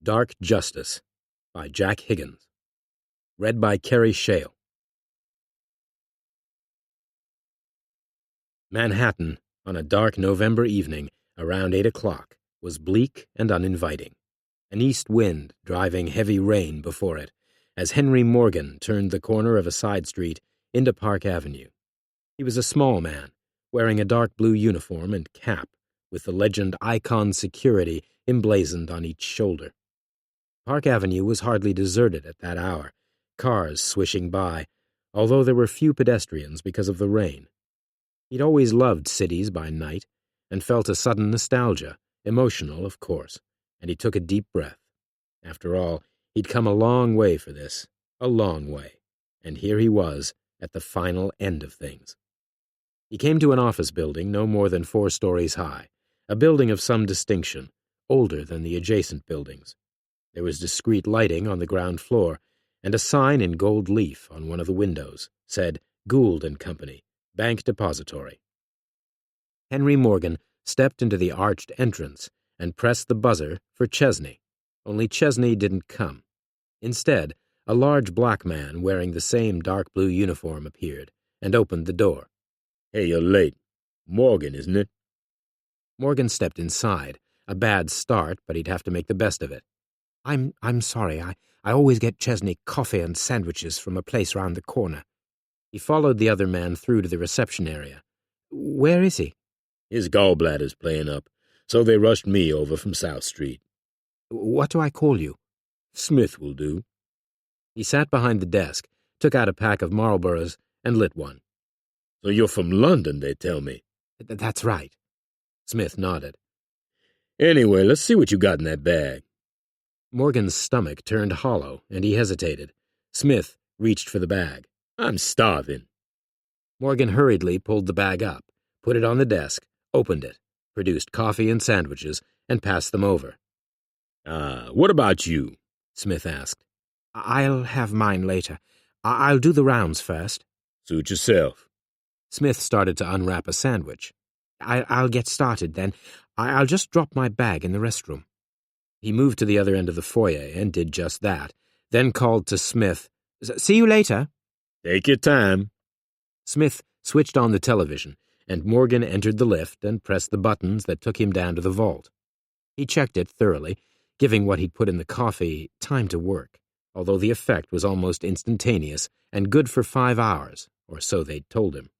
Dark Justice by Jack Higgins. Read by Carrie Shale. Manhattan, on a dark November evening, around 8 o'clock, was bleak and uninviting. An east wind driving heavy rain before it, as Henry Morgan turned the corner of a side street into Park Avenue. He was a small man, wearing a dark blue uniform and cap, with the legend Icon Security emblazoned on each shoulder. Park Avenue was hardly deserted at that hour, cars swishing by, although there were few pedestrians because of the rain. He'd always loved cities by night, and felt a sudden nostalgia, emotional, of course, and he took a deep breath. After all, he'd come a long way for this, a long way, and here he was at the final end of things. He came to an office building no more than 4 stories high, a building of some distinction, older than the adjacent buildings. There was discreet lighting on the ground floor, and a sign in gold leaf on one of the windows said Gould & Company, Bank Depository. Henry Morgan stepped into the arched entrance and pressed the buzzer for Chesney, only Chesney didn't come. Instead, a large black man wearing the same dark blue uniform appeared and opened the door. "Hey, you're late. Morgan, isn't it?" Morgan stepped inside, a bad start, but he'd have to make the best of it. I'm sorry. I always get Chesney coffee and sandwiches from a place round the corner." He followed the other man through to the reception area. "Where is he?" "His gallbladder's playing up, so they rushed me over from South Street." "What do I call you?" "Smith will do." He sat behind the desk, took out a pack of Marlboros, and lit one. "So you're from London, they tell me." "That's right." Smith nodded. "Anyway, let's see what you got in that bag." Morgan's stomach turned hollow, and he hesitated. Smith reached for the bag. "I'm starving." Morgan hurriedly pulled the bag up, put it on the desk, opened it, produced coffee and sandwiches, and passed them over. What about you?" Smith asked. "I'll have mine later. I'll do the rounds first." "Suit yourself." Smith started to unwrap a sandwich. I'll get started then. I'll just drop my bag in the restroom." He moved to the other end of the foyer and did just that, then called to Smith, "See you later." "Take your time." Smith switched on the television, and Morgan entered the lift and pressed the buttons that took him down to the vault. He checked it thoroughly, giving what he'd put in the coffee time to work, although the effect was almost instantaneous and good for 5 hours, or so they'd told him.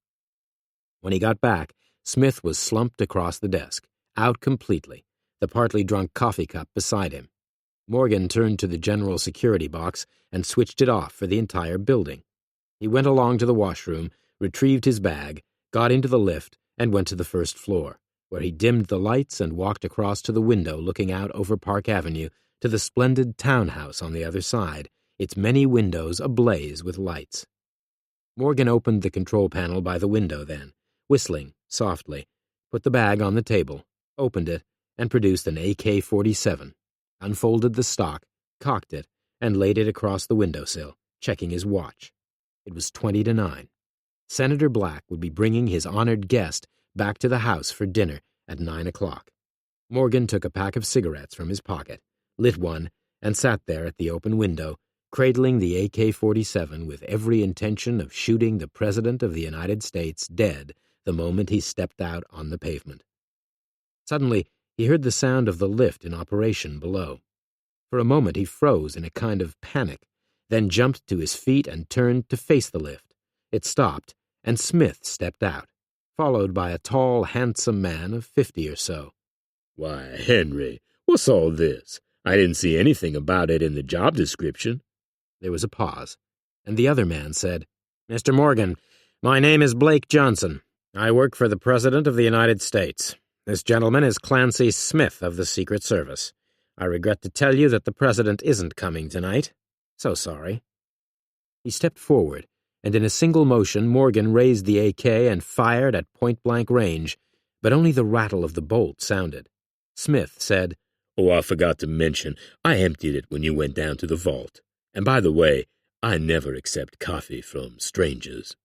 When he got back, Smith was slumped across the desk, out completely, the partly drunk coffee cup beside him. Morgan turned to the general security box and switched it off for the entire building. He went along to the washroom, retrieved his bag, got into the lift, and went to the first floor, where he dimmed the lights and walked across to the window looking out over Park Avenue to the splendid townhouse on the other side, its many windows ablaze with lights. Morgan opened the control panel by the window then, whistling softly, put the bag on the table, opened it, and produced an AK-47, unfolded the stock, cocked it, and laid it across the windowsill, checking his watch. It was 20 to 9. Senator Black would be bringing his honored guest back to the house for dinner at 9 o'clock. Morgan took a pack of cigarettes from his pocket, lit one, and sat there at the open window, cradling the AK-47 with every intention of shooting the President of the United States dead the moment he stepped out on the pavement. Suddenly, he heard the sound of the lift in operation below. For a moment he froze in a kind of panic, then jumped to his feet and turned to face the lift. It stopped, and Smith stepped out, followed by a tall, handsome man of 50 or so. "Why, Henry, what's all this? I didn't see anything about it in the job description." There was a pause, and the other man said, "Mr. Morgan, my name is Blake Johnson. I work for the President of the United States. This gentleman is Clancy Smith of the Secret Service. I regret to tell you that the President isn't coming tonight. So sorry." He stepped forward, and in a single motion Morgan raised the AK and fired at point-blank range, but only the rattle of the bolt sounded. Smith said, "Oh, I forgot to mention, I emptied it when you went down to the vault. And by the way, I never accept coffee from strangers."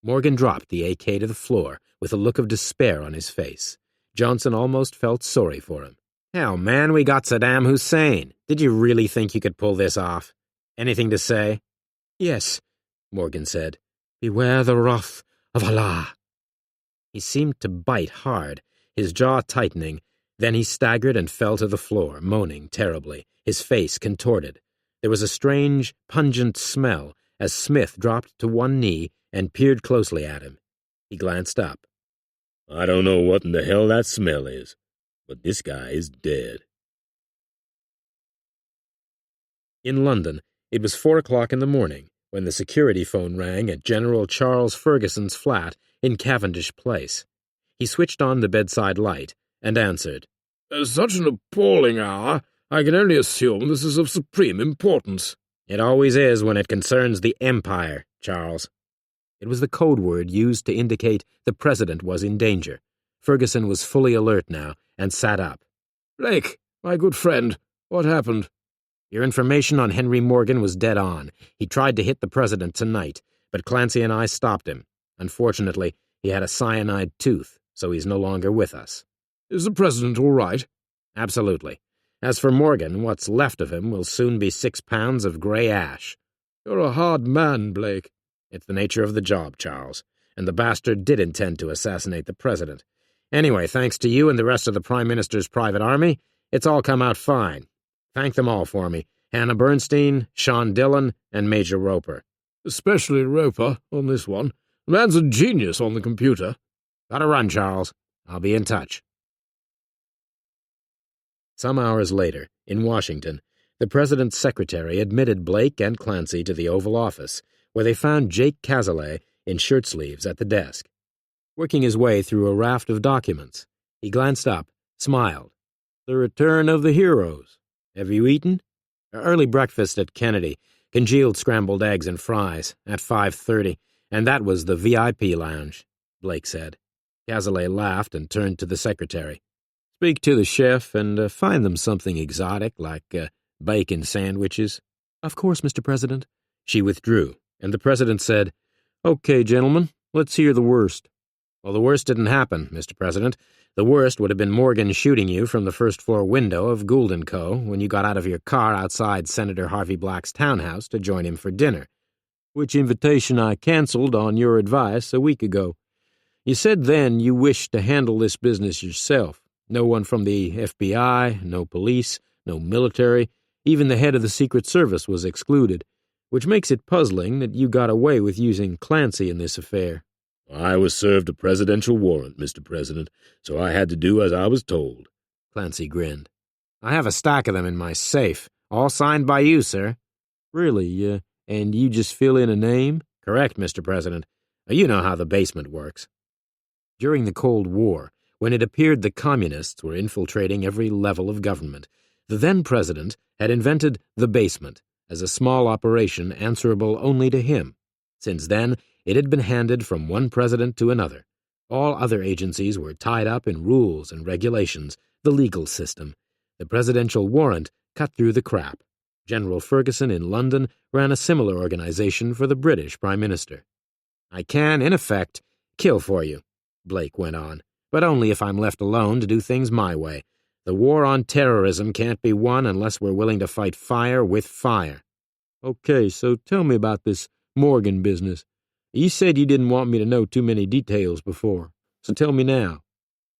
Morgan dropped the AK to the floor with a look of despair on his face. Johnson almost felt sorry for him. "Hell, man, we got Saddam Hussein. Did you really think you could pull this off? Anything to say?" "Yes," Morgan said. "Beware the wrath of Allah." He seemed to bite hard, his jaw tightening. Then he staggered and fell to the floor, moaning terribly, his face contorted. There was a strange, pungent smell as Smith dropped to one knee and peered closely at him. He glanced up. "I don't know what in the hell that smell is, but this guy is dead." In London, it was 4 o'clock in the morning when the security phone rang at General Charles Ferguson's flat in Cavendish Place. He switched on the bedside light and answered. "Such an appalling hour. I can only assume this is of supreme importance." "It always is when it concerns the Empire, Charles." It was the code word used to indicate the president was in danger. Ferguson was fully alert now and sat up. "Blake, my good friend, what happened?" "Your information on Henry Morgan was dead on. He tried to hit the president tonight, but Clancy and I stopped him. Unfortunately, he had a cyanide tooth, so he's no longer with us." "Is the president all right?" "Absolutely. As for Morgan, what's left of him will soon be 6 pounds of grey ash." "You're a hard man, Blake." "It's the nature of the job, Charles, and the bastard did intend to assassinate the president. Anyway, thanks to you and the rest of the Prime Minister's private army, it's all come out fine. Thank them all for me. Hannah Bernstein, Sean Dillon, and Major Roper." "Especially Roper on this one. The man's a genius on the computer." "Gotta run, Charles. I'll be in touch." Some hours later, in Washington, the president's secretary admitted Blake and Clancy to the Oval Office, where they found Jake Cazalet in shirt-sleeves at the desk. Working his way through a raft of documents, he glanced up, smiled. "The return of the heroes. Have you eaten?" "Early breakfast at Kennedy, congealed scrambled eggs and fries, at 5:30, and that was the VIP lounge," Blake said. Cazalet laughed and turned to the secretary. "Speak to the chef and find them something exotic like bacon sandwiches." "Of course, Mr. President." She withdrew, and the president said, "Okay, gentlemen, let's hear the worst." "Well, the worst didn't happen, Mr. President. The worst would have been Morgan shooting you from the first-floor window of Gould & Co. when you got out of your car outside Senator Harvey Black's townhouse to join him for dinner, which invitation I canceled on your advice a week ago. You said then you wished to handle this business yourself. No one from the FBI, no police, no military, even the head of the Secret Service was excluded, which makes it puzzling that you got away with using Clancy in this affair." "I was served a presidential warrant, Mr. President, so I had to do as I was told." Clancy grinned. "I have a stack of them in my safe, all signed by you, sir." "Really, and you just fill in a name?" "Correct, Mr. President. You know how the basement works." During the Cold War, when it appeared the communists were infiltrating every level of government, the then-president had invented the basement as a small operation answerable only to him. Since then, it had been handed from one president to another. All other agencies were tied up in rules and regulations, the legal system. The presidential warrant cut through the crap. General Ferguson in London ran a similar organization for the British Prime Minister. "I can, in effect, kill for you," Blake went on, "but only if I'm left alone to do things my way. The war on terrorism can't be won unless we're willing to fight fire with fire." "Okay, so tell me about this Morgan business. You said you didn't want me to know too many details before, so tell me now."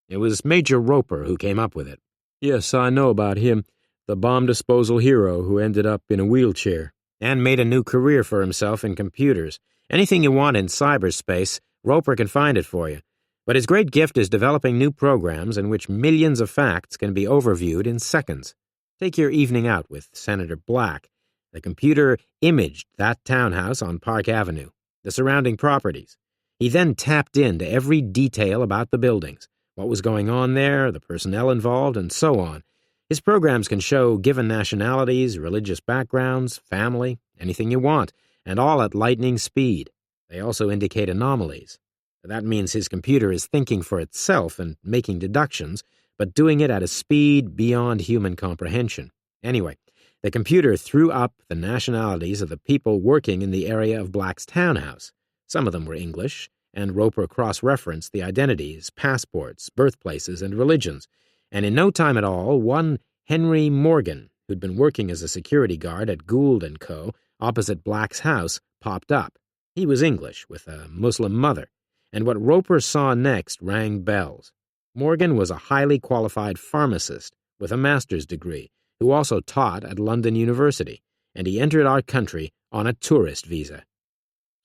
"It was Major Roper who came up with it." "Yes, I know about him, the bomb disposal hero who ended up in a wheelchair." "And made a new career for himself in computers. Anything you want in cyberspace, Roper can find it for you. But his great gift is developing new programs in which millions of facts can be overviewed in seconds. Take your evening out with Senator Black. The computer imaged that townhouse on Park Avenue, the surrounding properties. He then tapped into every detail about the buildings, what was going on there, the personnel involved, and so on. His programs can show given nationalities, religious backgrounds, family, anything you want, and all at lightning speed. They also indicate anomalies. That means his computer is thinking for itself and making deductions, but doing it at a speed beyond human comprehension. Anyway, the computer threw up the nationalities of the people working in the area of Black's townhouse. Some of them were English, and Roper cross-referenced the identities, passports, birthplaces, and religions. And in no time at all, one Henry Morgan who'd been working as a security guard at Gould & Co., opposite Black's house, popped up. He was English, with a Muslim mother, and what Roper saw next rang bells. Morgan was a highly qualified pharmacist with a master's degree, who also taught at London University, and he entered our country on a tourist visa.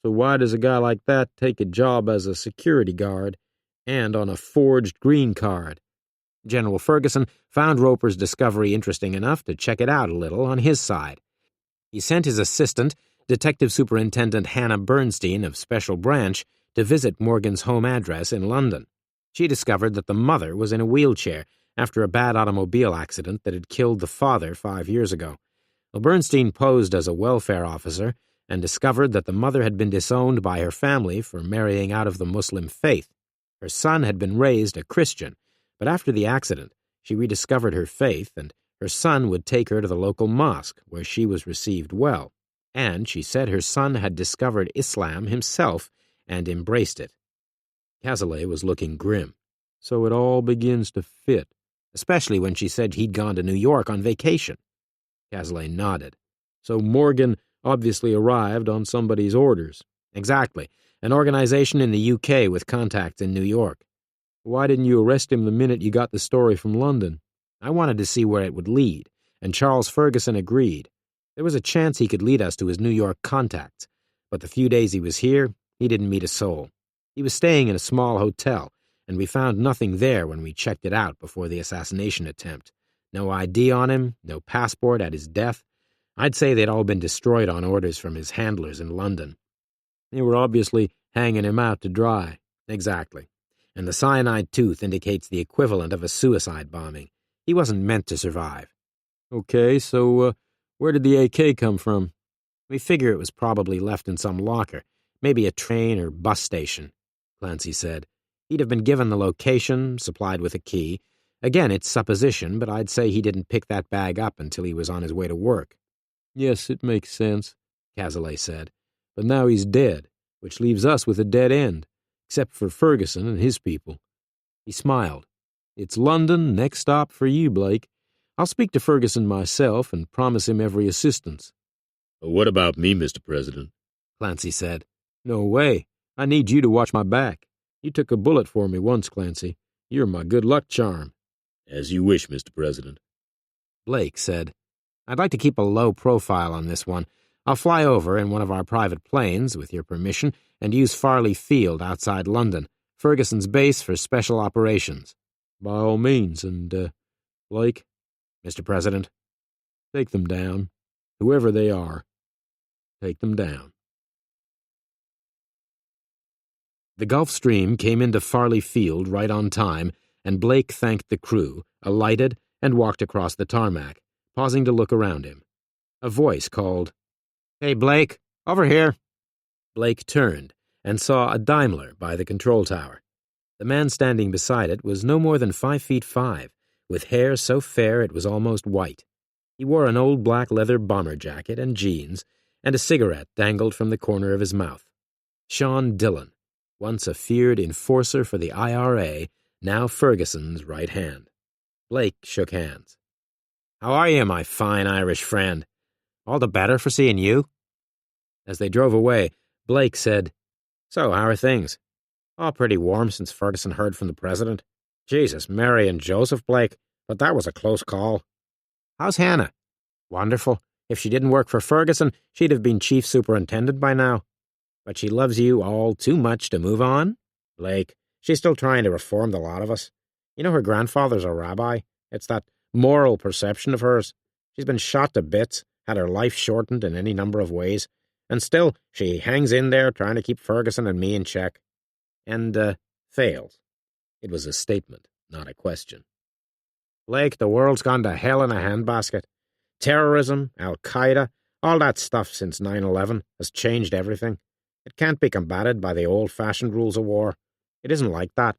So why does a guy like that take a job as a security guard and on a forged green card? General Ferguson found Roper's discovery interesting enough to check it out a little on his side. He sent his assistant, Detective Superintendent Hannah Bernstein of Special Branch, to visit Morgan's home address in London. She discovered that the mother was in a wheelchair after a bad automobile accident that had killed the father 5 years ago. Well, Bernstein posed as a welfare officer and discovered that the mother had been disowned by her family for marrying out of the Muslim faith. Her son had been raised a Christian, but after the accident, she rediscovered her faith, and her son would take her to the local mosque, where she was received well. And she said her son had discovered Islam himself and embraced it. Cazalet was looking grim. So it all begins to fit, especially when she said he'd gone to New York on vacation. Cazalet nodded. So Morgan obviously arrived on somebody's orders. Exactly. An organization in the UK with contacts in New York. Why didn't you arrest him the minute you got the story from London? I wanted to see where it would lead, and Charles Ferguson agreed. There was a chance he could lead us to his New York contacts, but the few days he was here, he didn't meet a soul. He was staying in a small hotel, and we found nothing there when we checked it out before the assassination attempt. No ID on him, no passport at his death. I'd say they'd all been destroyed on orders from his handlers in London. They were obviously hanging him out to dry. Exactly. And the cyanide tooth indicates the equivalent of a suicide bombing. He wasn't meant to survive. Okay, so, where did the AK come from? We figure it was probably left in some locker, maybe a train or bus station, Clancy said. He'd have been given the location, supplied with a key. Again, it's supposition, but I'd say he didn't pick that bag up until he was on his way to work. Yes, it makes sense, Cazalet said. But now he's dead, which leaves us with a dead end, except for Ferguson and his people. He smiled. It's London, next stop for you, Blake. I'll speak to Ferguson myself and promise him every assistance. What about me, Mr. President? Clancy said. No way. I need you to watch my back. You took a bullet for me once, Clancy. You're my good luck charm. As you wish, Mr. President. Blake said, I'd like to keep a low profile on this one. I'll fly over in one of our private planes, with your permission, and use Farley Field outside London, Ferguson's base for special operations. By all means, and, Blake, Mr. President, take them down. Whoever they are, take them down. The Gulf Stream came into Farley Field right on time, and Blake thanked the crew, alighted, and walked across the tarmac, pausing to look around him. A voice called, Hey, Blake, over here. Blake turned and saw a Daimler by the control tower. The man standing beside it was no more than 5'5", with hair so fair it was almost white. He wore an old black leather bomber jacket and jeans, and a cigarette dangled from the corner of his mouth. Sean Dillon, once a feared enforcer for the IRA, now Ferguson's right hand. Blake shook hands. How are you, my fine Irish friend? All the better for seeing you? As they drove away, Blake said, So, how are things? All pretty warm since Ferguson heard from the president. Jesus, Mary and Joseph, Blake, but that was a close call. How's Hannah? Wonderful. If she didn't work for Ferguson, she'd have been chief superintendent by now. But she loves you all too much to move on? Blake, she's still trying to reform the lot of us. You know her grandfather's a rabbi. It's that moral perception of hers. She's been shot to bits, had her life shortened in any number of ways, and still she hangs in there trying to keep Ferguson and me in check. And, fails. It was a statement, not a question. Blake, the world's gone to hell in a handbasket. Terrorism, Al-Qaeda, all that stuff since 9/11 has changed everything. It can't be combated by the old-fashioned rules of war. It isn't like that.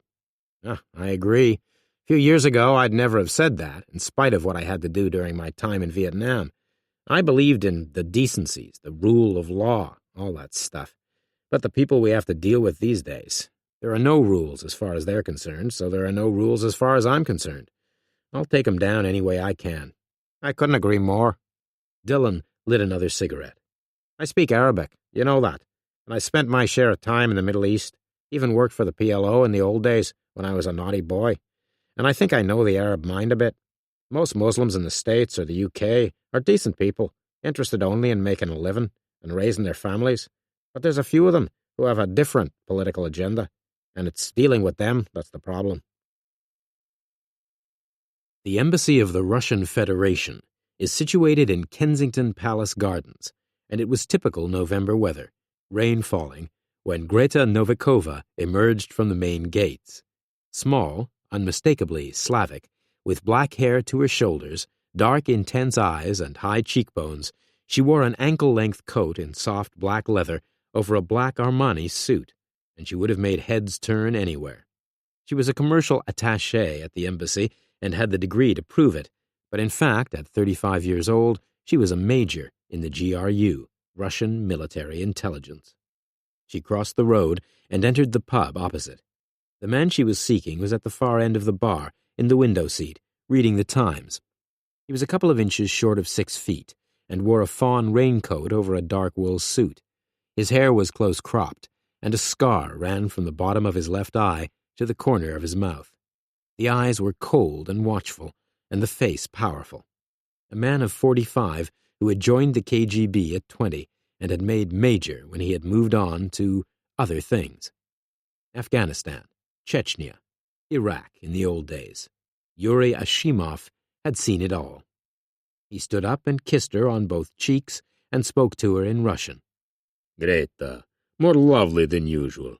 I agree. A few years ago, I'd never have said that, in spite of what I had to do during my time in Vietnam. I believed in the decencies, the rule of law, all that stuff. But the people we have to deal with these days, there are no rules as far as they're concerned, so there are no rules as far as I'm concerned. I'll take 'em down any way I can. I couldn't agree more. Dillon lit another cigarette. I speak Arabic, you know that, and I spent my share of time in the Middle East, even worked for the PLO in the old days when I was a naughty boy, and I think I know the Arab mind a bit. Most Muslims in the States or the UK are decent people, interested only in making a living and raising their families, but there's a few of them who have a different political agenda, and it's dealing with them that's the problem. The embassy of the Russian Federation is situated in Kensington Palace Gardens, and it was typical November weather, rain falling, when Greta Novikova emerged from the main gates. Small, unmistakably Slavic, with black hair to her shoulders, dark, intense eyes, and high cheekbones, she wore an ankle-length coat in soft black leather over a black Armani suit, and she would have made heads turn anywhere. She was a commercial attaché at the embassy and had the degree to prove it, but in fact, at 35 years old, she was a major in the GRU, Russian Military Intelligence. She crossed the road and entered the pub opposite. The man she was seeking was at the far end of the bar, in the window seat, reading the Times. He was a couple of inches short of 6 feet, and wore a fawn raincoat over a dark wool suit. His hair was close-cropped, and a scar ran from the bottom of his left eye to the corner of his mouth. The eyes were cold and watchful, and the face powerful. A man of 45 who had joined the KGB at 20 and had made major when he had moved on to other things. Afghanistan, Chechnya, Iraq in the old days. Yuri Ashimov had seen it all. He stood up and kissed her on both cheeks and spoke to her in Russian. Greta, more lovely than usual.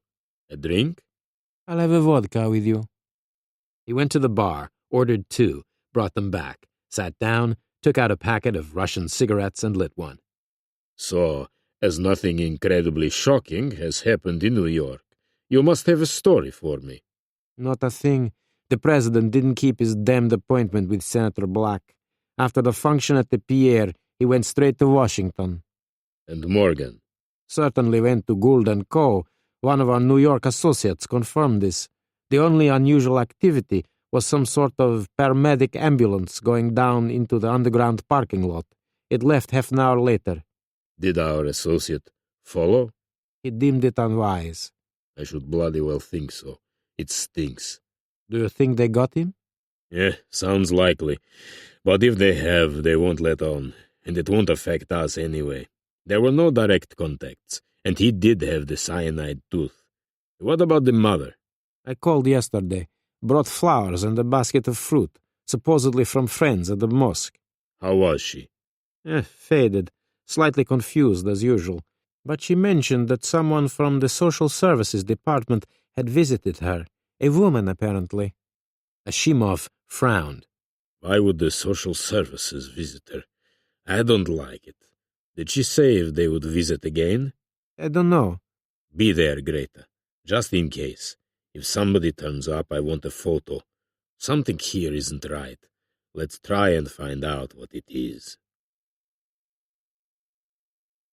A drink? I'll have a vodka with you. He went to the bar, ordered 2, brought them back, sat down, took out a packet of Russian cigarettes and lit one. So, as nothing incredibly shocking has happened in New York, you must have a story for me. Not a thing. The president didn't keep his damned appointment with Senator Black. After the function at the Pierre, he went straight to Washington. And Morgan? Certainly went to Gould & Co. One of our New York associates confirmed this. The only unusual activity was some sort of paramedic ambulance going down into the underground parking lot. It left half an hour later. Did our associate follow? He deemed it unwise. I should bloody well think so. It stinks. Do you think they got him? Yeah, sounds likely. But if they have, they won't let on, and it won't affect us anyway. There were no direct contacts, and he did have the cyanide tooth. What about the mother? I called yesterday, brought flowers and a basket of fruit, supposedly from friends at the mosque. How was she? Faded, slightly confused as usual, but she mentioned that someone from the social services department had visited her, a woman apparently. Ashimov frowned. Why would the social services visit her? I don't like it. Did she say if they would visit again? I don't know. Be there, Greta, just in case. If somebody turns up, I want a photo. Something here isn't right. Let's try and find out what it is.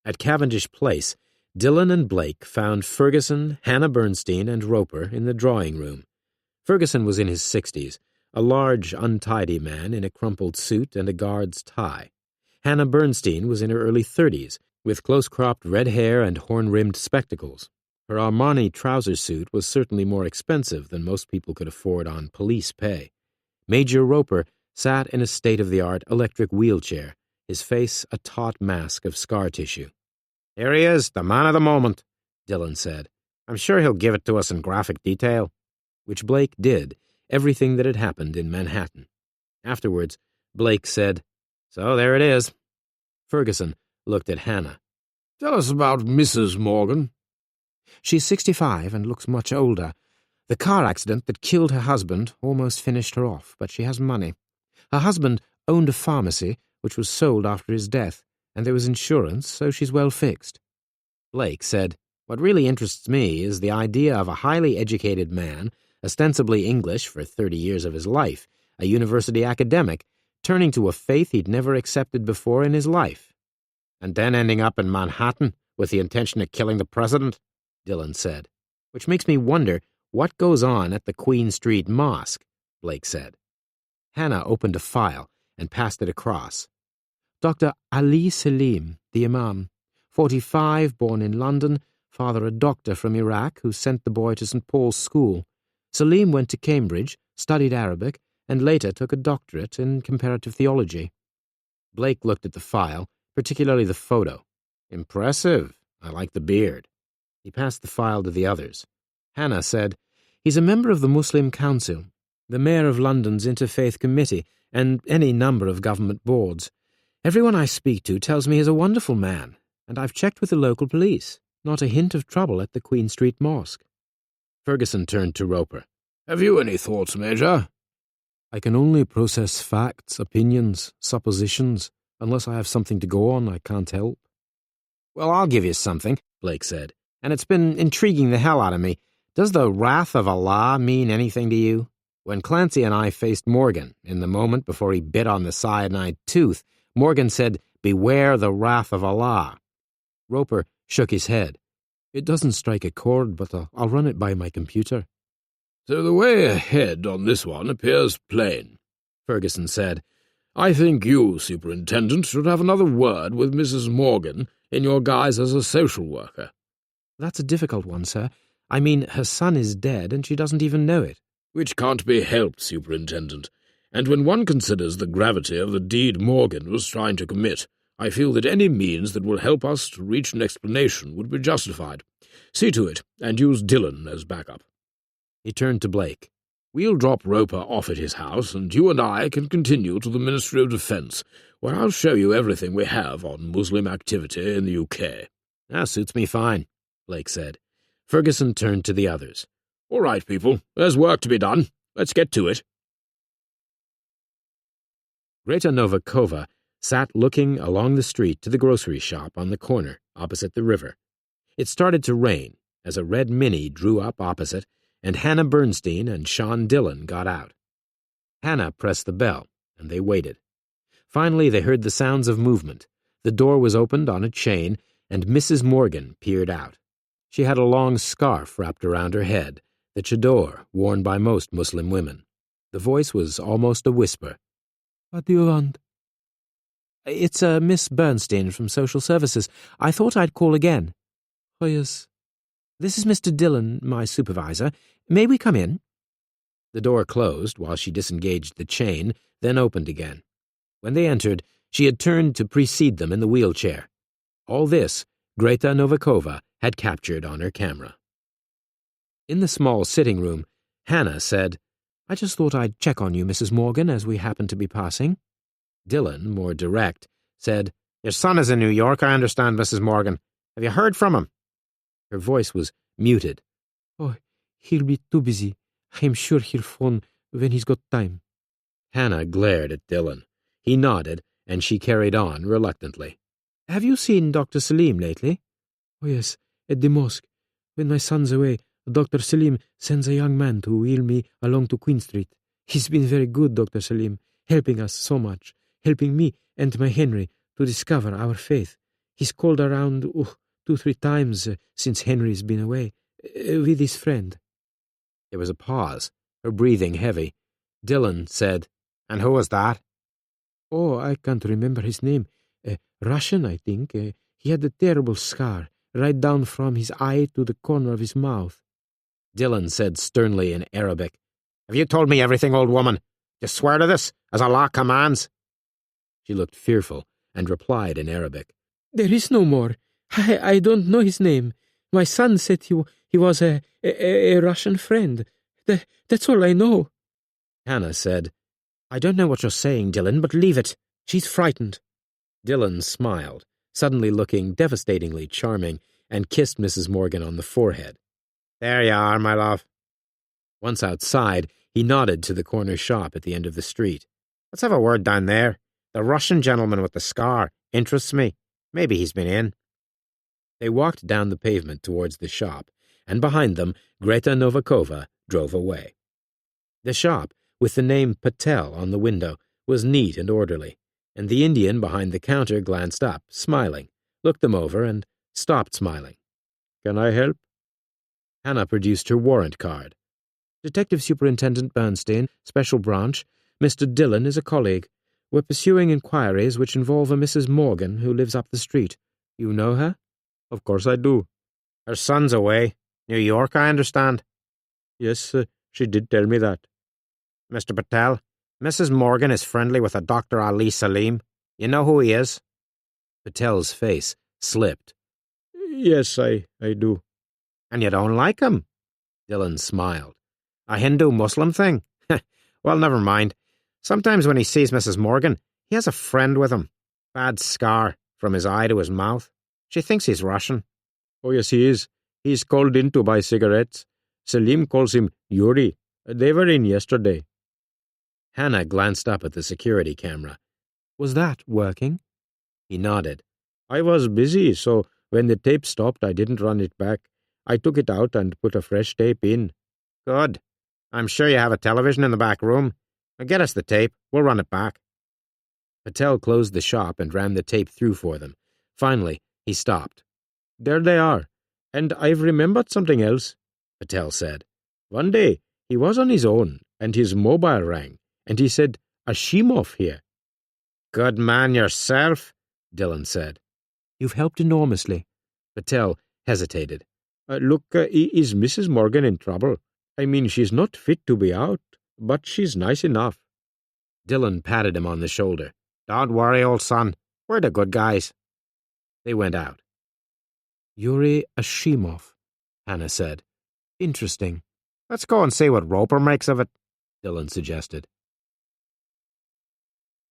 At Cavendish Place, Dillon and Blake found Ferguson, Hannah Bernstein, and Roper in the drawing room. Ferguson was in his 60s, a large, untidy man in a crumpled suit and a guard's tie. Hannah Bernstein was in her early 30s, with close-cropped red hair and horn-rimmed spectacles. Her Armani trouser suit was certainly more expensive than most people could afford on police pay. Major Roper sat in a state-of-the-art electric wheelchair, his face a taut mask of scar tissue. "Here he is, the man of the moment," Dillon said. "I'm sure he'll give it to us in graphic detail." Which Blake did, everything that had happened in Manhattan. Afterwards, Blake said, "So there it is." Ferguson looked at Hannah. Tell us about Mrs. Morgan. She's 65 and looks much older. The car accident that killed her husband almost finished her off, but she has money. Her husband owned a pharmacy, which was sold after his death, and there was insurance, so she's well fixed. Blake said, "What really interests me is the idea of a highly educated man, ostensibly English for 30 years of his life, a university academic, turning to a faith he'd never accepted before in his life. And then ending up in Manhattan with the intention of killing the president," Dillon said. "Which makes me wonder what goes on at the Queen Street Mosque," Blake said. Hannah opened a file and passed it across. Dr. Ali Salim, the Imam, 45, born in London, father a doctor from Iraq who sent the boy to St. Paul's School. Salim went to Cambridge, studied Arabic, and later took a doctorate in comparative theology. Blake looked at the file, particularly the photo. Impressive. I like the beard. He passed the file to the others. Hannah said, He's a member of the Muslim Council, the Mayor of London's Interfaith Committee, and any number of government boards. Everyone I speak to tells me he's a wonderful man, and I've checked with the local police. Not a hint of trouble at the Queen Street Mosque. Ferguson turned to Roper. Have you any thoughts, Major? I can only process facts, opinions, suppositions. Unless I have something to go on, I can't help. Well, I'll give you something, Blake said, and it's been intriguing the hell out of me. Does the wrath of Allah mean anything to you? When Clancy and I faced Morgan, in the moment before he bit on the cyanide tooth, Morgan said, Beware the wrath of Allah. Roper shook his head. It doesn't strike a chord, but I'll run it by my computer. So the way ahead on this one appears plain, Ferguson said. I think you, Superintendent, should have another word with Mrs. Morgan in your guise as a social worker. That's a difficult one, sir. I mean, her son is dead, and she doesn't even know it. Which can't be helped, Superintendent. And when one considers the gravity of the deed Morgan was trying to commit, I feel that any means that will help us to reach an explanation would be justified. See to it, and use Dillon as backup. He turned to Blake. We'll drop Roper off at his house, and you and I can continue to the Ministry of Defence, where I'll show you everything we have on Muslim activity in the UK. That suits me fine, Blake said. Ferguson turned to the others. All right, people, there's work to be done. Let's get to it. Greta Novikova sat looking along the street to the grocery shop on the corner opposite the river. It started to rain as a red Mini drew up opposite, and Hannah Bernstein and Sean Dillon got out. Hannah pressed the bell, and they waited. Finally, they heard the sounds of movement. The door was opened on a chain, and Mrs. Morgan peered out. She had a long scarf wrapped around her head, the chador worn by most Muslim women. The voice was almost a whisper. What do you want? It's Miss Bernstein from Social Services. I thought I'd call again. Oh, yes. This is Mr. Dillon, my supervisor. May we come in? The door closed while she disengaged the chain, then opened again. When they entered, she had turned to precede them in the wheelchair. All this, Greta Novikova had captured on her camera. In the small sitting room, Hannah said, I just thought I'd check on you, Mrs. Morgan, as we happened to be passing. Dillon, more direct, said, Your son is in New York, I understand, Mrs. Morgan. Have you heard from him? Her voice was muted. Oh, he'll be too busy. I'm sure he'll phone when he's got time. Hannah glared at Dillon. He nodded, and she carried on reluctantly. Have you seen Dr. Salim lately? Oh, yes, at the mosque. When my son's away, Dr. Salim sends a young man to wheel me along to Queen Street. He's been very good, Dr. Salim, helping us so much, helping me and my Henry to discover our faith. He's called around 2-3 times since Henry's been away, with his friend. There was a pause, her breathing heavy. Dillon said, And who was that? Oh, I can't remember his name. Russian, I think. He had a terrible scar, right down from his eye to the corner of his mouth. Dillon said sternly in Arabic, Have you told me everything, old woman? You swear to this, as Allah commands? She looked fearful, and replied in Arabic, There is no more. I don't know his name. My son said he was a Russian friend. That's all I know. Hannah said, I don't know what you're saying, Dillon, but leave it. She's frightened. Dillon smiled, suddenly looking devastatingly charming, and kissed Mrs. Morgan on the forehead. There you are, my love. Once outside, he nodded to the corner shop at the end of the street. Let's have a word down there. The Russian gentleman with the scar interests me. Maybe he's been in. They walked down the pavement towards the shop, and behind them, Greta Novikova drove away. The shop, with the name Patel on the window, was neat and orderly, and the Indian behind the counter glanced up, smiling, looked them over, and stopped smiling. Can I help? Hannah produced her warrant card. Detective Superintendent Bernstein, Special Branch. Mr. Dillon is a colleague. We're pursuing inquiries which involve a Mrs. Morgan who lives up the street. You know her?" "Of course I do." "Her son's away. New York, I understand." "Yes, she did tell me that." "Mr. Patel, Mrs. Morgan is friendly with a Dr. Ali Salim. You know who he is?" Patel's face slipped. "Yes, I do." "And you don't like him?" Dillon smiled. "A Hindu-Muslim thing? Well, never mind. Sometimes when he sees Mrs. Morgan, he has a friend with him. Bad scar from his eye to his mouth. She thinks he's Russian." "Oh, yes, he is. He's called in to buy cigarettes. Salim calls him Yuri. They were in yesterday." Hannah glanced up at the security camera. "Was that working?" He nodded. "I was busy, so when the tape stopped, I didn't run it back. I took it out and put a fresh tape in." "Good. I'm sure you have a television in the back room. Get us the tape. We'll run it back." Patel closed the shop and ran the tape through for them. Finally, he stopped. "There they are. And I've remembered something else," Patel said. "One day, he was on his own, and his mobile rang, and he said, 'Ashimov here.'" "Good man yourself," Dillon said. "You've helped enormously." Patel hesitated. Look, is Mrs. Morgan in trouble? I mean, she's not fit to be out, but she's nice enough." Dillon patted him on the shoulder. "Don't worry, old son. We're the good guys." They went out. "Yuri Ashimov," Hannah said. "Interesting." "Let's go and see what Roper makes of it," Dillon suggested.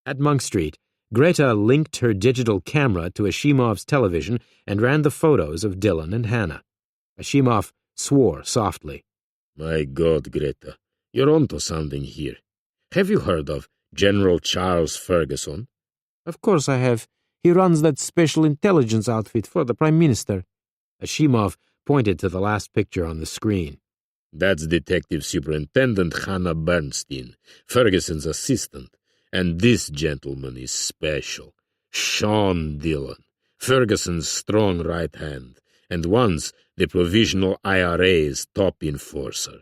At Monk Street, Greta linked her digital camera to Ashimov's television and ran the photos of Dillon and Hannah. Ashimov swore softly. My God, Greta, you're onto something here. Have you heard of General Charles Ferguson? "Of course I have. He runs that special intelligence outfit for the Prime Minister." Ashimov pointed to the last picture on the screen. That's Detective Superintendent Hannah Bernstein, Ferguson's assistant. And this gentleman is special. Sean Dillon, Ferguson's strong right hand, and once the Provisional IRA's top enforcer.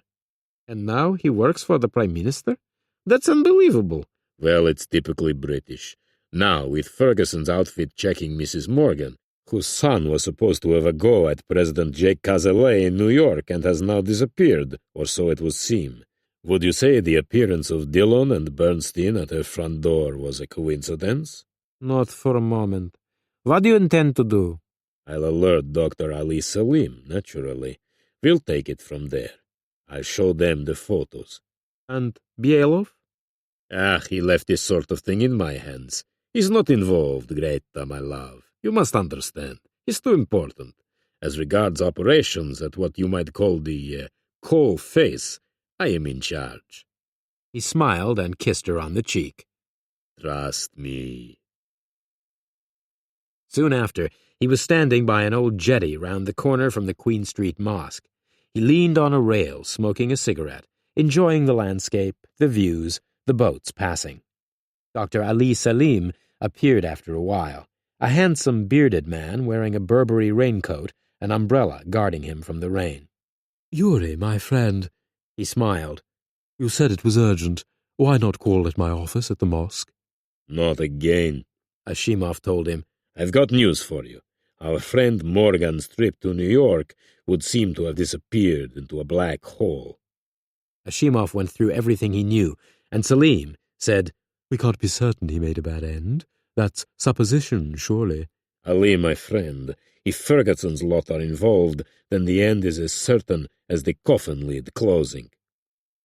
"And now he works for the Prime Minister? That's unbelievable." "Well, it's typically British. Now, with Ferguson's outfit checking Mrs. Morgan, whose son was supposed to have a go at President Jake Cazalet in New York and has now disappeared, or so it would seem. Would you say the appearance of Dillon and Bernstein at her front door was a coincidence?" "Not for a moment. What do you intend to do?" "I'll alert Dr. Ali Salim, naturally. We'll take it from there. I'll show them the photos." "And Bielov?" He left this sort of thing in my hands. He's not involved, Greta, my love. You must understand. He's too important. As regards operations at what you might call the coal face, I am in charge." He smiled and kissed her on the cheek. "Trust me." Soon after, he was standing by an old jetty round the corner from the Queen Street Mosque. He leaned on a rail, smoking a cigarette, enjoying the landscape, the views, the boats passing. Dr. Ali Salim appeared after a while, a handsome bearded man wearing a Burberry raincoat, an umbrella guarding him from the rain. "Yuri, my friend," he smiled. "You said it was urgent. Why not call at my office at the mosque?" "Not again," Ashimov told him. "I've got news for you. Our friend Morgan's trip to New York would seem to have disappeared into a black hole." Ashimov went through everything he knew, and Salim said, "We can't be certain he made a bad end. That's supposition, surely." "Ali, my friend, if Ferguson's lot are involved, then the end is as certain as the coffin lid closing."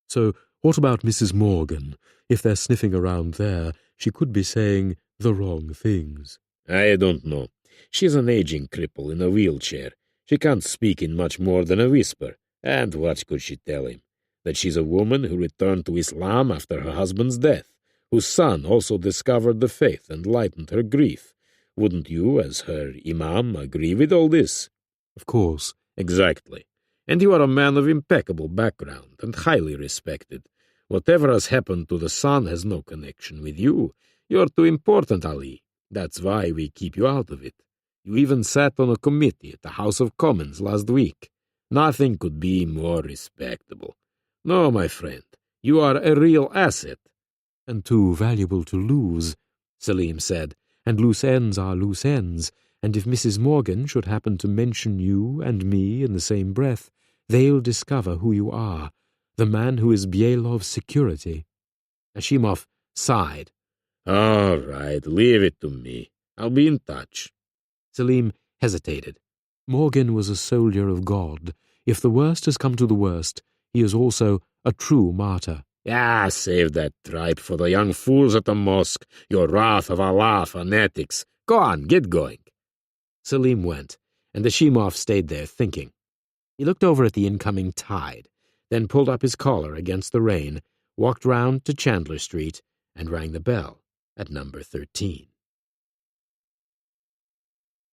"So what about Mrs. Morgan? If they're sniffing around there, she could be saying the wrong things." "I don't know. She's an aging cripple in a wheelchair. She can't speak in much more than a whisper. And what could she tell him? That she's a woman who returned to Islam after her husband's death, whose son also discovered the faith and lightened her grief. Wouldn't you, as her imam, agree with all this?" "Of course." "Exactly. And you are a man of impeccable background and highly respected. Whatever has happened to the son has no connection with you. You're too important, Ali. That's why we keep you out of it. You even sat on a committee at the House of Commons last week. Nothing could be more respectable. No, my friend, you are a real asset." "And too valuable to lose," Selim said, "and loose ends are loose ends, and if Mrs. Morgan should happen to mention you and me in the same breath, they'll discover who you are, the man who is Bielov's security." Ashimov sighed. All right, leave it to me. I'll be in touch. Selim hesitated. Morgan was a soldier of God. If the worst has come to the worst, he is also a true martyr. Ah, save that tripe for the young fools at the mosque, your wrath of Allah fanatics. Go on, get going. Selim went, and Ashimov stayed there thinking. He looked over at the incoming tide, then pulled up his collar against the rain, walked round to Chandler Street, and rang the bell at number 13.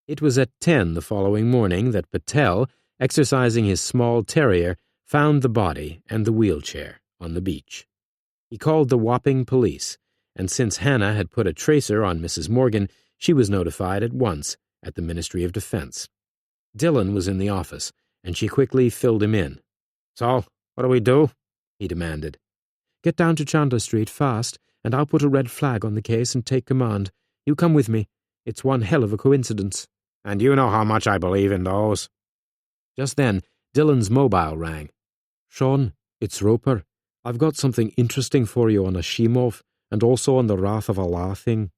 It was at 10 the following morning that Patel, exercising his small terrier, found the body and the wheelchair on the beach. He called the Wapping police, and since Hannah had put a tracer on Mrs. Morgan, she was notified at once at the Ministry of Defense. Dillon was in the office, and she quickly filled him in. "So, what do we do?" he demanded. "Get down to Chandler Street fast, and I'll put a red flag on the case and take command. You come with me. It's one hell of a coincidence." "And you know how much I believe in those." Just then, Dillon's mobile rang. "Sean, it's Roper. I've got something interesting for you on Ashimov, and also on the Wrath of Allah thing."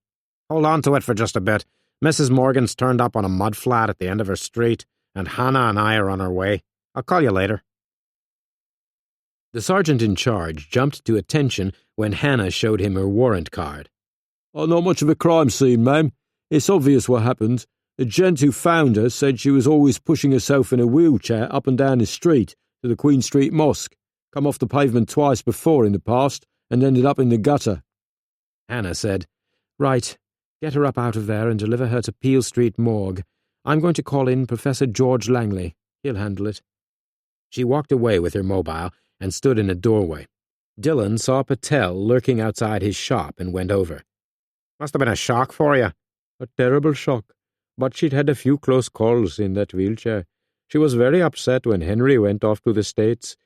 "Hold on to it for just a bit. Mrs. Morgan's turned up on a mud flat at the end of her street, and Hannah and I are on our way. I'll call you later." The sergeant in charge jumped to attention when Hannah showed him her warrant card. "Not much of a crime scene, ma'am. It's obvious what happened. The gent who found her said she was always pushing herself in a wheelchair up and down the street to the Queen Street Mosque, come off the pavement twice before in the past, and ended up in the gutter." Hannah said, "Right, get her up out of there and deliver her to Peel Street Morgue. I'm going to call in Professor George Langley. He'll handle it." She walked away with her mobile and stood in a doorway. Dillon saw Patel lurking outside his shop and went over. "Must have been a shock for you." "A terrible shock. But she'd had a few close calls in that wheelchair. She was very upset when Henry went off to the States."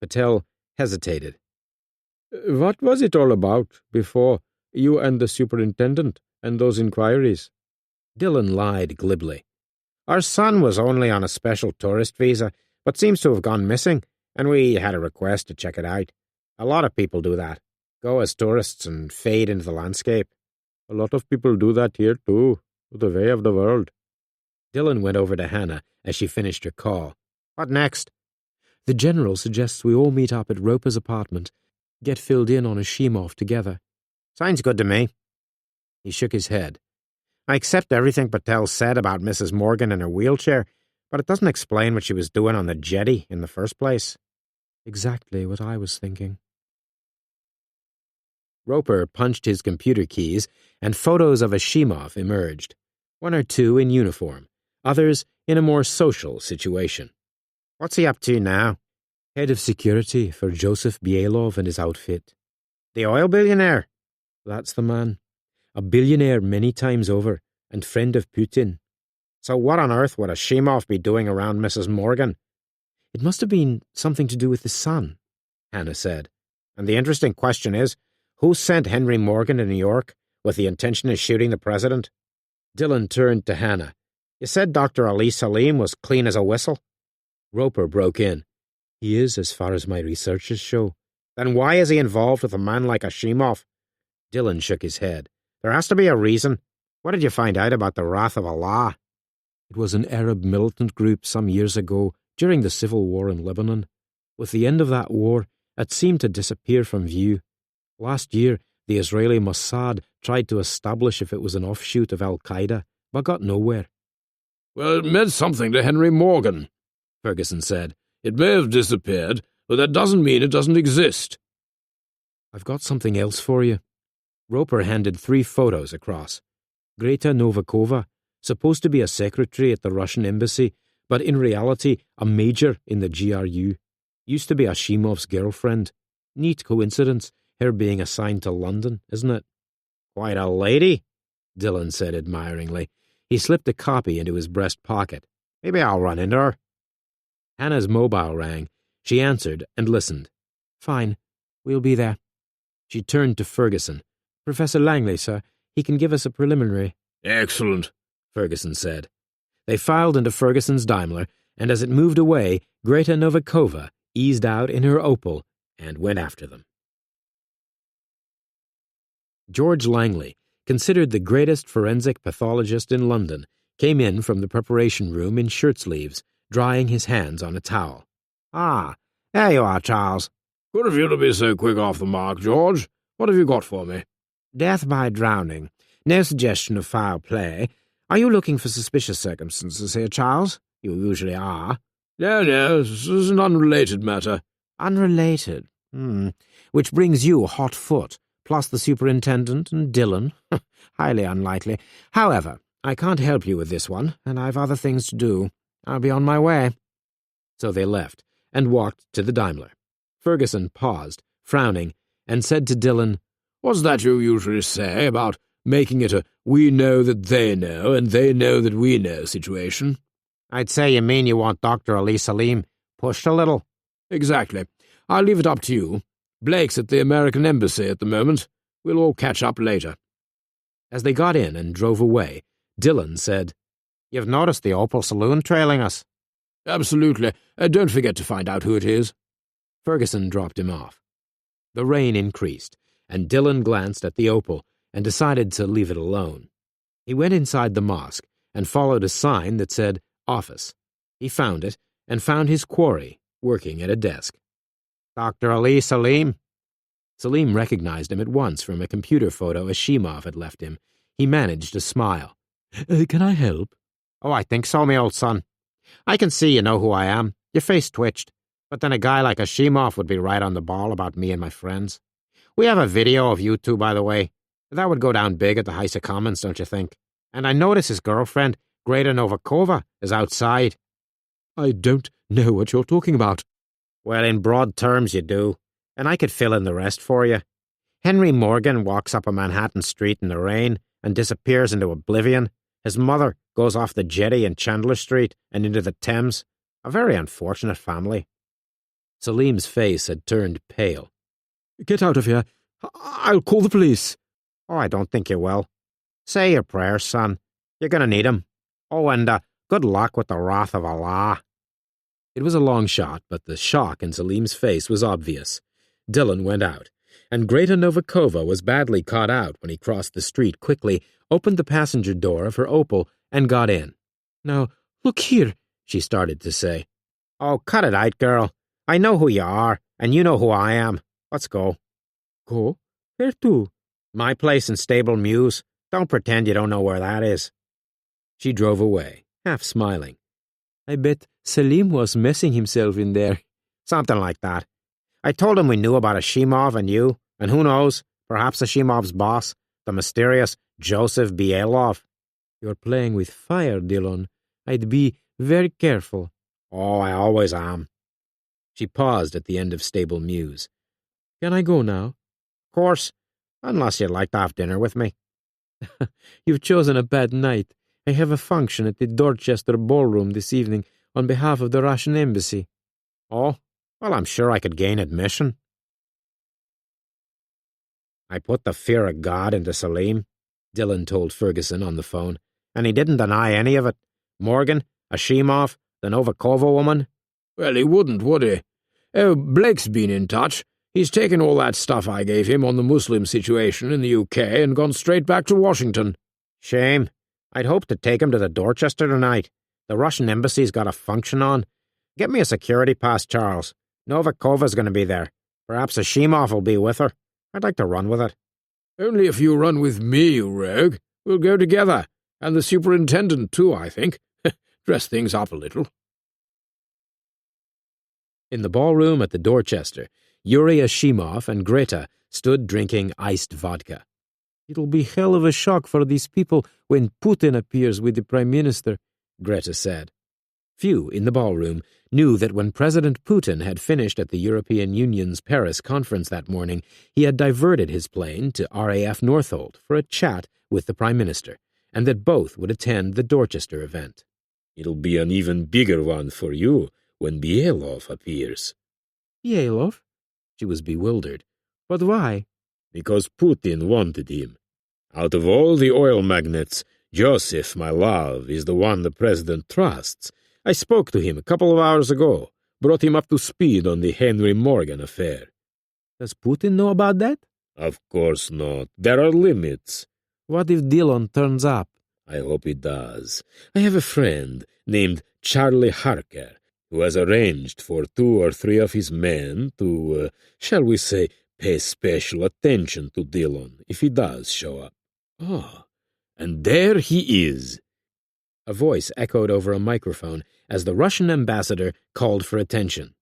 Patel hesitated. "What was it all about before, you and the superintendent, and those inquiries?" Dillon lied glibly. "Our son was only on a special tourist visa, but seems to have gone missing, and we had a request to check it out. A lot of people do that. Go as tourists and fade into the landscape." "A lot of people do that here, too. The way of the world." Dillon went over to Hannah as she finished her call. "What next?" "The General suggests we all meet up at Roper's apartment, get filled in on Ashimov together." "Sounds good to me." He shook his head. "I accept everything Patel said about Mrs. Morgan and her wheelchair, but it doesn't explain what she was doing on the jetty in the first place." "Exactly what I was thinking." Roper punched his computer keys, and photos of Ashimov emerged. One or two in uniform, others in a more social situation. "What's he up to now?" "Head of security for Joseph Bielov and his outfit." "The oil billionaire?" "That's the man. A billionaire many times over, and friend of Putin." "So what on earth would Ashimov be doing around Mrs. Morgan?" "It must have been something to do with the sun," Hannah said. "And the interesting question is, who sent Henry Morgan to New York with the intention of shooting the president?" Dillon turned to Hannah. "You said Dr. Ali Salim was clean as a whistle?" Roper broke in. "He is, as far as my researches show." "Then why is he involved with a man like Ashimov?" Dillon shook his head. "There has to be a reason. What did you find out about the Wrath of Allah?" "It was an Arab militant group some years ago, during the civil war in Lebanon. With the end of that war, it seemed to disappear from view. Last year, the Israeli Mossad tried to establish if it was an offshoot of Al-Qaeda, but got nowhere." "Well, it meant something to Henry Morgan," Ferguson said. "It may have disappeared, but that doesn't mean it doesn't exist." "I've got something else for you." Roper handed 3 photos across. Greta Novakova, supposed to be a secretary at the Russian embassy, but in reality a major in the GRU. Used to be Ashimov's girlfriend. Neat coincidence, her being assigned to London, isn't it? "Quite a lady," Dillon said admiringly. He slipped a copy into his breast pocket. "Maybe I'll run into her." Hannah's mobile rang. She answered and listened. "Fine. We'll be there." She turned to Ferguson. "Professor Langley, sir. He can give us a preliminary." Excellent, Ferguson said. They filed into Ferguson's Daimler, and as it moved away, Greta Novikova eased out in her Opel and went after them. George Langley, considered the greatest forensic pathologist in London, came in from the preparation room in shirt-sleeves, drying his hands on a towel. "Ah, there you are, Charles. Good of you to be so quick off the mark, George. What have you got for me?" Death by drowning. No suggestion of foul play. Are you looking for suspicious circumstances here, Charles? You usually are." No, this is an unrelated matter. "Unrelated? Which brings you hot foot, plus the superintendent and Dillon. Highly unlikely. However, I can't help you with this one, and I've other things to do. I'll be on my way." So they left, and walked to the Daimler. Ferguson paused, frowning, and said to Dillon, "What's that you usually say about making it a we know that they know and they know that we know situation?" "I'd say you mean you want Dr. Ali Salim pushed a little." "Exactly. I'll leave it up to you. Blake's at the American Embassy at the moment. We'll all catch up later." As they got in and drove away, Dillon said, "You've noticed the Opal Saloon trailing us?" "Absolutely. Don't forget to find out who it is." Ferguson dropped him off. The rain increased, and Dillon glanced at the Opal and decided to leave it alone. He went inside the mosque and followed a sign that said office. He found it and found his quarry working at a desk. "Dr. Ali Salim?" Salim recognized him at once from a computer photo Ashimov had left him. He managed a smile. Can I help?" "Oh, I think so, me old son. I can see you know who I am. Your face twitched. But then a guy like Ashimov would be right on the ball about me and my friends. We have a video of you two, by the way. That would go down big at the House of Commons, don't you think? And I notice his girlfriend, Greta Novikova, is outside." "I don't know what you're talking about." "Well, in broad terms you do, and I could fill in the rest for you. Henry Morgan walks up a Manhattan street in the rain and disappears into oblivion. His mother goes off the jetty in Chandler Street and into the Thames. A very unfortunate family." Salim's face had turned pale. "Get out of here. I'll call the police." "Oh, I don't think you will. Say your prayers, son. You're going to need 'em. Oh, and good luck with the wrath of Allah." It was a long shot, but the shock in Salim's face was obvious. Dillon went out, and Greta Novikova was badly caught out when he crossed the street quickly, opened the passenger door of her Opel, and got in. "Now, look here," she started to say. "Oh, cut it out, girl. I know who you are, and you know who I am. Let's go." "Go? Where to?" "My place in Stable Mews. Don't pretend you don't know where that is." She drove away, half smiling. "I bet Salim was messing himself in there." "Something like that. I told him we knew about Ashimov and you, and who knows, perhaps Ashimov's boss, the mysterious Joseph Bielov." "You're playing with fire, Dillon. I'd be very careful." "Oh, I always am." She paused at the end of Stable Mews. "Can I go now?" "Of course, unless you'd like to have dinner with me." "You've chosen a bad night. I have a function at the Dorchester ballroom this evening on behalf of the Russian embassy." "Oh, well, I'm sure I could gain admission." "I put the fear of God into Salim," Dillon told Ferguson on the phone. "And he didn't deny any of it. Morgan, Ashimov, the Novikova woman." "Well, he wouldn't, would he? Oh, Blake's been in touch. He's taken all that stuff I gave him on the Muslim situation in the UK and gone straight back to Washington." "Shame. I'd hoped to take him to the Dorchester tonight. The Russian embassy's got a function on. Get me a security pass, Charles. Novikova's going to be there. Perhaps Ashimov will be with her. I'd like to run with it." "Only if you run with me, you rogue. We'll go together. And the superintendent, too, I think. Dress things up a little." In the ballroom at the Dorchester, Yuri Ashimov and Greta stood drinking iced vodka. "It'll be hell of a shock for these people when Putin appears with the Prime Minister," Greta said. Few in the ballroom knew that when President Putin had finished at the European Union's Paris conference that morning, he had diverted his plane to RAF Northolt for a chat with the Prime Minister, and that both would attend the Dorchester event. "It'll be an even bigger one for you when Bielov appears." "Bielov?" She was bewildered. "But why?" because Putin wanted him. Out of all the oil magnates, Joseph, my love, is the one the president trusts. I spoke to him a couple of hours ago, brought him up to speed on the Henry Morgan affair. Does Putin know about that? Of course not. There are limits. What if Dillon turns up? I hope he does. I have a friend named Charlie Harker, who has arranged for 2 or 3 of his men to, shall we say, pay special attention to Dillon if he does show up. Ah, and there he is. A voice echoed over a microphone as the Russian ambassador called for attention.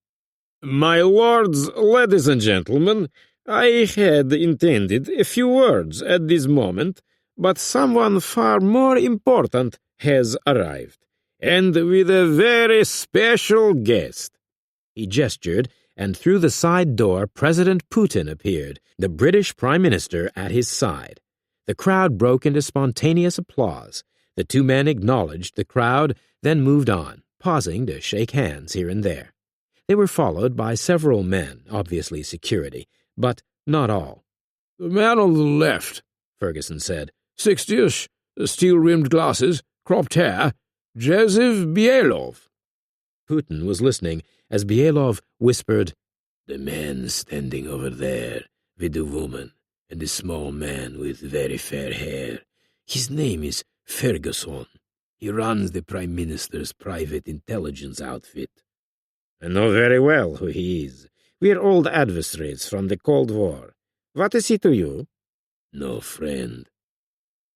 My lords, ladies and gentlemen, I had intended a few words at this moment, but someone far more important has arrived, and with a very special guest. He gestured, and through the side door President Putin appeared, the British Prime Minister at his side. The crowd broke into spontaneous applause. The 2 men acknowledged the crowd, then moved on, pausing to shake hands here and there. They were followed by several men, obviously security, but not all. "The man on the left," Ferguson said. 60ish, steel-rimmed glasses, cropped hair, Joseph Bielov. Putin was listening as Bielov whispered, "The man standing over there with the woman and the small man with very fair hair. His name is Ferguson. He runs the Prime Minister's private intelligence outfit." "I know very well who he is. We're old adversaries from the Cold War. What is he to you?" "No friend."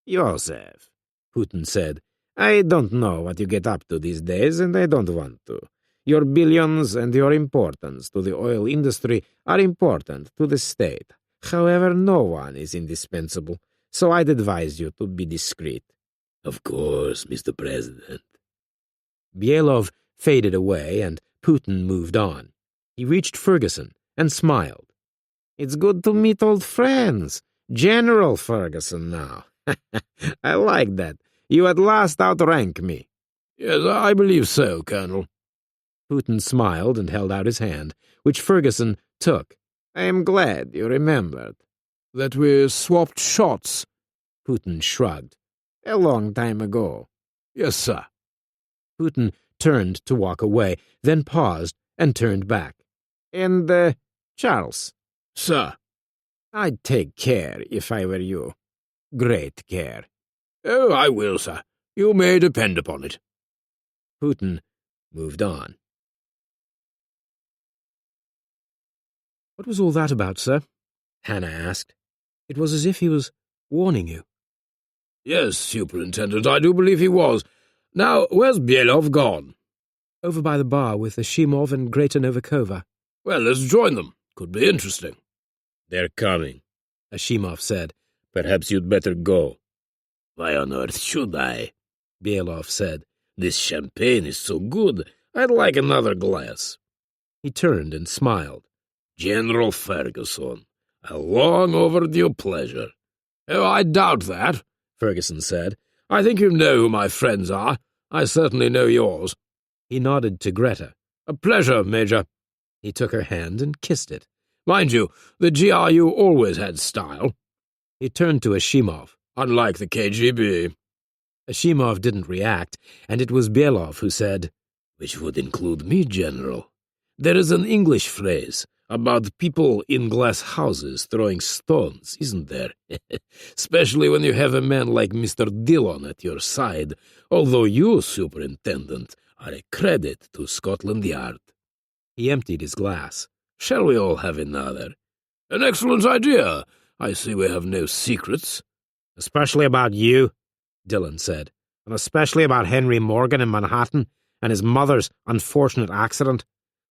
"Joseph," Putin said, "I don't know what you get up to these days, and I don't want to. Your billions and your importance to the oil industry are important to the state. However, no one is indispensable, so I'd advise you to be discreet." "Of course, Mr. President." Bielov faded away, and Putin moved on. He reached Ferguson and smiled. "It's good to meet old friends. General Ferguson now. I like that. You at last outrank me." "Yes, I believe so, Colonel." Putin smiled and held out his hand, which Ferguson took. "I am glad you remembered." "That we swapped shots?" Putin shrugged. "A long time ago." "Yes, sir." Putin turned to walk away, then paused and turned back. "And, Charles?" "Sir." "I'd take care if I were you. Great care." "Oh, I will, sir. You may depend upon it." Putin moved on. "What was all that about, sir?" Hannah asked. "It was as if he was warning you." "Yes, Superintendent, I do believe he was. Now, where's Bielov gone?" "Over by the bar with Ashimov and Greta Novikova." "Well, let's join them. Could be interesting." "They're coming," Ashimov said. "Perhaps you'd better go." "Why on earth should I?" Bielov said. "This champagne is so good, I'd like another glass." He turned and smiled. "General Ferguson, a long overdue pleasure." "Oh, I doubt that," Ferguson said. "I think you know who my friends are. I certainly know yours." He nodded to Greta. "A pleasure, Major." He took her hand and kissed it. "Mind you, the GRU always had style." He turned to Ashimov. "Unlike the KGB." Ashimov didn't react, and it was Bielov who said, "Which would include me, General. There is an English phrase about people in glass houses throwing stones, isn't there? Especially when you have a man like Mr. Dillon at your side, although you, Superintendent, are a credit to Scotland Yard." He emptied his glass. "Shall we all have another?" "An excellent idea. I see we have no secrets." "Especially about you," Dillon said, "and especially about Henry Morgan in Manhattan and his mother's unfortunate accident.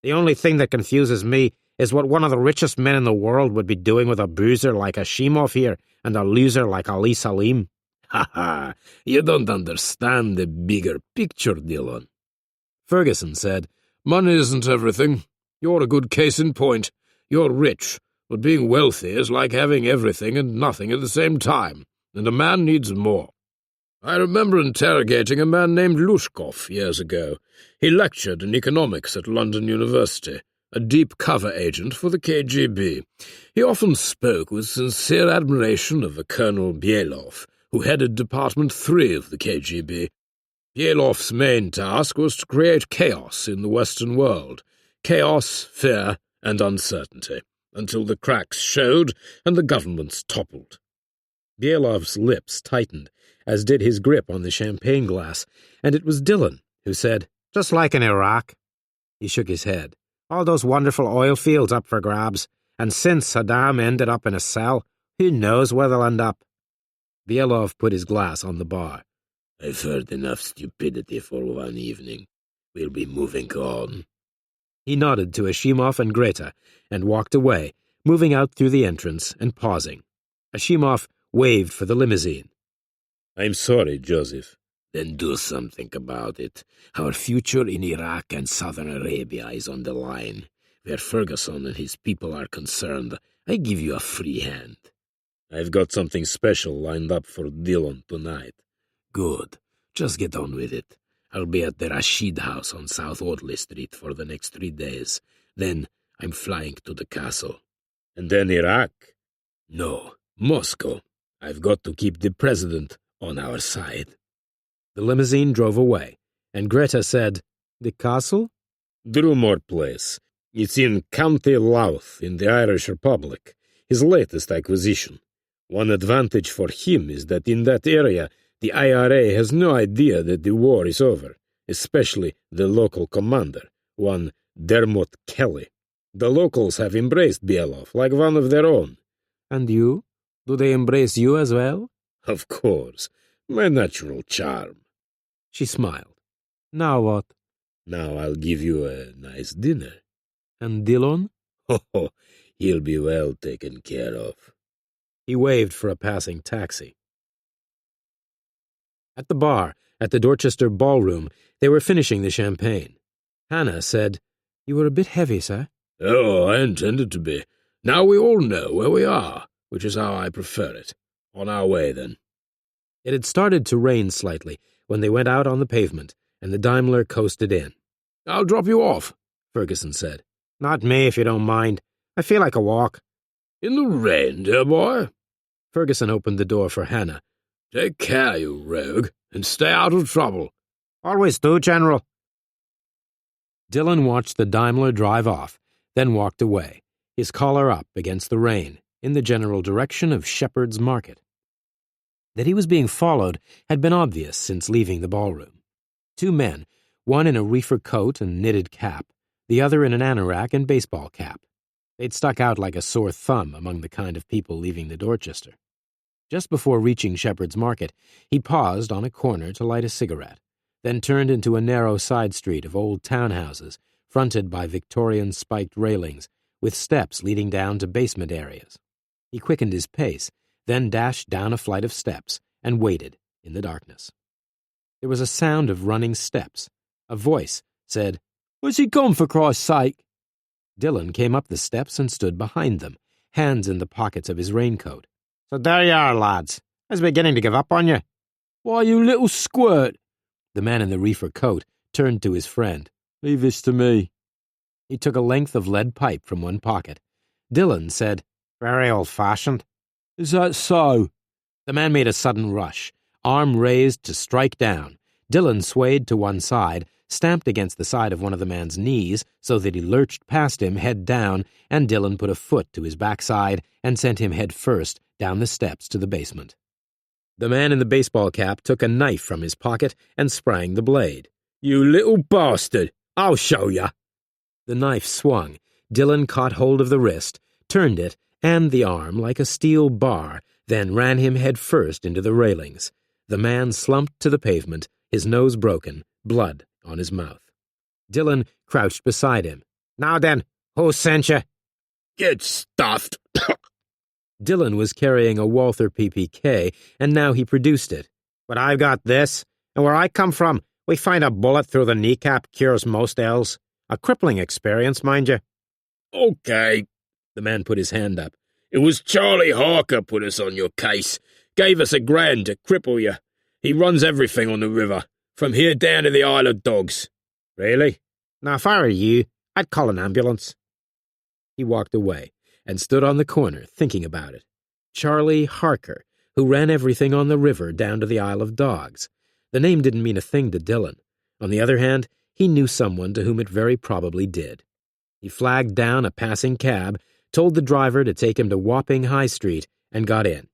The only thing that confuses me is what one of the richest men in the world would be doing with a boozer like Ashimov here and a loser like Ali Salim." "Ha! You don't understand the bigger picture, Dillon." Ferguson said, "Money isn't everything. You're a good case in point. You're rich, but being wealthy is like having everything and nothing at the same time, and a man needs more. I remember interrogating a man named Lushkov years ago. He lectured in economics at London University. a deep cover agent for the KGB. He often spoke with sincere admiration of a Colonel Bielov, who headed Department 3 of the KGB. Bielov's main task was to create chaos in the Western world. Chaos, fear, and uncertainty, until the cracks showed and the governments toppled. Bielov's lips tightened, as did his grip on the champagne glass, and it was Dillon who said, "Just like in Iraq." He shook his head. "All those wonderful oil fields up for grabs, and since Saddam ended up in a cell, who knows where they'll end up?" Bielov put his glass on the bar. "I've heard enough stupidity for one evening. We'll be moving on." He nodded to Ashimov and Greta and walked away, moving out through the entrance and pausing. Ashimov waved for the limousine. "I'm sorry, Joseph." "Then do something about it. Our future in Iraq and Southern Arabia is on the line. Where Ferguson and his people are concerned, I give you a free hand." "I've got something special lined up for Dillon tonight." "Good. Just get on with it. I'll be at the Rashid house on South Audley Street for the next 3 days. Then I'm flying to the castle." "And then Iraq?" "No, Moscow. I've got to keep the president on our side." The limousine drove away, and Greta said, "The castle?" "Drumore Place. It's in County Louth, in the Irish Republic. His latest acquisition. One advantage for him is that in that area the IRA has no idea that the war is over, especially the local commander, one Dermot Kelly. The locals have embraced Bielov like one of their own." "And you? Do they embrace you as well?" "Of course. My natural charm." She smiled. "Now what?" "Now I'll give you a nice dinner." "And Dillon?" "Oh, he'll be well taken care of." He waved for a passing taxi. At the bar, at the Dorchester ballroom, they were finishing the champagne. Hannah said, "You were a bit heavy, sir." "Oh, I intended to be. Now we all know where we are, which is how I prefer it. On our way, then." It had started to rain slightly when they went out on the pavement, and the Daimler coasted in. "I'll drop you off," Ferguson said. "Not me, if you don't mind. I feel like a walk." "In the rain, dear boy?" Ferguson opened the door for Hannah. "Take care, you rogue, and stay out of trouble." "Always do, General." Dillon watched the Daimler drive off, then walked away, his collar up against the rain, in the general direction of Shepherd's Market. That he was being followed had been obvious since leaving the ballroom. 2 men, one in a reefer coat and knitted cap, the other in an anorak and baseball cap. They'd stuck out like a sore thumb among the kind of people leaving the Dorchester. Just before reaching Shepherd's Market, he paused on a corner to light a cigarette, then turned into a narrow side street of old townhouses, fronted by Victorian spiked railings, with steps leading down to basement areas. He quickened his pace, then dashed down a flight of steps and waited in the darkness. There was a sound of running steps. A voice said, "Where's he gone, for Christ's sake?" Dillon came up the steps and stood behind them, hands in the pockets of his raincoat. "So there you are, lads. I was beginning to give up on you." "Why, you little squirt!" The man in the reefer coat turned to his friend. "Leave this to me." He took a length of lead pipe from one pocket. Dillon said, "Very old-fashioned." "Is that so?" The man made a sudden rush, arm raised to strike down. Dillon swayed to one side, stamped against the side of one of the man's knees so that he lurched past him head down, and Dillon put a foot to his backside and sent him head first down the steps to the basement. The man in the baseball cap took a knife from his pocket and sprang the blade. "You little bastard! I'll show ya!" The knife swung. Dillon caught hold of the wrist, turned it, and the arm like a steel bar, then ran him head first into the railings. The man slumped to the pavement, his nose broken, blood on his mouth. Dillon crouched beside him. "Now then, who sent you?" "Get stuffed!" Dillon was carrying a Walther PPK, and now he produced it. "But I've got this, and where I come from, we find a bullet through the kneecap cures most ills. A crippling experience, mind you." "Okay." The man put his hand up. "It was Charlie Harker put us on your case. Gave us $1,000 to cripple you. He runs everything on the river, from here down to the Isle of Dogs." "Really? Now, if I were you, I'd call an ambulance. He walked away and stood on the corner thinking about it. Charlie Harker, who ran everything on the river down to the Isle of Dogs. The name didn't mean a thing to Dillon. On the other hand, he knew someone to whom it very probably did. He flagged down a passing cab, told the driver to take him to Wapping High Street, and got in.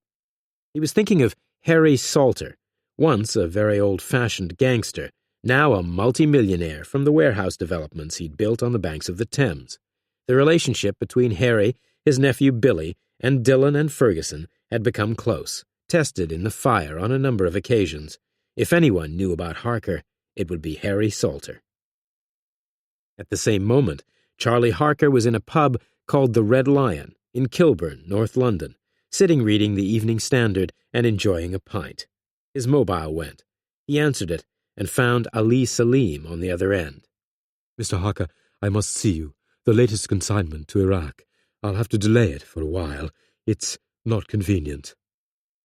He was thinking of Harry Salter, once a very old-fashioned gangster, now a multimillionaire from the warehouse developments he'd built on the banks of the Thames. The relationship between Harry, his nephew Billy, and Dillon and Ferguson had become close, tested in the fire on a number of occasions. If anyone knew about Harker, it would be Harry Salter. At the same moment, Charlie Harker was in a pub called the Red Lion in Kilburn, North London, sitting reading the Evening Standard and enjoying a pint. His mobile went. He answered it and found Ali Salim on the other end. Mr. Harker, I must see you. The latest consignment to Iraq. I'll have to delay it for a while. It's not convenient.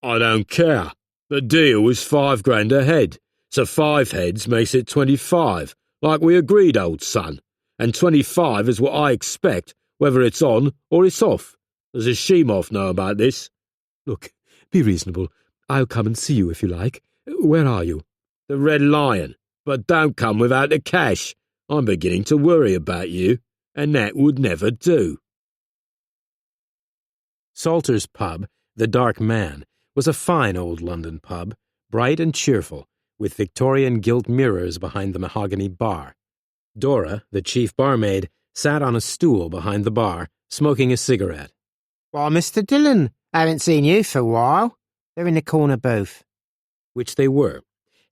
I don't care. The deal is $5,000 a head, so 5 heads makes it 25, like we agreed, old son. And 25 is what I expect, whether it's on or it's off. Does the Shemov know about this? Look, be reasonable. I'll come and see you if you like. Where are you? The Red Lion, but don't come without the cash. I'm beginning to worry about you, and that would never do. Salter's pub, the Dark Man, was a fine old London pub, bright and cheerful, with Victorian gilt mirrors behind the mahogany bar. Dora, the chief barmaid, sat on a stool behind the bar, smoking a cigarette. Well, Mr. Dillon, I haven't seen you for a while. They're in the corner booth. Which they were.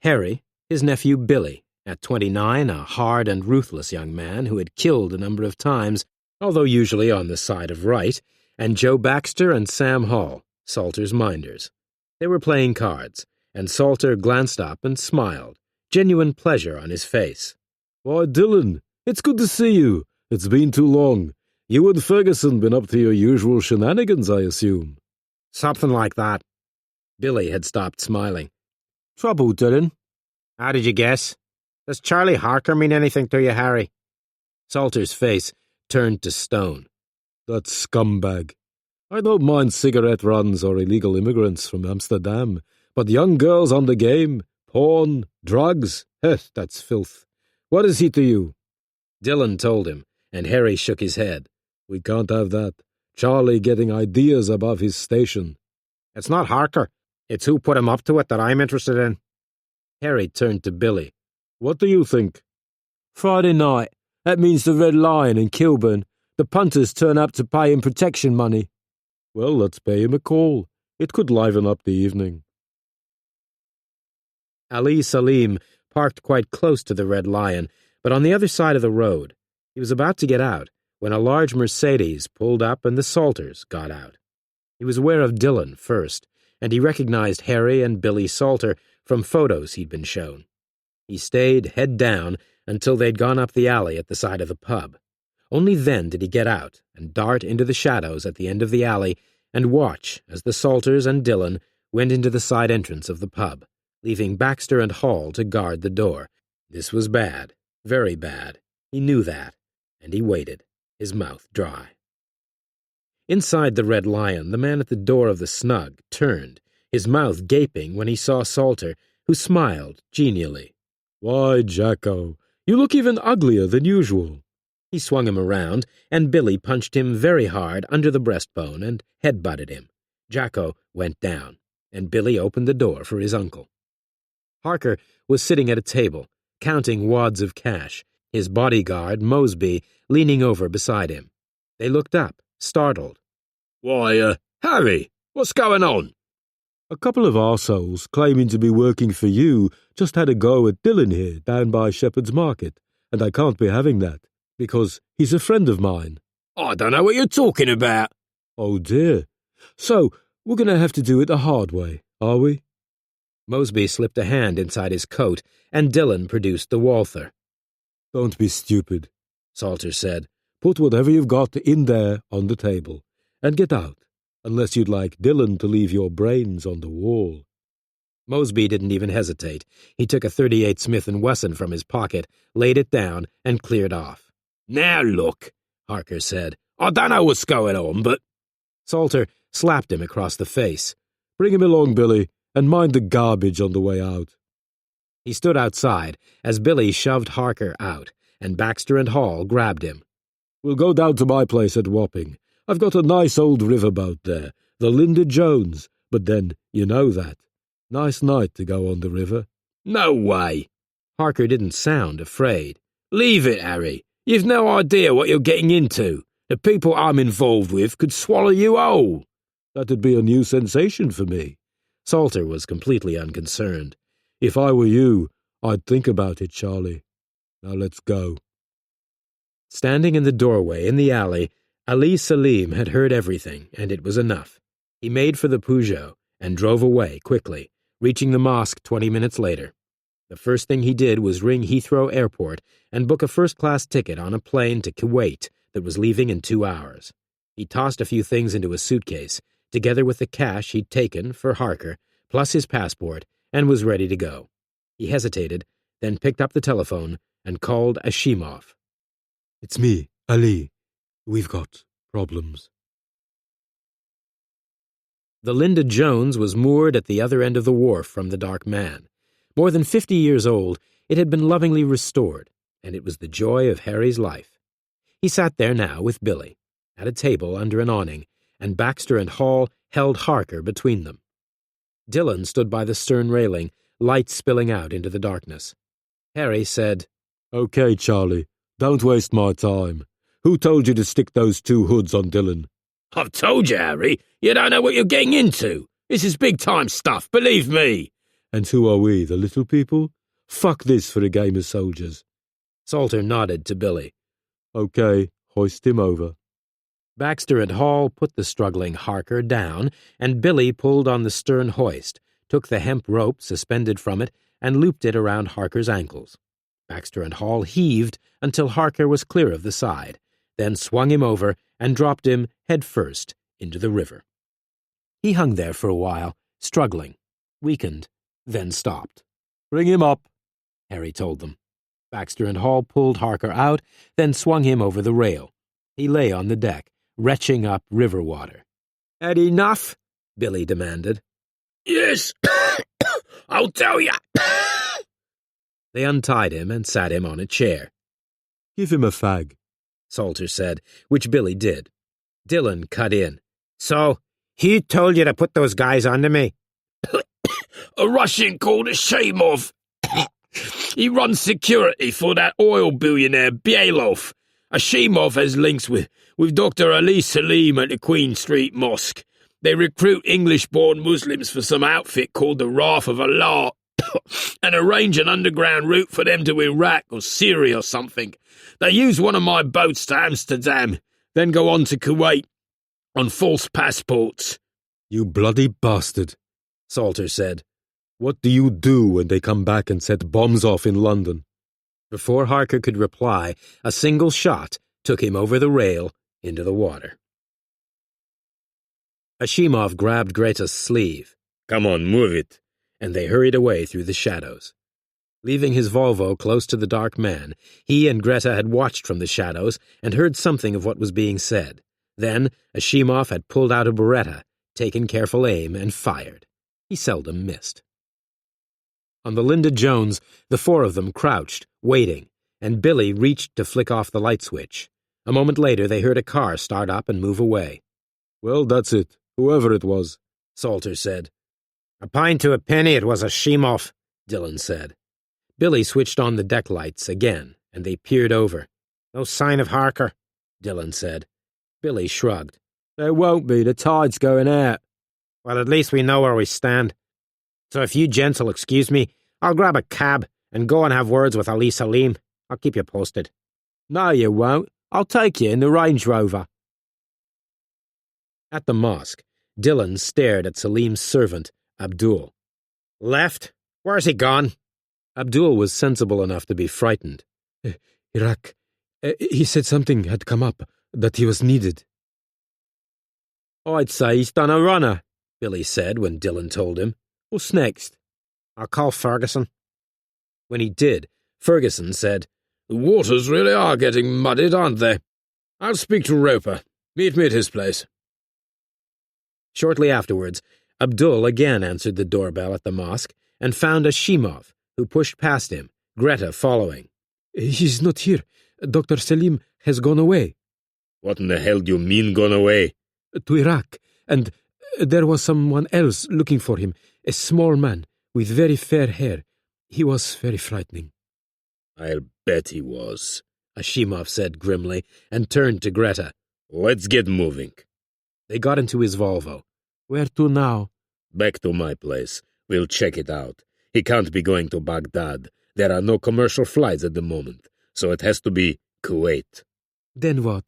Harry, his nephew Billy, at 29, a hard and ruthless young man who had killed a number of times, although usually on the side of right, and Joe Baxter and Sam Hall, Salter's minders. They were playing cards, and Salter glanced up and smiled, genuine pleasure on his face. Why, Dillon, it's good to see you. It's been too long. You and Ferguson been up to your usual shenanigans, I assume. Something like that. Billy had stopped smiling. Trouble, Dillon? How did you guess? Does Charlie Harker mean anything to you, Harry? Salter's face turned to stone. That scumbag. I don't mind cigarette runs or illegal immigrants from Amsterdam, but young girls on the game, porn, drugs, that's filth. What is he to you? Dillon told him, and Harry shook his head. We can't have that. Charlie getting ideas above his station. It's not Harker. It's who put him up to it that I'm interested in. Harry turned to Billy. What do you think? Friday night. That means the Red Lion in Kilburn. The punters turn up to pay him protection money. Well, let's pay him a call. It could liven up the evening. Ali Salim parked quite close to the Red Lion, but on the other side of the road. He was about to get out when a large Mercedes pulled up and the Salters got out. He was aware of Dillon first, and he recognized Harry and Billy Salter from photos he'd been shown. He stayed head down until they'd gone up the alley at the side of the pub. Only then did he get out and dart into the shadows at the end of the alley and watch as the Salters and Dillon went into the side entrance of the pub, leaving Baxter and Hall to guard the door. This was bad, very bad. He knew that, and he waited, his mouth dry. Inside the Red Lion, the man at the door of the snug turned, his mouth gaping when he saw Salter, who smiled genially. Why, Jacko, you look even uglier than usual. He swung him around, and Billy punched him very hard under the breastbone and head-butted him. Jacko went down, and Billy opened the door for his uncle. Harker was sitting at a table, counting wads of cash, his bodyguard, Mosby, leaning over beside him. They looked up, startled. Why, Harry, what's going on? A couple of arseholes claiming to be working for you just had a go at Dillon here down by Shepherd's Market, and I can't be having that, because he's a friend of mine. I don't know what you're talking about. Oh, dear. So, we're going to have to do it the hard way, are we? Mosby slipped a hand inside his coat, and Dillon produced the Walther. Don't be stupid, Salter said. Put whatever you've got in there on the table, and get out, unless you'd like Dillon to leave your brains on the wall. Mosby didn't even hesitate. He took a .38 Smith & Wesson from his pocket, laid it down, and cleared off. Now look, Harker said. I don't know what's going on, but... Salter slapped him across the face. Bring him along, Billy, and mind the garbage on the way out. He stood outside as Billy shoved Harker out, and Baxter and Hall grabbed him. We'll go down to my place at Wapping. I've got a nice old riverboat there, the Linda Jones, but then you know that. Nice night to go on the river. No way. Harker didn't sound afraid. Leave it, Harry. You've no idea what you're getting into. The people I'm involved with could swallow you whole. That'd be a new sensation for me. Salter was completely unconcerned. If I were you, I'd think about it, Charlie. Now let's go. Standing in the doorway in the alley, Ali Salim had heard everything, and it was enough. He made for the Peugeot and drove away quickly, reaching the mosque 20 minutes later. The first thing he did was ring Heathrow Airport and book a first-class ticket on a plane to Kuwait that was leaving in 2 hours. He tossed a few things into a suitcase, together with the cash he'd taken for Harker, plus his passport, and was ready to go. He hesitated, then picked up the telephone and called Ashimov. It's me, Ali. We've got problems. The Linda Jones was moored at the other end of the wharf from the Dark Man. More than 50 years old, it had been lovingly restored, and it was the joy of Harry's life. He sat there now with Billy, at a table under an awning, and Baxter and Hall held Harker between them. Dillon stood by the stern railing, light spilling out into the darkness. Harry said, Okay, Charlie, don't waste my time. Who told you to stick those 2 hoods on Dillon? I've told you, Harry. You don't know what you're getting into. This is big-time stuff, believe me. And who are we, the little people? Fuck this for a game of soldiers. Salter nodded to Billy. Okay, hoist him over. Baxter and Hall put the struggling Harker down, and Billy pulled on the stern hoist, took the hemp rope suspended from it, and looped it around Harker's ankles. Baxter and Hall heaved until Harker was clear of the side, then swung him over and dropped him head first into the river. He hung there for a while, struggling, weakened, then stopped. Bring him up, Harry told them. Baxter and Hall pulled Harker out, then swung him over the rail. He lay on the deck, retching up river water. Had enough? Billy demanded. Yes, I'll tell ya. They untied him and sat him on a chair. Give him a fag, Salter said, which Billy did. Dillon cut in. So, he told you to put those guys under me? A Russian called Ashimov. He runs security for that oil billionaire Bielov. Ashimov has links with Dr. Ali Salim at the Queen Street Mosque. They recruit English-born Muslims for some outfit called the Wrath of Allah and arrange an underground route for them to Iraq or Syria or something. They use one of my boats to Amsterdam, then go on to Kuwait on false passports. You bloody bastard, Salter said. What do you do when they come back and set bombs off in London? Before Harker could reply, a single shot took him over the rail into the water. Ashimov grabbed Greta's sleeve. Come on, move it. And they hurried away through the shadows. Leaving his Volvo close to the Dark Man, he and Greta had watched from the shadows and heard something of what was being said. Then Ashimov had pulled out a Beretta, taken careful aim, and fired. He seldom missed. On the Linda Jones, the 4 of them crouched, waiting, and Billy reached to flick off the light switch. A moment later, they heard a car start up and move away. Well, that's it, whoever it was, Salter said. A pint to a penny it was Ashimov, Dillon said. Billy switched on the deck lights again, and they peered over. No sign of Harker, Dillon said. Billy shrugged. There won't be, the tide's going out. Well, at least we know where we stand. So if you gents will excuse me, I'll grab a cab and go and have words with Ali Salim. I'll keep you posted. No, you won't. I'll take you in the Range Rover. At the mosque, Dillon stared at Salim's servant, Abdul. Left? Where's he gone? Abdul was sensible enough to be frightened. Iraq. He said something had come up, that he was needed. I'd say he's done a runner, Billy said when Dillon told him. What's next? I'll call Ferguson. When he did, Ferguson said, The waters really are getting muddied, aren't they? I'll speak to Roper. Meet me at his place. Shortly afterwards, Abdul again answered the doorbell at the mosque and found a Shimov, who pushed past him, Greta following. He's not here. Dr. Selim has gone away. What in the hell do you mean gone away? To Iraq, and there was someone else looking for him, a small man with very fair hair. He was very frightening. I'll bet he was, Ashimov said grimly, and turned to Greta. Let's get moving. They got into his Volvo. Where to now? Back to my place. We'll check it out. He can't be going to Baghdad. There are no commercial flights at the moment, so it has to be Kuwait. Then what?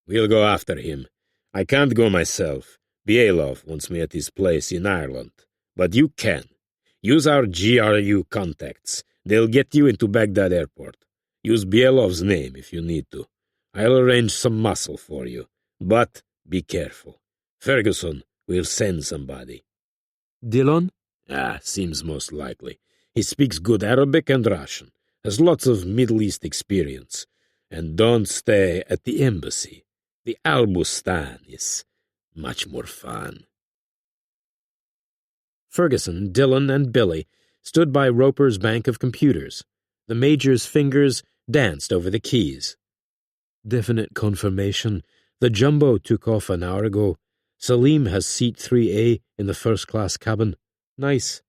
We'll go after him. I can't go myself. Bielov wants me at his place in Ireland. But you can. Use our GRU contacts. They'll get you into Baghdad airport. Use Bielov's name if you need to. I'll arrange some muscle for you. But be careful. Ferguson will send somebody. Dillon? Seems most likely. He speaks good Arabic and Russian. Has lots of Middle East experience. And don't stay at the embassy. The Al-Bustan is much more fun. Ferguson, Dillon, and Billy stood by Roper's bank of computers. The Major's fingers danced over the keys. Definite confirmation. The jumbo took off an hour ago. Selim has seat 3A in the first-class cabin. Nice.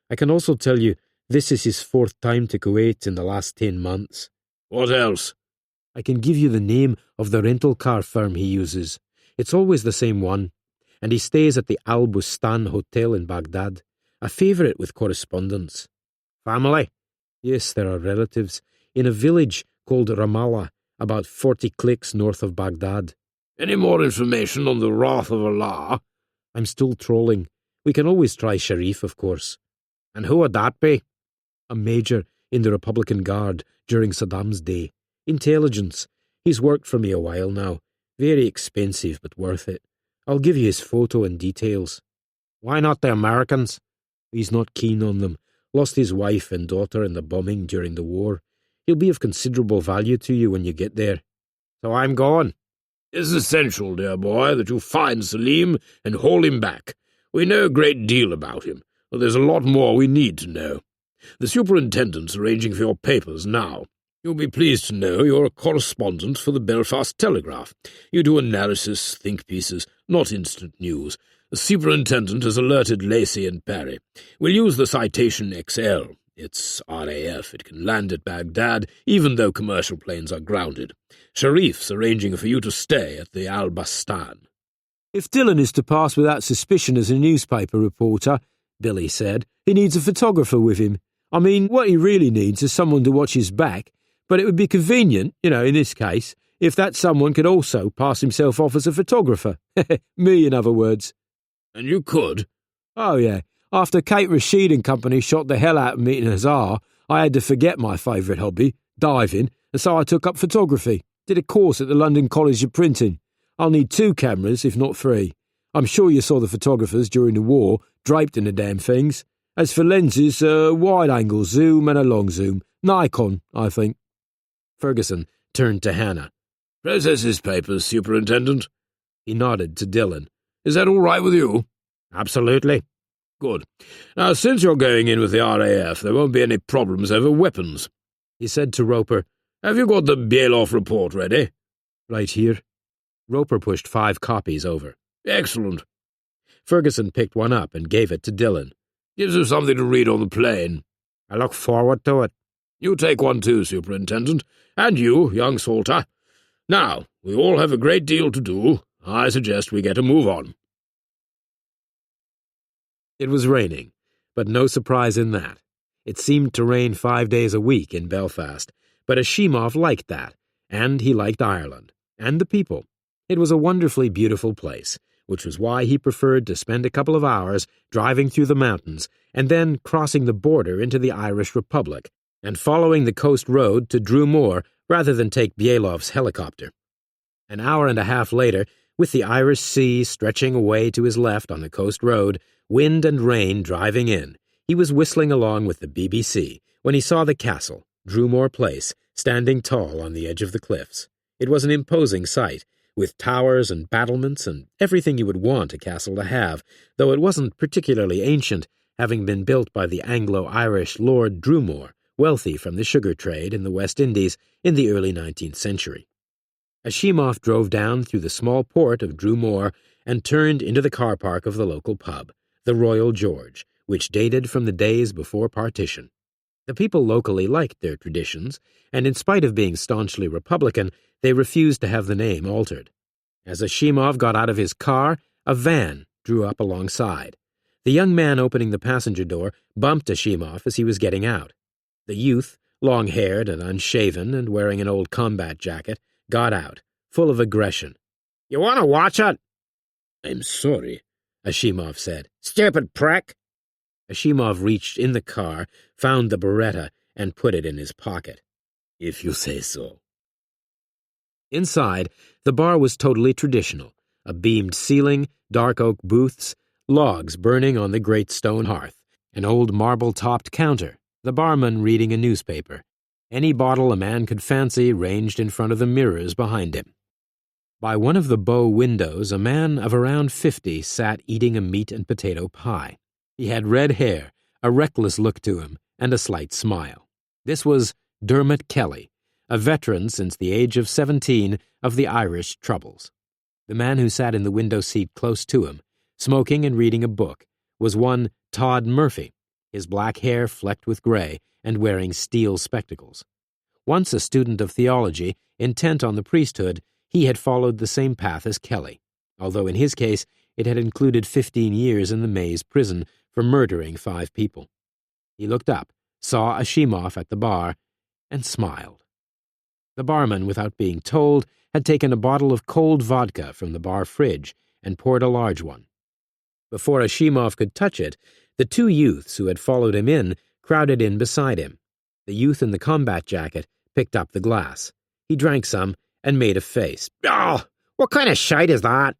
I can also tell you this is his 4th time to Kuwait in the last 10 months. What else? I can give you the name of the rental car firm he uses. It's always the same one. And he stays at the Al-Bustan Hotel in Baghdad, a favourite with correspondents. Family? Yes, there are relatives, in a village called Ramala, about 40 clicks north of Baghdad. Any more information on the wrath of Allah? I'm still trolling. We can always try Sharif, of course. And who would that be? A major in the Republican Guard during Saddam's day. Intelligence. He's worked for me a while now. Very expensive, but worth it. I'll give you his photo and details. Why not the Americans? He's not keen on them. Lost his wife and daughter in the bombing during the war. He'll be of considerable value to you when you get there. So I'm going. It's essential, dear boy, that you find Selim and haul him back. We know a great deal about him, but there's a lot more we need to know. The superintendent's arranging for your papers now. You'll be pleased to know you're a correspondent for the Belfast Telegraph. You do analysis, think pieces, not instant news. The superintendent has alerted Lacey and Parry. We'll use the Citation XL. It's RAF. It can land at Baghdad, even though commercial planes are grounded. Sharif's arranging for you to stay at the Al-Bustan. If Dillon is to pass without suspicion as a newspaper reporter, Billy said, he needs a photographer with him. I mean, what he really needs is someone to watch his back, but it would be convenient, in this case, if that someone could also pass himself off as a photographer. Me, in other words. And you could? Oh, yeah. After Kate Rashid and company shot the hell out of me in Hazar, I had to forget my favourite hobby, diving, and so I took up photography. Did a course at the London College of Printing. I'll need 2 cameras, if not 3. I'm sure you saw the photographers during the war, draped in the damn things. As for lenses, wide-angle zoom and a long zoom. Nikon, I think. Ferguson turned to Hannah. Process his papers, Superintendent. He nodded to Dillon. Is that all right with you? Absolutely. Good. Now, since you're going in with the RAF, there won't be any problems over weapons. He said to Roper, Have you got the Bielov report ready? Right here. Roper pushed 5 copies over. Excellent. Ferguson picked one up and gave it to Dillon. Gives us something to read on the plane. I look forward to it. You take one too, Superintendent. And you, young Salter. Now, we all have a great deal to do. I suggest we get a move on. It was raining, but no surprise in that. It seemed to rain 5 days a week in Belfast, but Ashimov liked that, and he liked Ireland, and the people. It was a wonderfully beautiful place, which was why he preferred to spend a couple of hours driving through the mountains and then crossing the border into the Irish Republic and following the coast road to Drumore rather than take Bielov's helicopter. An hour and a half later, with the Irish Sea stretching away to his left on the coast road, wind and rain driving in, he was whistling along with the BBC when he saw the castle, Drumore Place, standing tall on the edge of the cliffs. It was an imposing sight, with towers and battlements and everything you would want a castle to have, though it wasn't particularly ancient, having been built by the Anglo-Irish Lord Drumore, wealthy from the sugar trade in the West Indies in the early 19th century. Ashimov drove down through the small port of Drumore and turned into the car park of the local pub, the Royal George, which dated from the days before partition. The people locally liked their traditions, and in spite of being staunchly Republican, they refused to have the name altered. As Ashimov got out of his car, a van drew up alongside. The young man opening the passenger door bumped Ashimov as he was getting out. The youth, long-haired and unshaven and wearing an old combat jacket, got out, full of aggression. "You want to watch it?" I'm sorry, Ashimov said. "Stupid prick." Ashimov reached in the car, found the Beretta, and put it in his pocket. if you say so. Inside, the bar was totally traditional, a beamed ceiling, dark oak booths, logs burning on the great stone hearth, an old marble-topped counter, the barman reading a newspaper, any bottle a man could fancy ranged in front of the mirrors behind him. By one of the bow windows, a man of around 50 sat eating a meat and potato pie. He had red hair, a reckless look to him, and a slight smile. This was Dermot Kelly, a veteran since the age of 17 of the Irish Troubles. The man who sat in the window seat close to him, smoking and reading a book, was one Todd Murphy, his black hair flecked with gray and wearing steel spectacles. Once a student of theology, intent on the priesthood, he had followed the same path as Kelly, although in his case it had included 15 years in the Maze prison for murdering 5 people. He looked up, saw Ashimov at the bar, and smiled. The barman, without being told, had taken a bottle of cold vodka from the bar fridge and poured a large one. Before Ashimov could touch it, the 2 youths who had followed him in crowded in beside him. The youth in the combat jacket picked up the glass. He drank some and made a face. "Oh, what kind of shite is that?"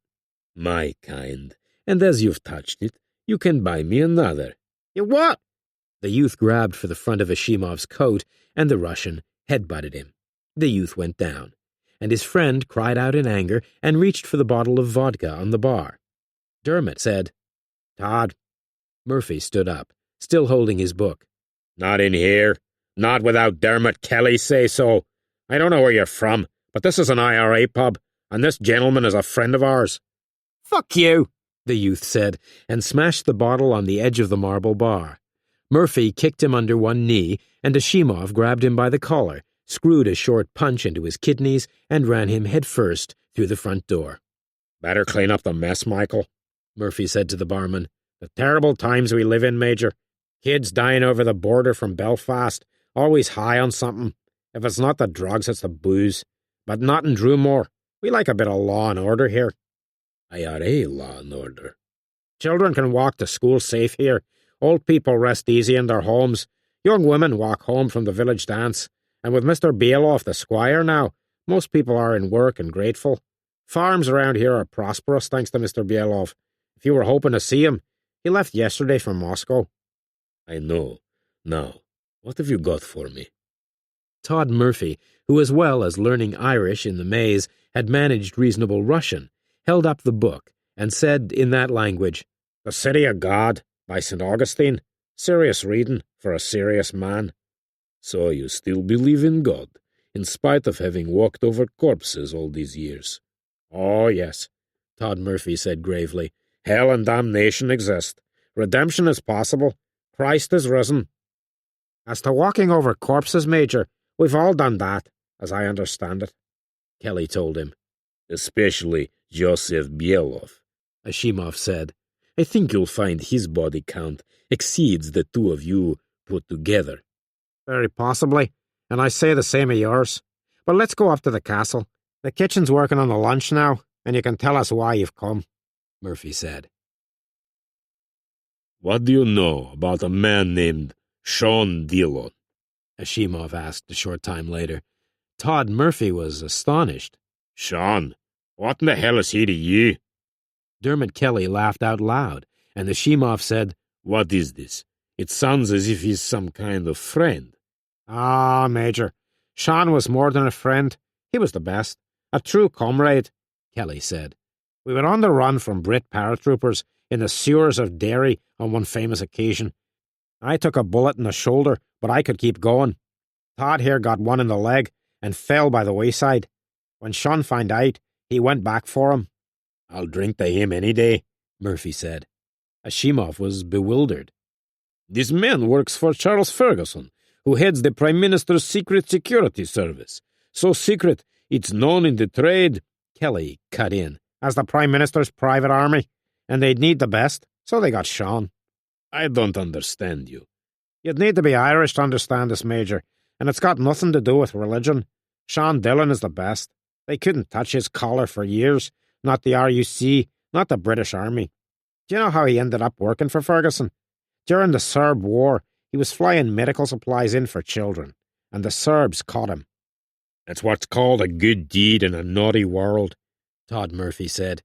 My kind, and as you've touched it, you can buy me another. "You what?" The youth grabbed for the front of Ashimov's coat, and the Russian head-butted him. The youth went down, and his friend cried out in anger and reached for the bottle of vodka on the bar. Dermot said, "Todd." Murphy stood up, still holding his book. "Not in here. Not without Dermot Kelly say so. I don't know where you're from, but this is an IRA pub, and this gentleman is a friend of ours." "Fuck you," the youth said, and smashed the bottle on the edge of the marble bar. Murphy kicked him under one knee, and Ashimov grabbed him by the collar, screwed a short punch into his kidneys, and ran him headfirst through the front door. "Better clean up the mess, Michael," Murphy said to the barman. "The terrible times we live in, Major. Kids dying over the border from Belfast, always high on something. If it's not the drugs, it's the booze. But not in Drumore. We like a bit of law and order here." IRA law and order. "Children can walk to school safe here. Old people rest easy in their homes. Young women walk home from the village dance. And with Mr. Bailoff, the squire now, most people are in work and grateful. Farms around here are prosperous thanks to Mr. Bailoff. If you were hoping to see him, he left yesterday for Moscow." I know. Now, what have you got for me? Todd Murphy, who as well as learning Irish in the Maze had managed reasonable Russian, held up the book and said in that language, "The City of God, by St. Augustine. Serious reading for a serious man." So you still believe in God, in spite of having walked over corpses all these years? "Oh, yes," Todd Murphy said gravely. "Hell and damnation exist. Redemption is possible. Christ is risen. As to walking over corpses, Major, we've all done that, as I understand it," Kelly told him. Especially Joseph Bailoff, Ashimov said. I think you'll find his body count exceeds the 2 of you put together. "Very possibly, and I say the same of yours. But let's go up to the castle. The kitchen's working on the lunch now, and you can tell us why you've come," Murphy said. What do you know about a man named Sean Dillon? Ashimov asked a short time later. Todd Murphy was astonished. "Sean, what in the hell is he to you?" Dermot Kelly laughed out loud, and Ashimov said, What is this? It sounds as if he's some kind of friend. "Ah, Major, Sean was more than a friend. He was the best. A true comrade, Kelly said. We were on the run from Brit paratroopers in the sewers of Derry on one famous occasion. I took a bullet in the shoulder, but I could keep going. Todd here got one in the leg and fell by the wayside. When Sean found out, he went back for him. I'll drink to him any day, Murphy said. Ashimov was bewildered. This man works for Charles Ferguson, who heads the Prime Minister's Secret Security Service. So secret, it's known in the trade, Kelly cut in. As the Prime Minister's private army, and they'd need the best, so they got Sean. I don't understand you. You'd need to be Irish to understand this, Major, and it's got nothing to do with religion. Sean Dillon is the best. They couldn't touch his collar for years, not the RUC, not the British Army. Do you know how he ended up working for Ferguson? During the Serb War, he was flying medical supplies in for children, and the Serbs caught him. That's what's called a good deed in a naughty world, Todd Murphy said.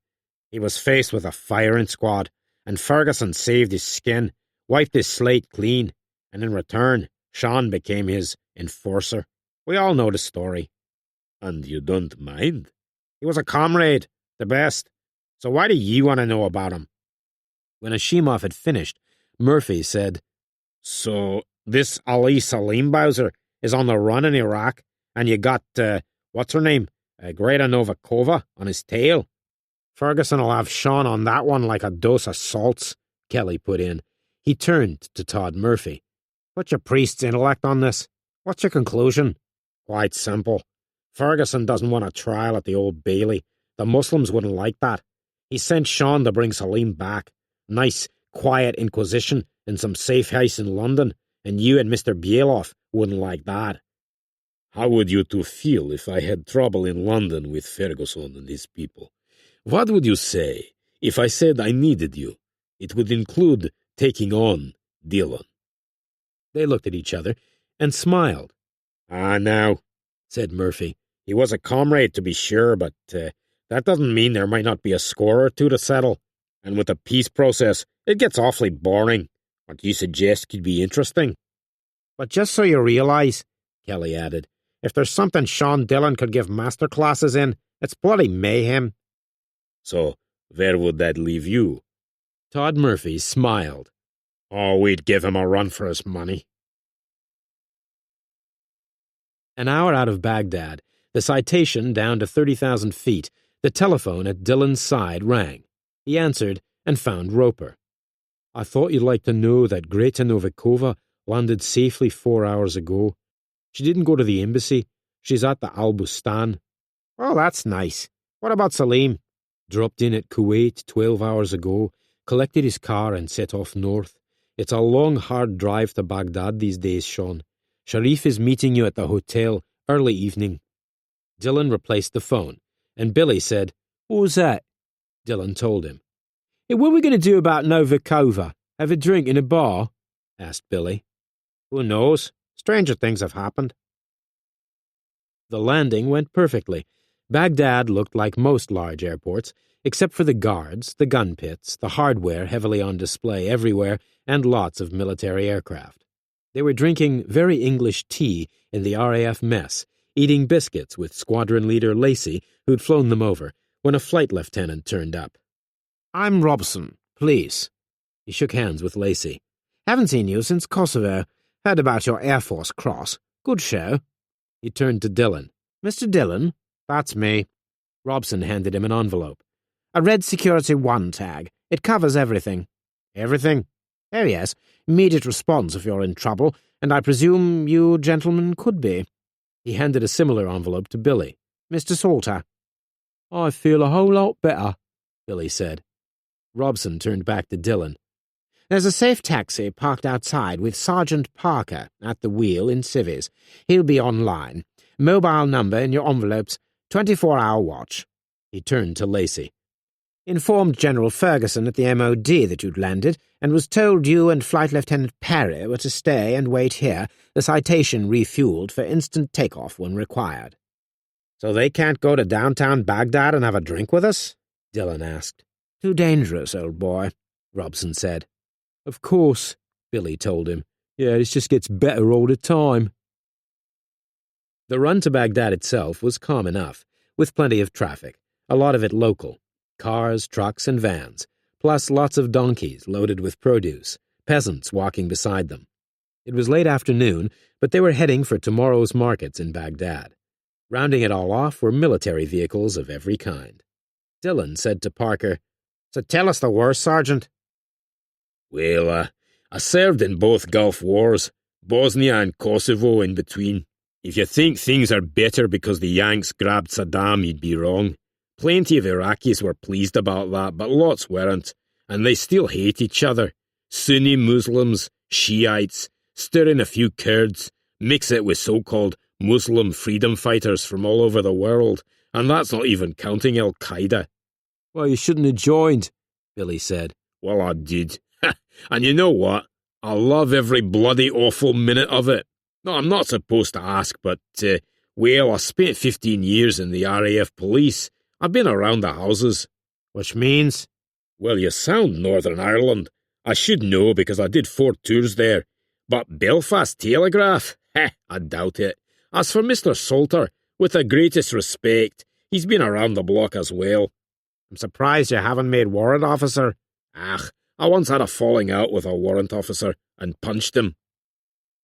He was faced with a firing squad, and Ferguson saved his skin, wiped his slate clean, and in return, Sean became his enforcer. We all know the story. And you don't mind? He was a comrade, the best. So why do you want to know about him? When Ashimov had finished, Murphy said, So this Ali Salim Bowser is on the run in Iraq, and you got, what's her name? Greta Novikova on his tail. Ferguson will have Sean on that one like a dose of salts, Kelly put in. He turned to Todd Murphy. Put your priest's intellect on this. What's your conclusion? Quite simple. Ferguson doesn't want a trial at the Old Bailey. The Muslims wouldn't like that. He sent Sean to bring Salim back. Nice, quiet inquisition in some safe house in London, and you and Mr. Bieloff wouldn't like that. How would you two feel if I had trouble in London with Ferguson and his people? What would you say if I said I needed you? It would include taking on Dillon. They looked at each other and smiled. Now, said Murphy. He was a comrade, to be sure, but that doesn't mean there might not be a score or two to settle. And with the peace process, it gets awfully boring. What you suggest could be interesting. But just so you realize, Kelly added, if there's something Sean Dillon could give master classes in, it's bloody mayhem. So, where would that leave you? Todd Murphy smiled. Oh, we'd give him a run for his money. An hour out of Baghdad, the citation down to 30,000 feet, the telephone at Dillon's side rang. He answered and found Roper. I thought you'd like to know that Greta Novikova landed safely 4 hours ago. She didn't go to the embassy. She's at the Al-Bustan. Oh, that's nice. What about Salim? Dropped in at Kuwait 12 hours ago, collected his car and set off north. It's a long, hard drive to Baghdad these days, Sean. Sharif is meeting you at the hotel early evening. Dillon replaced the phone, and Billy said, What was that? Dillon told him. Hey, what are we going to do about Novikova? Have a drink in a bar? Asked Billy. Who knows? Stranger things have happened. The landing went perfectly. Baghdad looked like most large airports, except for the guards, the gun pits, the hardware heavily on display everywhere, and lots of military aircraft. They were drinking very English tea in the RAF mess, eating biscuits with squadron leader Lacey, who'd flown them over, when a flight lieutenant turned up. I'm Robson, please. He shook hands with Lacey. Haven't seen you since Kosovo. Heard about your Air Force cross. Good show. He turned to Dillon. Mr. Dillon? That's me. Robson handed him an envelope. A red Security 1 tag. It covers everything. Everything? Oh, yes. Immediate response if you're in trouble, and I presume you gentlemen could be. He handed a similar envelope to Billy. Mr. Salter. I feel a whole lot better, Billy said. Robson turned back to Dillon. There's a safe taxi parked outside with Sergeant Parker at the wheel in civvies. He'll be online. Mobile number in your envelopes. 24-hour watch. He turned to Lacey. Informed General Ferguson at the MOD that you'd landed, and was told you and Flight Lieutenant Parry were to stay and wait here, the citation refueled for instant takeoff when required. So they can't go to downtown Baghdad and have a drink with us? Dillon asked. Too dangerous, old boy, Robson said. Of course, Billy told him. Yeah, this just gets better all the time. The run to Baghdad itself was calm enough, with plenty of traffic, a lot of it local. Cars, trucks, and vans, plus lots of donkeys loaded with produce, peasants walking beside them. It was late afternoon, but they were heading for tomorrow's markets in Baghdad. Rounding it all off were military vehicles of every kind. Dillon said to Parker, "So tell us the worst, Sergeant." Well, I served in both Gulf Wars, Bosnia and Kosovo in between. If you think things are better because the Yanks grabbed Saddam, you'd be wrong. Plenty of Iraqis were pleased about that, but lots weren't, and they still hate each other. Sunni Muslims, Shiites, stir in a few Kurds, mix it with so-called Muslim freedom fighters from all over the world, and that's not even counting Al-Qaeda. Well, you shouldn't have joined, Billy said. Well, I did. And you know what? I love every bloody awful minute of it. No, I'm not supposed to ask, but, well, I spent 15 years in the RAF police. I've been around the houses. Which means? Well, you sound Northern Ireland. I should know because I did 4 tours there. But Belfast Telegraph? I doubt it. As for Mr. Salter, with the greatest respect, he's been around the block as well. I'm surprised you haven't made warrant officer. I once had a falling out with a warrant officer and punched him.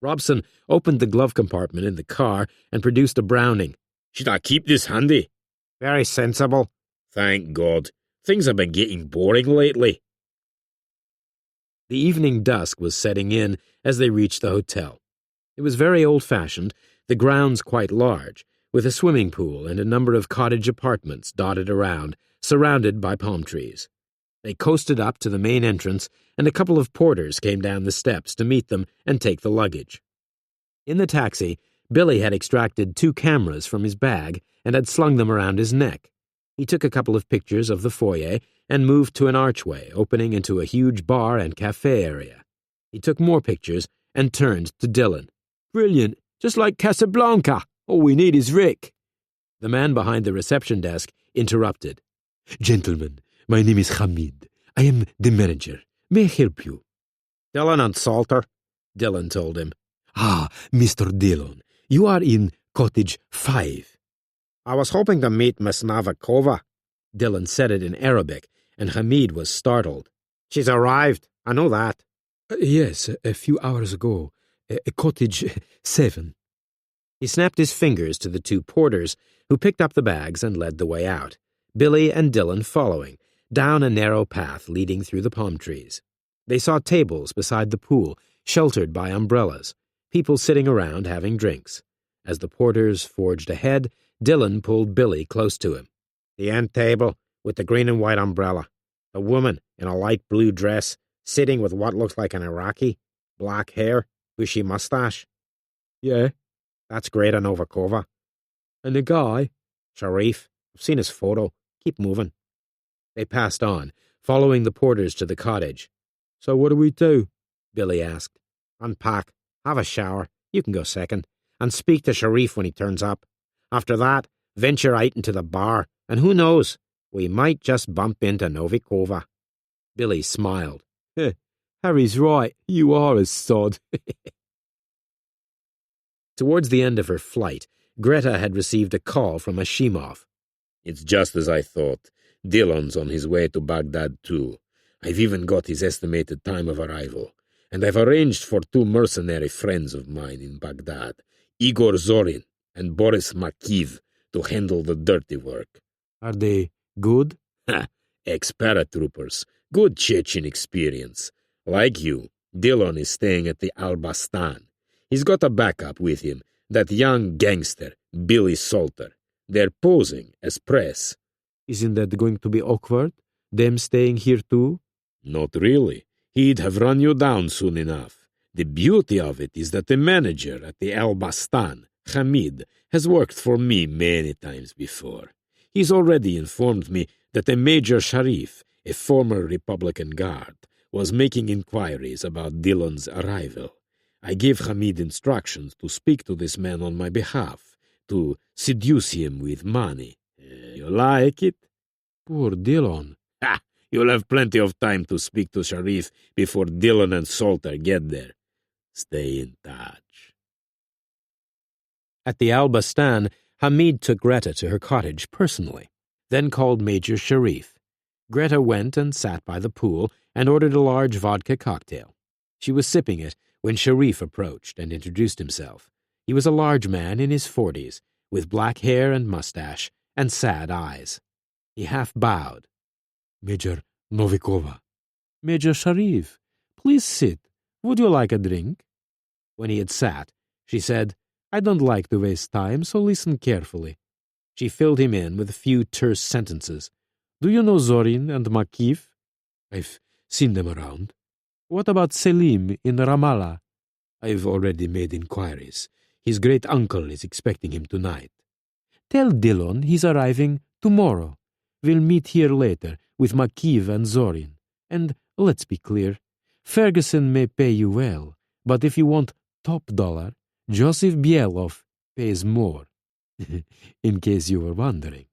Robson opened the glove compartment in the car and produced a Browning. Should I keep this handy? Very sensible. Thank God. Things have been getting boring lately. The evening dusk was setting in as they reached the hotel. It was very old-fashioned, the grounds quite large, with a swimming pool and a number of cottage apartments dotted around, surrounded by palm trees. They coasted up to the main entrance, and a couple of porters came down the steps to meet them and take the luggage. In the taxi, Billy had extracted 2 cameras from his bag and had slung them around his neck. He took a couple of pictures of the foyer and moved to an archway opening into a huge bar and cafe area. He took more pictures and turned to Dillon. Brilliant, just like Casablanca. All we need is Rick. The man behind the reception desk interrupted. Gentlemen, my name is Hamid. I am the manager. May I help you? Dillon and Salter, Dillon told him. Ah, Mr. Dillon, you are in cottage 5. I was hoping to meet Miss Novikova. Dillon said it in Arabic, and Hamid was startled. She's arrived, I know that. Yes, a few hours ago. Cottage 7. He snapped his fingers to the 2 porters, who picked up the bags and led the way out, Billy and Dillon following, down a narrow path leading through the palm trees. They saw tables beside the pool, sheltered by umbrellas, people sitting around having drinks. As the porters forged ahead, Dillon pulled Billy close to him. The end table, with the green and white umbrella. A woman in a light blue dress, sitting with what looks like an Iraqi, black hair, bushy mustache. Yeah. That's Greta Novikova. And the guy? Sharif. I've seen his photo. Keep moving. They passed on, following the porters to the cottage. So what do we do? Billy asked. Unpack, have a shower, you can go second, and speak to Sharif when he turns up. After that, venture out into the bar, and who knows, we might just bump into Novikova. Billy smiled. Harry's right, you are a sod. Towards the end of her flight, Greta had received a call from Ashimov. It's just as I thought. Dillon's on his way to Baghdad too. I've even got his estimated time of arrival. And I've arranged for 2 mercenary friends of mine in Baghdad, Igor Zorin and Boris Makiv, to handle the dirty work. Are they good? Ex-paratroopers. Good Chechen experience. Like you, Dillon is staying at the Al-Bastan. He's got a backup with him, that young gangster, Billy Salter. They're posing as press. Isn't that going to be awkward? Them staying here too? Not really. He'd have run you down soon enough. The beauty of it is that the manager at the Al-Bastan, Hamid, has worked for me many times before. He's already informed me that a Major Sharif, a former Republican guard, was making inquiries about Dillon's arrival. I gave Hamid instructions to speak to this man on my behalf, to seduce him with money. You like it? Poor Dillon. You'll have plenty of time to speak to Sharif before Dillon and Salter get there. Stay in touch. At the Al-Bastan, Hamid took Greta to her cottage personally, then called Major Sharif. Greta went and sat by the pool and ordered a large vodka cocktail. She was sipping it when Sharif approached and introduced himself. He was a large man in his 40s, with black hair and mustache and sad eyes. He half bowed. Major Novikova. Major Sharif, please sit. Would you like a drink? When he had sat, she said, I don't like to waste time, so listen carefully. She filled him in with a few terse sentences. Do you know Zorin and Makif? I've seen them around. What about Selim in Ramala? I've already made inquiries. His great-uncle is expecting him tonight. Tell Dillon he's arriving tomorrow. We'll meet here later with Makif and Zorin. And let's be clear, Ferguson may pay you well, but if you want top dollar, Joseph Bielov pays more. In case you were wondering.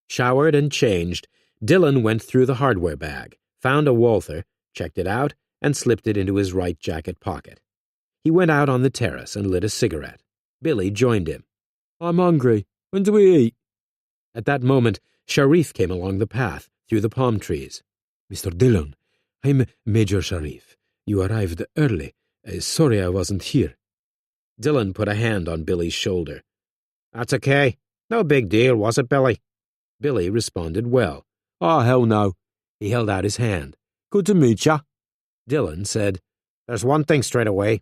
Showered and changed, Dillon went through the hardware bag, found a Walther, checked it out, and slipped it into his right jacket pocket. He went out on the terrace and lit a cigarette. Billy joined him. I'm hungry. When do we eat? At that moment, Sharif came along the path, through the palm trees. Mr. Dillon, I'm Major Sharif. You arrived early. Sorry I wasn't here. Dillon put a hand on Billy's shoulder. That's okay. No big deal, was it, Billy? Billy responded well. Oh, hell no. He held out his hand. Good to meet ya. Dillon said, There's one thing straight away.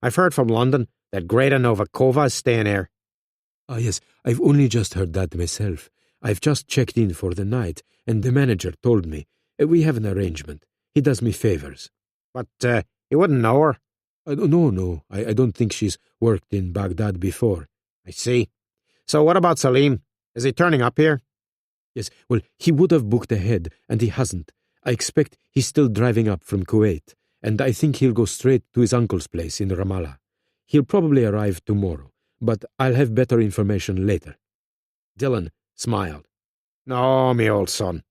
I've heard from London that Greta Novikova is staying here. Ah, yes, I've only just heard that myself. I've just checked in for the night, and the manager told me. We have an arrangement. He does me favors. But, you wouldn't know her? No, I don't think she's worked in Baghdad before. I see. So what about Salim? Is he turning up here? Yes, well, he would have booked ahead, and he hasn't. I expect he's still driving up from Kuwait, and I think he'll go straight to his uncle's place in Ramala. He'll probably arrive tomorrow, but I'll have better information later. Dillon smiled. No, me old son.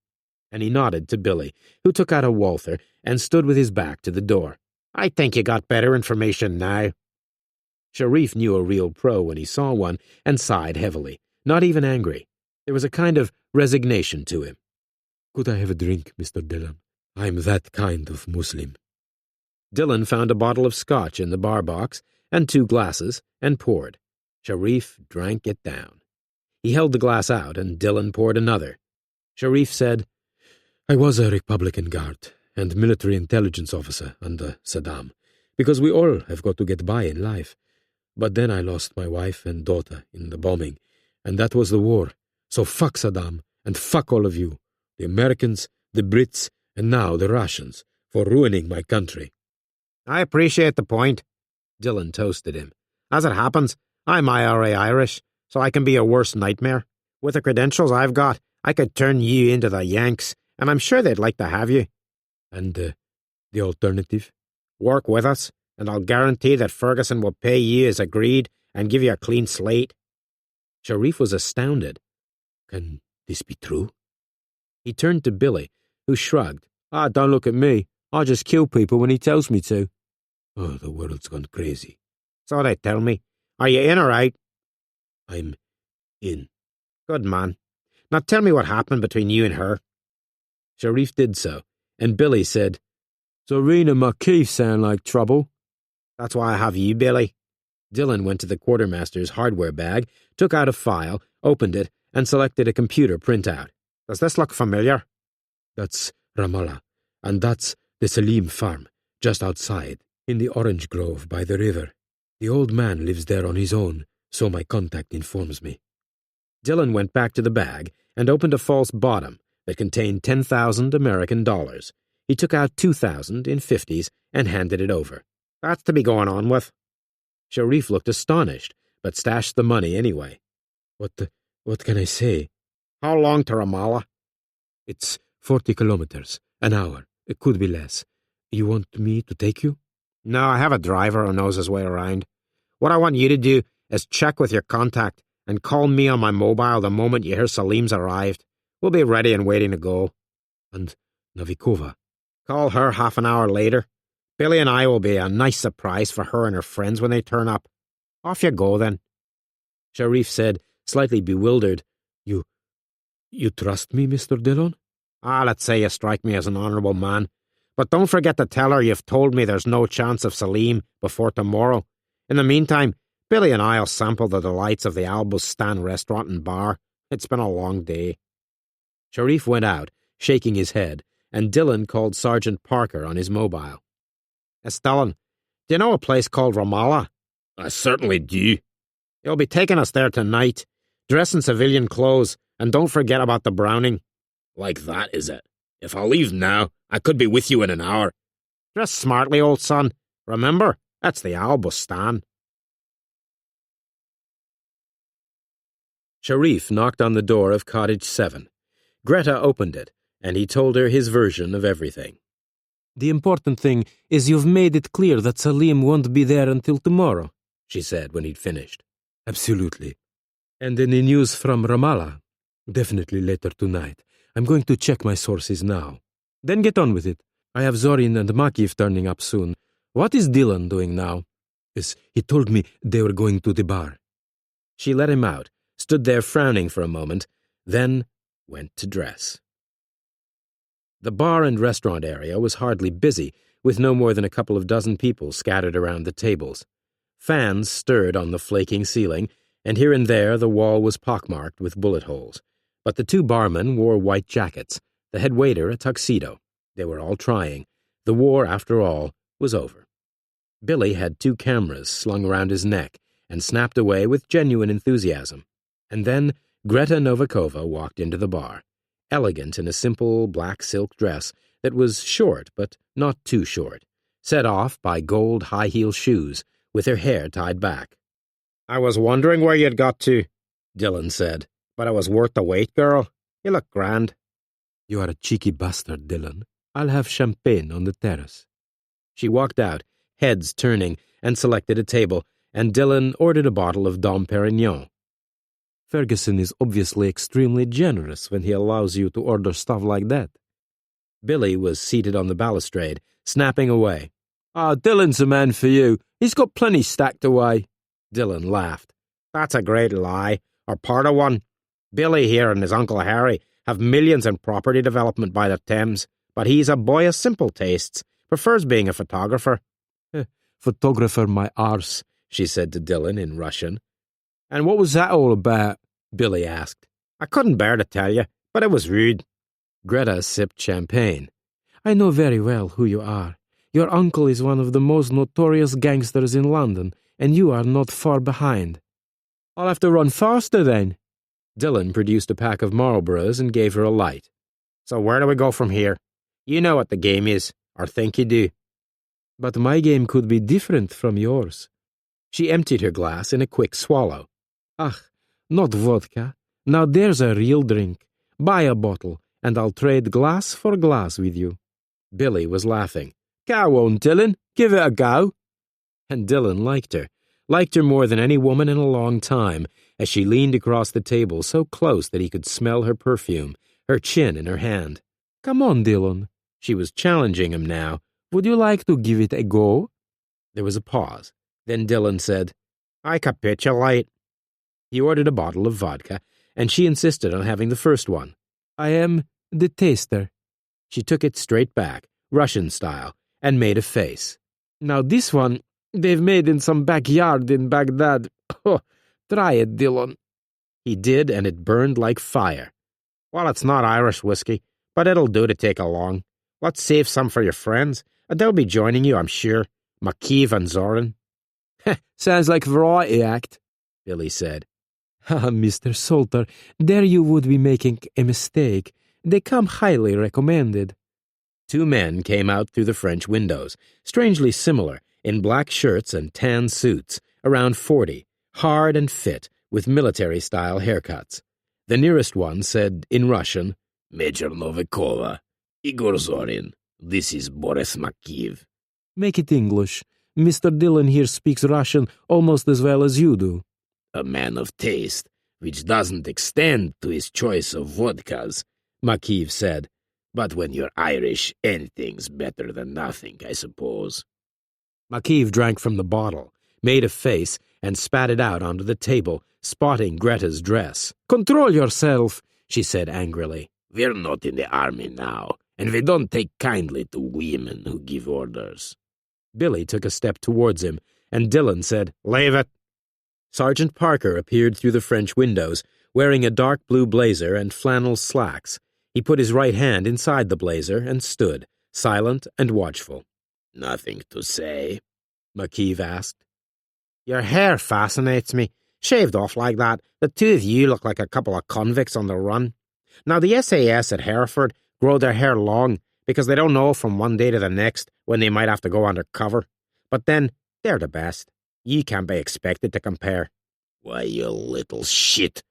And he nodded to Billy, who took out a Walther and stood with his back to the door. I think you got better information now. Sharif knew a real pro when he saw one and sighed heavily, not even angry. There was a kind of resignation to him. Could I have a drink, Mr. Dillon? I'm that kind of Muslim. Dillon found a bottle of scotch in the bar box and 2 glasses and poured. Sharif drank it down. He held the glass out and Dillon poured another. Sharif said, I was a Republican Guard and military intelligence officer under Saddam, because we all have got to get by in life. But then I lost my wife and daughter in the bombing, and that was the war. So fuck Saddam, and fuck all of you, the Americans, the Brits, and now the Russians, for ruining my country. I appreciate the point. Dillon toasted him. As it happens, I'm IRA Irish, so I can be your worst nightmare. With the credentials I've got, I could turn you into the Yanks, and I'm sure they'd like to have you. And the alternative? Work with us, and I'll guarantee that Ferguson will pay you as agreed and give you a clean slate. Sharif was astounded. Can this be true? He turned to Billy, who shrugged. Don't look at me. I just kill people when he tells me to. Oh, the world's gone crazy. So they tell me. Are you in or out? I'm in. Good man. Now tell me what happened between you and her. Sharif did so, and Billy said, Zorin and Makif sound like trouble. That's why I have you, Billy. Dillon went to the quartermaster's hardware bag, took out a file, opened it, and selected a computer printout. Does this look familiar? That's Ramala, and that's the Selim farm, just outside, in the orange grove by the river. The old man lives there on his own, so my contact informs me. Dillon went back to the bag and opened a false bottom that contained 10,000 American dollars. He took out 2,000 in 50s and handed it over. That's to be going on with. Sharif looked astonished, but stashed the money anyway. What can I say? How long to Ramala? It's 40 kilometers, an hour. It could be less. You want me to take you? No, I have a driver who knows his way around. What I want you to do is check with your contact and call me on my mobile the moment you hear Salim's arrived. We'll be ready and waiting to go. And Novikova? Call her half an hour later. Billy and I will be a nice surprise for her and her friends when they turn up. Off you go, then. Sharif said, slightly bewildered, You trust me, Mr. Dillon? Let's say you strike me as an honourable man. But don't forget to tell her you've told me there's no chance of Salem before tomorrow. In the meantime, Billy and I'll sample the delights of the Albustan restaurant and bar. It's been a long day. Sharif went out, shaking his head, and Dillon called Sergeant Parker on his mobile. Dillon, do you know a place called Ramala? I certainly do. You'll be taking us there tonight. Dress in civilian clothes, and don't forget about the Browning. Like that, is it? If I leave now, I could be with you in an hour. Dress smartly, old son. Remember, that's the Albustan. Sharif knocked on the door of Cottage 7. Greta opened it, and he told her his version of everything. The important thing is you've made it clear that Salem won't be there until tomorrow, she said when he'd finished. Absolutely. And any news from Ramala? Definitely later tonight. I'm going to check my sources now. Then get on with it. I have Zorin and Makiv turning up soon. What is Dillon doing now? Yes, he told me they were going to the bar. She let him out, stood there frowning for a moment, then went to dress. The bar and restaurant area was hardly busy, with no more than a couple of dozen people scattered around the tables. Fans stirred on the flaking ceiling, and here and there the wall was pockmarked with bullet holes. But the two barmen wore white jackets, the head waiter a tuxedo. They were all trying. The war, after all, was over. Billy had 2 cameras slung around his neck and snapped away with genuine enthusiasm. And then Greta Novakova walked into the bar, elegant in a simple black silk dress that was short but not too short, set off by gold high-heel shoes with her hair tied back. I was wondering where you'd got to, Dillon said. But it was worth the wait, girl. You look grand. You are a cheeky bastard, Dillon. I'll have champagne on the terrace. She walked out, heads turning, and selected a table, and Dillon ordered a bottle of Dom Perignon. Ferguson is obviously extremely generous when he allows you to order stuff like that. Billy was seated on the balustrade, snapping away. Dillon's the man for you. He's got plenty stacked away. Dillon laughed. That's a great lie, or part of one. Billy here and his Uncle Harry have millions in property development by the Thames, but he's a boy of simple tastes, prefers being a photographer. Photographer my arse, she said to Dillon in Russian. And what was that all about? Billy asked. I couldn't bear to tell you, but it was rude. Greta sipped champagne. I know very well who you are. Your uncle is one of the most notorious gangsters in London, and you are not far behind. I'll have to run faster then. Dillon produced a pack of Marlboros and gave her a light. So where do we go from here? You know what the game is, or think you do. But my game could be different from yours. She emptied her glass in a quick swallow. Not vodka. Now there's a real drink. Buy a bottle, and I'll trade glass for glass with you. Billy was laughing. Go on, Dillon. Give it a go. And Dillon liked her more than any woman in a long time, as she leaned across the table so close that he could smell her perfume, her chin in her hand. Come on, Dillon. She was challenging him now. Would you like to give it a go? There was a pause. Then Dillon said, I capitulate. He ordered a bottle of vodka, and she insisted on having the first one. I am the taster. She took it straight back, Russian style, and made a face. Now this one, they've made in some backyard in Baghdad. Oh, try it, Dillon. He did, and it burned like fire. Well, it's not Irish whiskey, but it'll do to take along. Let's save some for your friends. They'll be joining you, I'm sure. Makiv and Zorin. Sounds like a variety act, Billy said. Mr. Salter, there you would be making a mistake. They come highly recommended. 2 men came out through the French windows, strangely similar, in black shirts and tan suits, around 40, hard and fit, with military-style haircuts. The nearest one said, in Russian, Major Novikova, Igor Zorin, this is Boris Makiv. Make it English. Mr. Dillon here speaks Russian almost as well as you do. A man of taste, which doesn't extend to his choice of vodkas, Makiv said. But when you're Irish, anything's better than nothing, I suppose. Makiv drank from the bottle, made a face, and spat it out onto the table, spotting Greta's dress. "Control yourself," she said angrily. "We're not in the army now, and we don't take kindly to women who give orders." Billy took a step towards him, and Dillon said, "Leave it." Sergeant Parker appeared through the French windows, wearing a dark blue blazer and flannel slacks. He put his right hand inside the blazer and stood, silent and watchful. "Nothing to say?" McKeeve asked. "Your hair fascinates me. Shaved off like that, the two of you look like a couple of convicts on the run. Now, the SAS at Hereford grow their hair long because they don't know from one day to the next when they might have to go undercover. But then, they're the best. You can't be expected to compare." "Why, you little shit,"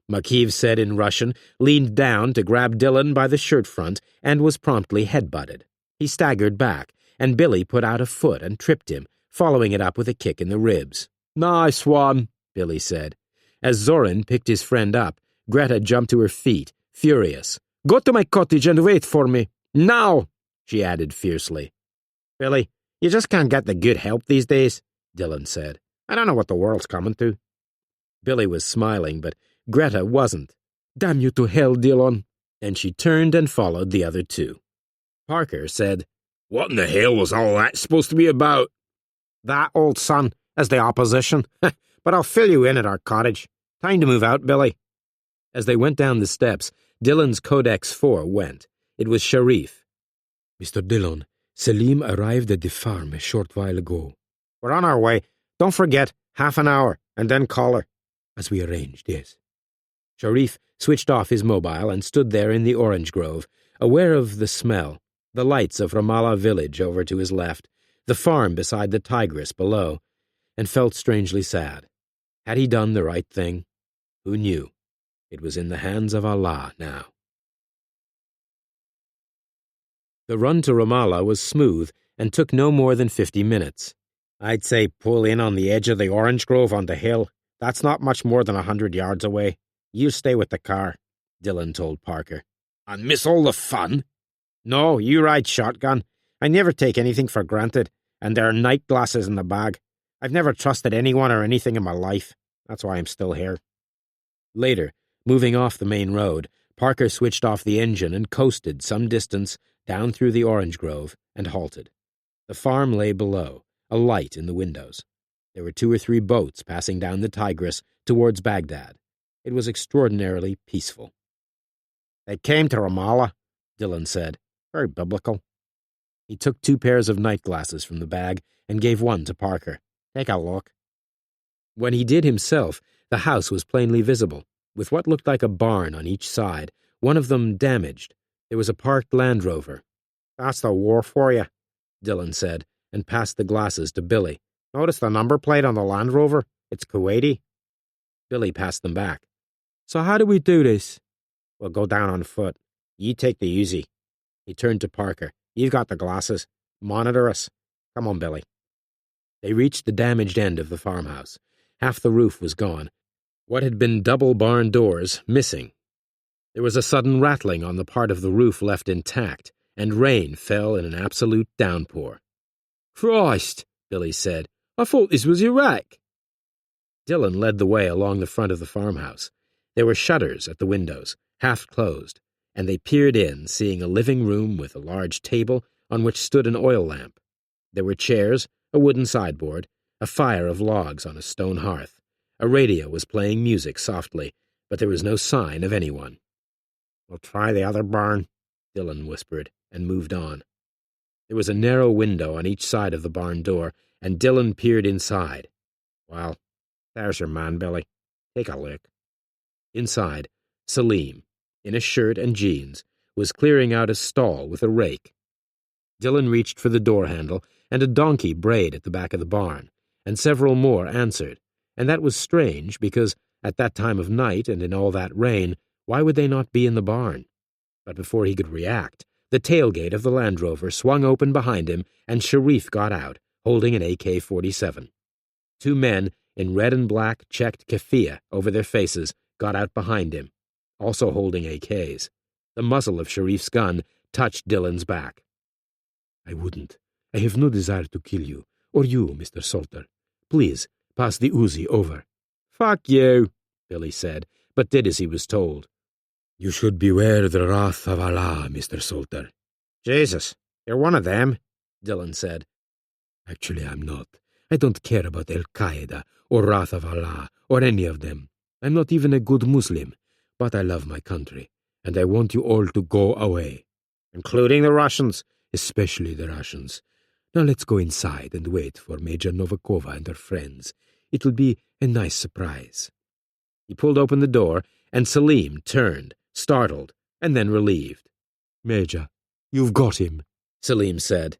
McKeeve said in Russian, leaned down to grab Dillon by the shirt front, and was promptly headbutted. He staggered back, and Billy put out a foot and tripped him, following it up with a kick in the ribs. Nice one, Billy said. As Zorin picked his friend up, Greta jumped to her feet, furious. "Go to my cottage and wait for me. Now!" she added fiercely. "Billy, you just can't get the good help these days," Dillon said. "I don't know what the world's coming to." Billy was smiling, but Greta wasn't. "Damn you to hell, Dillon." And she turned and followed the other two. Parker said, "What in the hell was all that supposed to be about?" "That, old son, is the opposition. But I'll fill you in at our cottage. Time to move out, Billy." As they went down the steps, Dillon's Codex 4 went. It was Sharif. "Mr. Dillon, Selim arrived at the farm a short while ago." "We're on our way. Don't forget, half an hour, and then call her." "As we arranged, yes." Sharif switched off his mobile and stood there in the orange grove, aware of the smell, the lights of Ramala village over to his left, the farm beside the Tigris below, and felt strangely sad. Had he done the right thing? Who knew? It was in the hands of Allah now. The run to Ramala was smooth and took no more than 50 minutes. "I'd say pull in on the edge of the orange grove on the hill. That's not much more than 100 yards away. You stay with the car," Dillon told Parker. "And miss all the fun?" "No, you ride shotgun. I never take anything for granted, and there are night glasses in the bag. I've never trusted anyone or anything in my life. That's why I'm still here." Later, moving off the main road, Parker switched off the engine and coasted some distance down through the orange grove and halted. The farm lay below, a light in the windows. There were 2 or 3 boats passing down the Tigris towards Baghdad. It was extraordinarily peaceful. "They came to Ramala," Dillon said. "Very biblical." He took 2 pairs of night glasses from the bag and gave one to Parker. "Take a look." When he did himself, the house was plainly visible, with what looked like a barn on each side, one of them damaged. There was a parked Land Rover. "That's the war for you," Dillon said, and passed the glasses to Billy. "Notice the number plate on the Land Rover? It's Kuwaiti." Billy passed them back. "So how do we do this?" "We'll go down on foot. You take the Uzi." He turned to Parker. "You've got the glasses. Monitor us. Come on, Billy." They reached the damaged end of the farmhouse. Half the roof was gone. What had been double barn doors missing. There was a sudden rattling on the part of the roof left intact, and rain fell in an absolute downpour. "Christ," Billy said. "I thought this was Iraq." Dillon led the way along the front of the farmhouse. There were shutters at the windows, half closed, and they peered in, seeing a living room with a large table on which stood an oil lamp. There were chairs, a wooden sideboard, a fire of logs on a stone hearth. A radio was playing music softly, but there was no sign of anyone. "We'll try the other barn," Dillon whispered, and moved on. There was a narrow window on each side of the barn door, and Dillon peered inside. "Well, there's your man, Billy. Take a look." Inside, Selim, in a shirt and jeans, was clearing out a stall with a rake. Dillon reached for the door handle, and a donkey brayed at the back of the barn, and several more answered, and that was strange because, at that time of night and in all that rain, why would they not be in the barn? But before he could react, the tailgate of the Land Rover swung open behind him, and Sharif got out, holding an AK-47. 2 men in red and black checked keffiyeh over their faces got out behind him, also holding AKs. The muzzle of Sharif's gun touched Dillon's back. "I wouldn't. I have no desire to kill you, or you, Mr. Salter. Please, passed the Uzi over. "Fuck you," Billy said, but did as he was told. You should beware the wrath of Allah, Mr. Salter. "Jesus, you're one of them," Dillon said. Actually, I'm not. I don't care about Al-Qaeda or wrath of Allah or any of them. I'm not even a good Muslim, but I love my country, and I want you all to go away. "Including the Russians." Especially the Russians. Now let's go inside and wait for Major Novikova and her friends. It'll be a nice surprise. He pulled open the door, and Selim turned, startled, and then relieved. Major, you've got him, Selim said.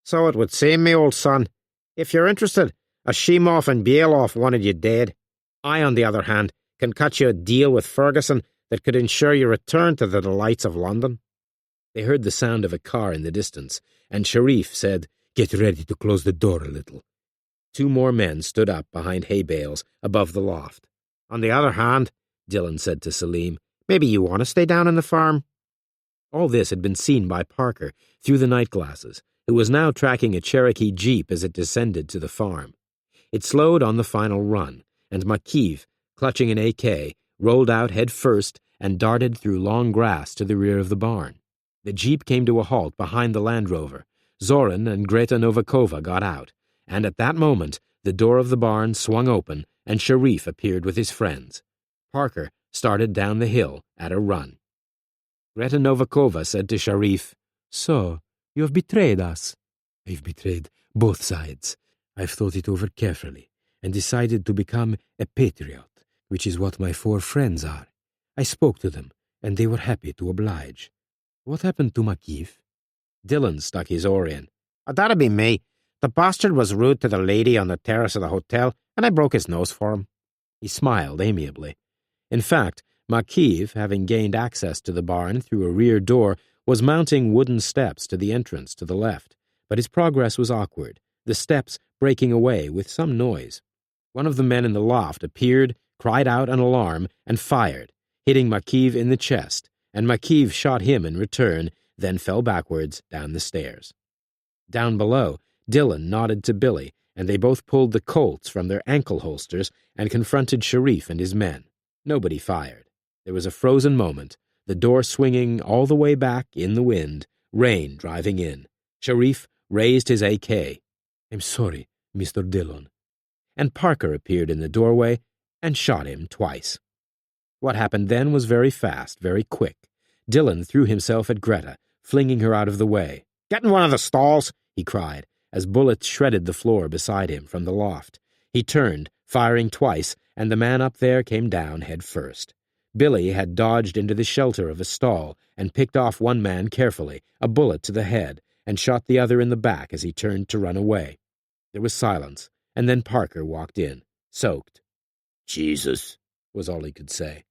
"So it would seem, me old son. If you're interested, Ashimov and Bielov wanted you dead. I, on the other hand, can cut you a deal with Ferguson that could ensure your return to the delights of London." They heard the sound of a car in the distance, and Sharif said, "Get ready to close the door a little." 2 more men stood up behind hay bales above the loft. "On the other hand," Dillon said to Selim, "maybe you want to stay down on the farm." All this had been seen by Parker through the night glasses, who was now tracking a Cherokee Jeep as it descended to the farm. It slowed on the final run, and Makiv, clutching an AK, rolled out head first and darted through long grass to the rear of the barn. The Jeep came to a halt behind the Land Rover. Zoran and Greta Novikova got out, and at that moment the door of the barn swung open and Sharif appeared with his friends. Parker started down the hill at a run. Greta Novikova said to Sharif, "So, you have betrayed us." "I've betrayed both sides. I've thought it over carefully and decided to become a patriot, which is what my 4 friends are. I spoke to them, and they were happy to oblige. What happened to Makiv?" Dillon stuck his oar in. "That'd be me. The bastard was rude to the lady on the terrace of the hotel, and I broke his nose for him." He smiled amiably. In fact, Makiv, having gained access to the barn through a rear door, was mounting wooden steps to the entrance to the left, but his progress was awkward, the steps breaking away with some noise. One of the men in the loft appeared, cried out an alarm, and fired, hitting Makiv in the chest, and Makiv shot him in return, then fell backwards down the stairs. Down below, Dillon nodded to Billy, and they both pulled the Colts from their ankle holsters and confronted Sharif and his men. Nobody fired. There was a frozen moment, the door swinging all the way back in the wind, rain driving in. Sharif raised his AK. "I'm sorry, Mr. Dillon." And Parker appeared in the doorway and shot him twice. What happened then was very fast, very quick. Dillon threw himself at Greta, flinging her out of the way. "Get in one of the stalls," he cried, as bullets shredded the floor beside him from the loft. He turned, firing twice, and the man up there came down head first. Billy had dodged into the shelter of a stall and picked off one man carefully, a bullet to the head, and shot the other in the back as he turned to run away. There was silence, and then Parker walked in, soaked. "Jesus," was all he could say.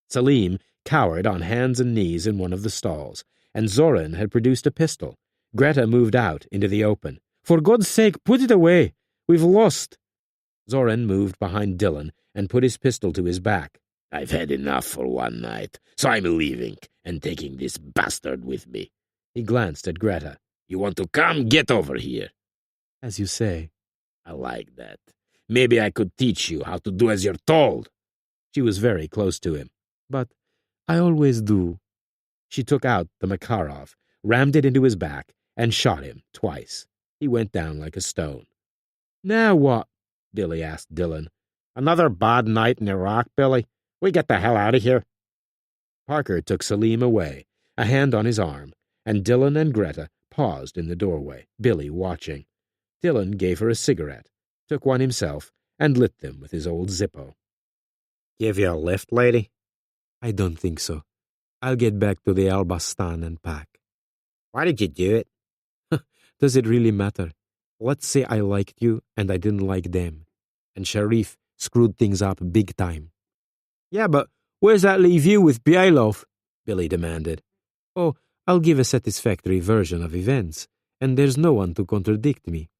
Selim cowered on hands and knees in one of the stalls, and Zoran had produced a pistol. Greta moved out into the open. "For God's sake, put it away! We've lost!" Zoran moved behind Dillon and put his pistol to his back. "I've had enough for one night, so I'm leaving and taking this bastard with me." He glanced at Greta. "You want to come? Get over here." "As you say." "I like that. Maybe I could teach you how to do as you're told." She was very close to him. "But I always do." She took out the Makarov, rammed it into his back, and shot him twice. He went down like a stone. "Now what?" Billy asked Dillon. "Another bad night in Iraq, Billy. We get the hell out of here." Parker took Selim away, a hand on his arm, and Dillon and Greta paused in the doorway, Billy watching. Dillon gave her a cigarette, took one himself, and lit them with his old Zippo. "Give you a lift, lady?" "I don't think so. I'll get back to the Albastan and pack." "Why did you do it?" "Does it really matter? Let's say I liked you and I didn't like them, and Sharif screwed things up big time." "Yeah, but where's that leave you with Bielov?" Billy demanded. "Oh, I'll give a satisfactory version of events, and there's no one to contradict me."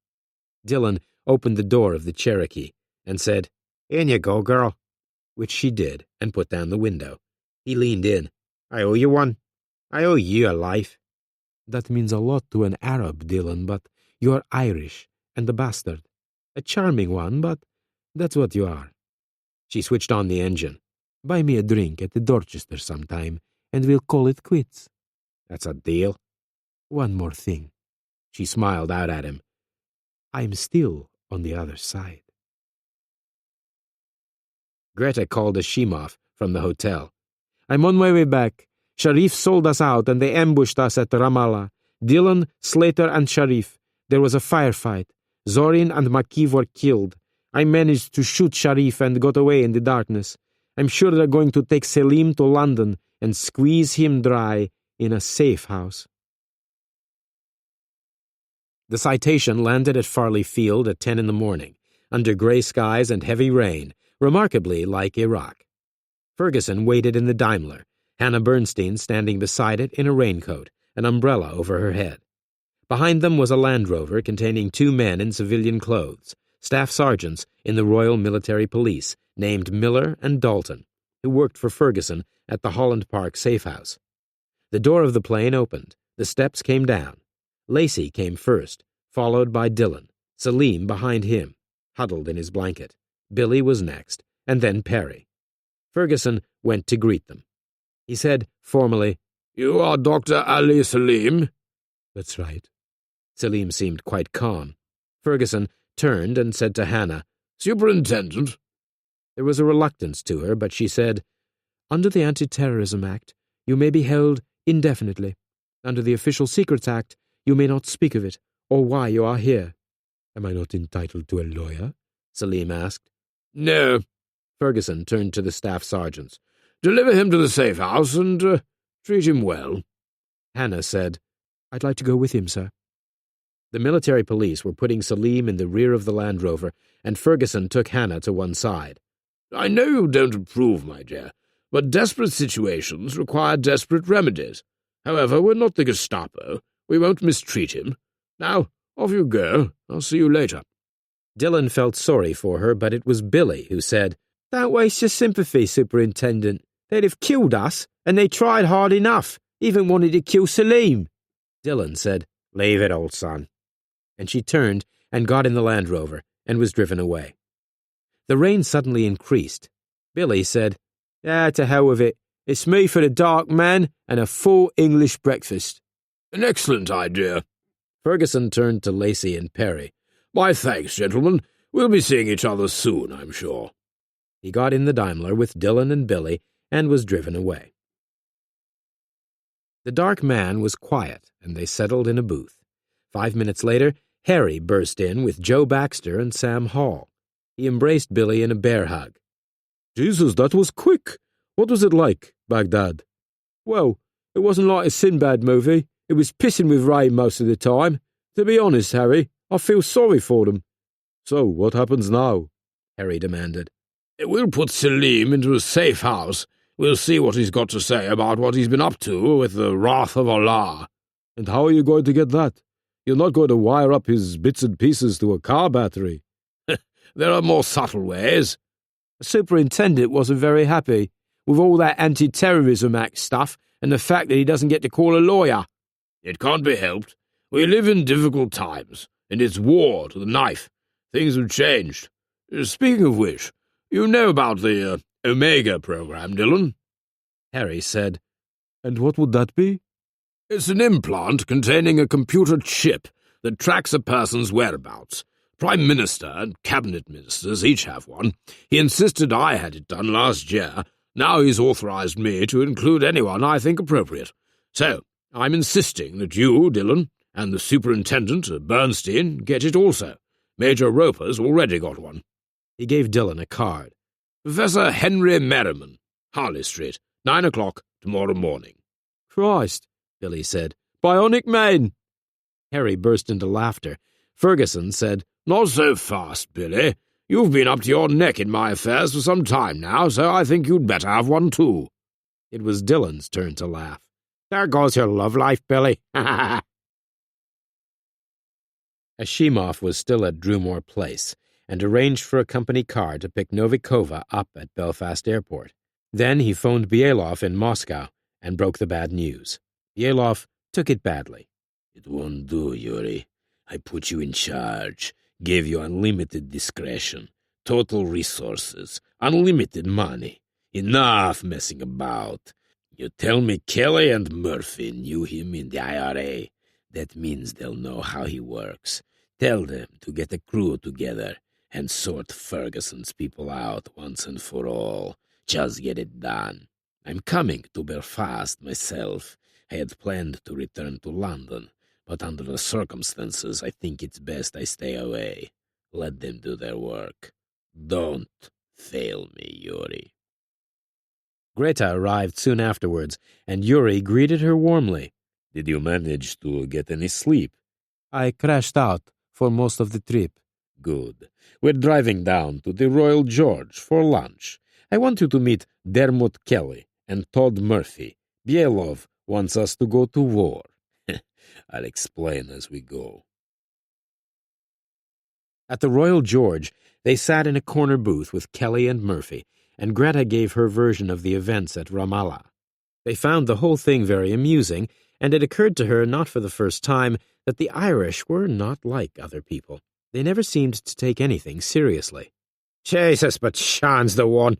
Dillon opened the door of the Cherokee and said, "In you go, girl," which she did and put down the window. He leaned in. "I owe you one. I owe you a life." "That means a lot to an Arab, Dillon, but you're Irish and a bastard. A charming one, but That's what you are. She switched on the engine. Buy me a drink at the Dorchester sometime, and we'll call it quits. That's a deal. One more thing. She smiled out at him. I'm still on the other side. Greta called Ashimov from the hotel. I'm on my way back. Sharif sold us out and they ambushed us at Ramala. Dillon, Slater, and Sharif. There was a firefight. Zorin and Makiv were killed. I managed to shoot Sharif and got away in the darkness. I'm sure they're going to take Selim to London and squeeze him dry in a safe house. The Citation landed at Farley Field at 10 in the morning, under grey skies and heavy rain, remarkably like Iraq. Ferguson waited in the Daimler, Hannah Bernstein standing beside it in a raincoat, an umbrella over her head. Behind them was a Land Rover containing 2 men in civilian clothes, staff sergeants in the Royal Military Police, named Miller and Dalton, who worked for Ferguson at the Holland Park safe house. The door of the plane opened. The steps came down. Lacey came first, followed by Dillon, Selim behind him, huddled in his blanket. Billy was next, and then Perry. Ferguson went to greet them. He said formally, You are Dr. Ali Selim? That's right. Selim seemed quite calm. Ferguson turned and said to Hannah, Superintendent? There was a reluctance to her, but she said, Under the Anti-Terrorism Act, you may be held indefinitely. Under the Official Secrets Act, you may not speak of it, or why you are here. Am I not entitled to a lawyer? Selim asked. No. Ferguson turned to the staff sergeants. Deliver him to the safe house and treat him well. Hannah said, I'd like to go with him, sir. The military police were putting Selim in the rear of the Land Rover, and Ferguson took Hannah to one side. I know you don't approve, my dear, but desperate situations require desperate remedies. However, we're not the Gestapo. We won't mistreat him. Now, off you go. I'll see you later. Dillon felt sorry for her, but it was Billy who said, Don't waste your sympathy, Superintendent. They'd have killed us, and they tried hard enough, even wanted to kill Selim. Dillon said, Leave it, old son. And she turned and got in the Land Rover and was driven away. The rain suddenly increased. Billy said, To hell with it. It's me for the dark man and a full English breakfast. An excellent idea. Ferguson turned to Lacey and Perry. My thanks, gentlemen. We'll be seeing each other soon, I'm sure. He got in the Daimler with Dillon and Billy and was driven away. The dark man was quiet, and they settled in a booth. 5 minutes later, Harry burst in with Joe Baxter and Sam Hall. He embraced Billy in a bear hug. Jesus, that was quick. What was it like, Baghdad? Well, it wasn't like a Sinbad movie. It was pissing with rain most of the time. To be honest, Harry, I feel sorry for them. So, what happens now? Harry demanded. We'll put Selim into a safe house. We'll see what he's got to say about what he's been up to with the wrath of Allah. And how are you going to get that? You're not going to wire up his bits and pieces to a car battery. There are more subtle ways. The superintendent wasn't very happy with all that Anti-Terrorism Act stuff and the fact that he doesn't get to call a lawyer. It can't be helped. We live in difficult times, and it's war to the knife. Things have changed. Speaking of which, you know about the Omega program, Dillon? Harry said, And what would that be? It's an implant containing a computer chip that tracks a person's whereabouts. Prime Minister and Cabinet Ministers each have one. He insisted I had it done last year. Now he's authorized me to include anyone I think appropriate. So, I'm insisting that you, Dillon, and the Superintendent, Bernstein, get it also. Major Roper's already got one. He gave Dillon a card. Professor Henry Merriman, Harley Street, 9 o'clock tomorrow morning. Christ, Billy said. Bionic man! Harry burst into laughter. Ferguson said, Not so fast, Billy. You've been up to your neck in my affairs for some time now, so I think you'd better have one too. It was Dillon's turn to laugh. There goes your love life, Billy. Ashimov was still at Drumore Place and arranged for a company car to pick Novikova up at Belfast Airport. Then he phoned Bielov in Moscow and broke the bad news. Bielov took it badly. It won't do, Yuri. I put you in charge, gave you unlimited discretion. total resources, unlimited money. Enough messing about. You tell me Kelly and Murphy knew him in the IRA. That means they'll know how he works. Tell them to get a crew together and sort Ferguson's people out once and for all. Just get it done. I'm coming to Belfast myself. I had planned to return to London, but under the circumstances, I think it's best I stay away. Let them do their work. Don't fail me, Yuri. Greta arrived soon afterwards, and Yuri greeted her warmly. Did you manage to get any sleep? I crashed out for most of the trip. Good. We're driving down to the Royal George for lunch. I want you to meet Dermot Kelly and Todd Murphy. Bielov wants us to go to war. I'll explain as we go. At the Royal George, they sat in a corner booth with Kelly and Murphy, and Greta gave her version of the events at Ramala. They found the whole thing very amusing, and it occurred to her not for the first time that the Irish were not like other people. They never seemed to take anything seriously. Jesus, but Sean's the one,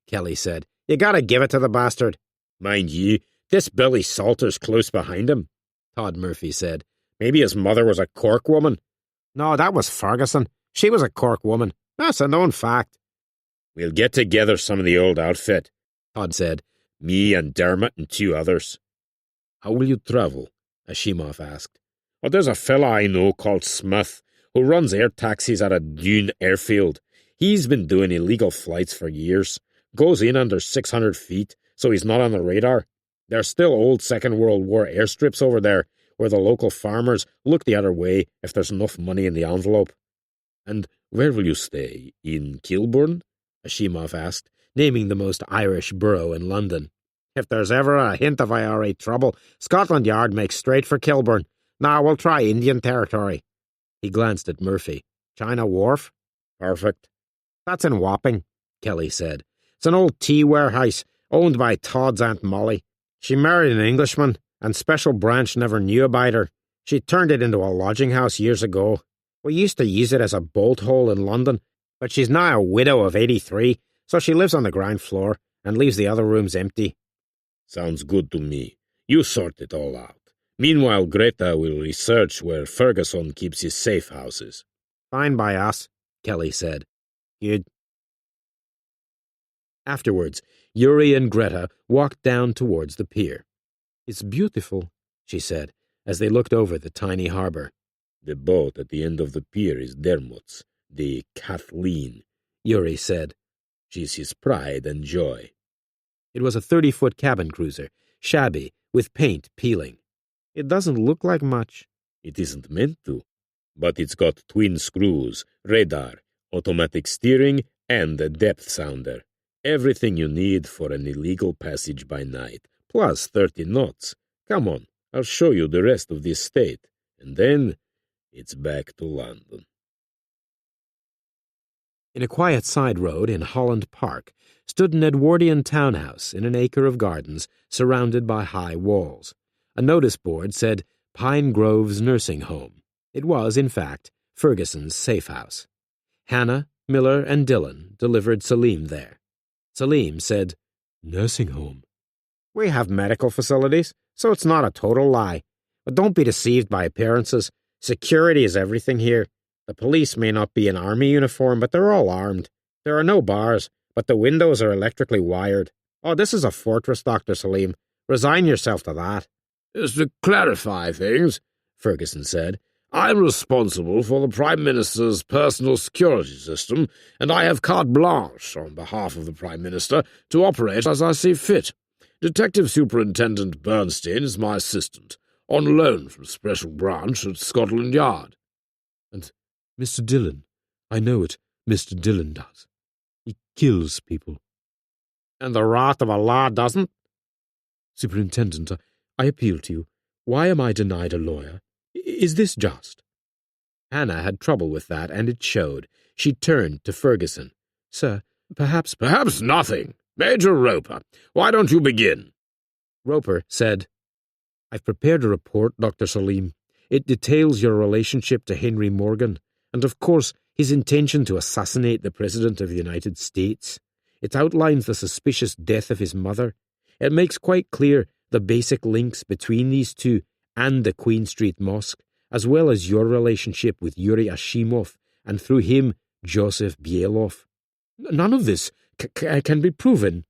Kelly said. You gotta give it to the bastard. Mind ye, this Billy Salter's close behind him, Todd Murphy said. Maybe his mother was a Cork woman. No, that was Ferguson. She was a Cork woman. That's a known fact. We'll get together some of the old outfit, Todd said. Me and Dermot and 2 others. How will you travel? Ashimov asked. Oh, there's a fella I know called Smith who runs air taxis at a Dune airfield. He's been doing illegal flights for years. Goes in under 600 feet, so he's not on the radar. There's still old Second World War airstrips over there, where the local farmers look the other way if there's enough money in the envelope. And where will you stay? In Kilburn? Ashimov asked, naming the most Irish borough in London. If there's ever a hint of IRA trouble, Scotland Yard makes straight for Kilburn. Now we'll try Indian Territory. He glanced at Murphy. China Wharf? Perfect. That's in Wapping, Kelly said. It's an old tea warehouse owned by Todd's Aunt Molly. She married an Englishman, and Special Branch never knew about her. She turned it into a lodging house years ago. We used to use it as a bolt hole in London, but she's now a widow of 83, so she lives on the ground floor and leaves the other rooms empty. Sounds good to me. You sort it all out. Meanwhile, Greta will research where Ferguson keeps his safe houses. Fine by us, Kelly said. Good. Afterwards, Yuri and Greta walked down towards the pier. It's beautiful, she said, as they looked over the tiny harbor. The boat at the end of the pier is Dermot's, the Kathleen, Yuri said. She's his pride and joy. It was a 30-foot cabin cruiser, shabby, with paint peeling. It doesn't look like much. It isn't meant to, but it's got twin screws, radar, automatic steering, and a depth sounder. Everything you need for an illegal passage by night, plus 30 knots. Come on, I'll show you the rest of the estate, and then it's back to London. In a quiet side road in Holland Park stood an Edwardian townhouse in an acre of gardens surrounded by high walls. A notice board said Pine Grove's Nursing Home. It was, in fact, Ferguson's safe house. Hannah, Miller, and Dillon delivered Salim there. Salim said, Nursing home. We have medical facilities, so it's not a total lie. But don't be deceived by appearances. Security is everything here. The police may not be in army uniform, but they're all armed. There are no bars, but the windows are electrically wired. Oh, this is a fortress, Dr. Salim. Resign yourself to that. Just to clarify things, Ferguson said, I'm responsible for the Prime Minister's personal security system, and I have carte blanche on behalf of the Prime Minister to operate as I see fit. Detective Superintendent Bernstein is my assistant, on loan from Special Branch at Scotland Yard. And Mr. Dillon, I know what Mr. Dillon does. He kills people. And the wrath of Allah doesn't? Superintendent, I appeal to you. Why am I denied a lawyer? Is this just? Hannah had trouble with that, and it showed. She turned to Ferguson. Sir, perhaps... Perhaps nothing. Major Roper, why don't you begin? Roper said, I've prepared a report, Dr. Salim. It details your relationship to Henry Morgan, and of course his intention to assassinate the President of the United States. It outlines the suspicious death of his mother. It makes quite clear the basic links between these two and the Queen Street Mosque, as well as your relationship with Yuri Ashimov, and through him, Joseph Bielov. None of this can be proven.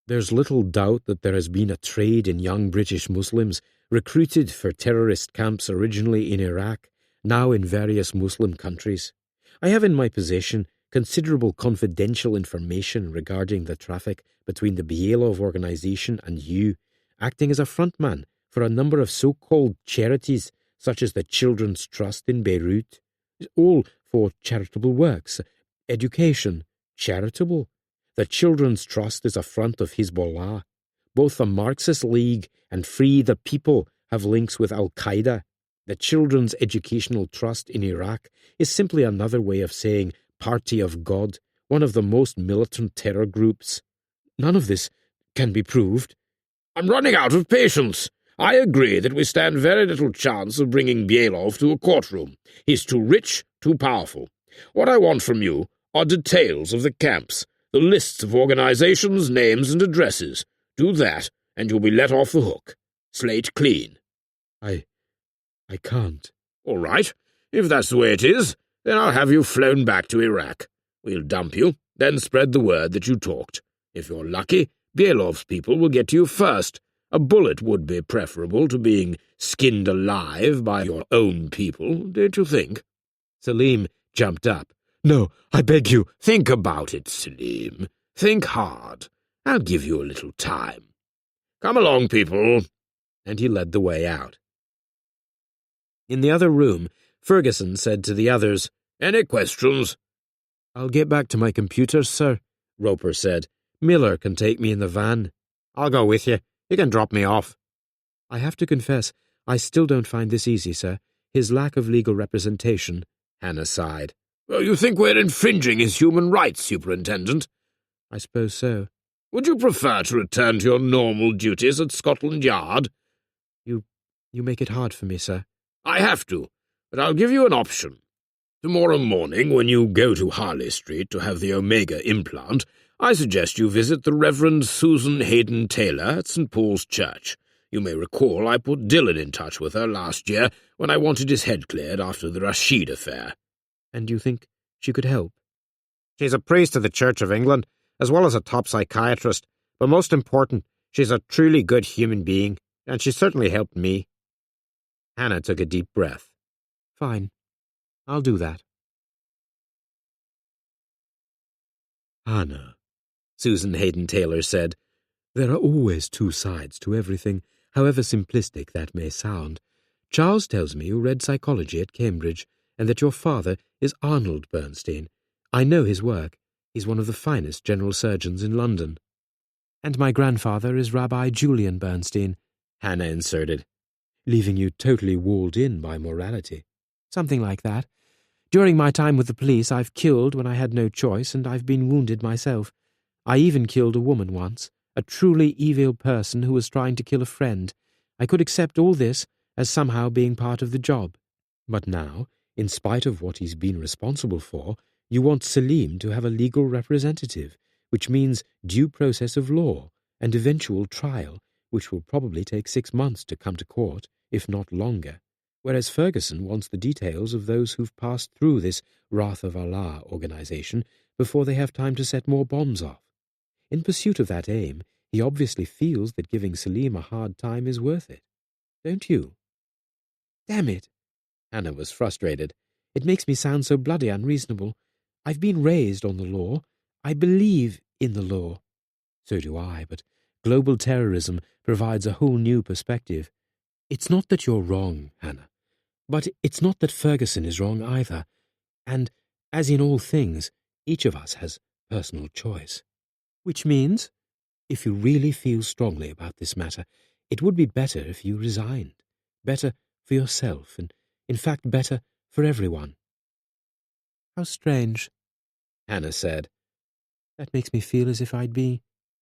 There's little doubt that there has been a trade in young British Muslims recruited for terrorist camps originally in Iraq, now in various Muslim countries. I have in my possession considerable confidential information regarding the traffic between the Bielov organization and you, acting as a frontman for a number of so-called charities such as the Children's Trust in Beirut, all for charitable works, education, charitable. The Children's Trust is a front of Hezbollah. Both the Marxist League and Free the People have links with Al-Qaeda. The Children's Educational Trust in Iraq is simply another way of saying Party of God, one of the most militant terror groups. None of this can be proved. I'm running out of patience. I agree that we stand very little chance of bringing Bielov to a courtroom. He's too rich, too powerful. What I want from you are details of the camps, the lists of organizations, names, and addresses. Do that, and you'll be let off the hook. Slate clean. I can't. All right. If that's the way it is, then I'll have you flown back to Iraq. We'll dump you, then spread the word that you talked. If you're lucky, Bielov's people will get to you first. A bullet would be preferable to being skinned alive by your own people, don't you think? Salim jumped up. No, I beg you. Think about it, Salim. Think hard. I'll give you a little time. Come along, people. And he led the way out. In the other room, Ferguson said to the others, Any questions? I'll get back to my computers, sir, Roper said. Miller can take me in the van. I'll go with you. You can drop me off. I have to confess, I still don't find this easy, sir. His lack of legal representation. Hannah sighed. Well, you think we're infringing his human rights, Superintendent? I suppose so. Would you prefer to return to your normal duties at Scotland Yard? You make it hard for me, sir. I have to, but I'll give you an option. Tomorrow morning, when you go to Harley Street to have the Omega implant, I suggest you visit the Reverend Susan Hayden Taylor at St. Paul's Church. You may recall I put Dillon in touch with her last year when I wanted his head cleared after the Rashid affair. And you think she could help? She's a priest of the Church of England, as well as a top psychiatrist, but most important, she's a truly good human being, and she certainly helped me. Hannah took a deep breath. Fine. I'll do that. Hannah, Susan Hayden Taylor said, there are always two sides to everything, however simplistic that may sound. Charles tells me you read psychology at Cambridge, and that your father is Arnold Bernstein. I know his work. He's one of the finest general surgeons in London. And my grandfather is Rabbi Julian Bernstein, Hannah inserted. Leaving you totally walled in by morality. Something like that. During my time with the police, I've killed when I had no choice, and I've been wounded myself. I even killed a woman once, a truly evil person who was trying to kill a friend. I could accept all this as somehow being part of the job. But now, in spite of what he's been responsible for, you want Salim to have a legal representative, which means due process of law and eventual trial, which will probably take 6 months to come to court, if not longer, whereas Ferguson wants the details of those who've passed through this Wrath of Allah organization before they have time to set more bombs off. In pursuit of that aim, he obviously feels that giving Salim a hard time is worth it. Don't you? Damn it! Hannah was frustrated. It makes me sound so bloody unreasonable. I've been raised on the law. I believe in the law. So do I, but global terrorism provides a whole new perspective. It's not that you're wrong, Hannah, but it's not that Ferguson is wrong either. And, as in all things, each of us has personal choice. Which means? If you really feel strongly about this matter, it would be better if you resigned. Better for yourself, and in fact better for everyone. How strange, Hannah said. That makes me feel as if I'd be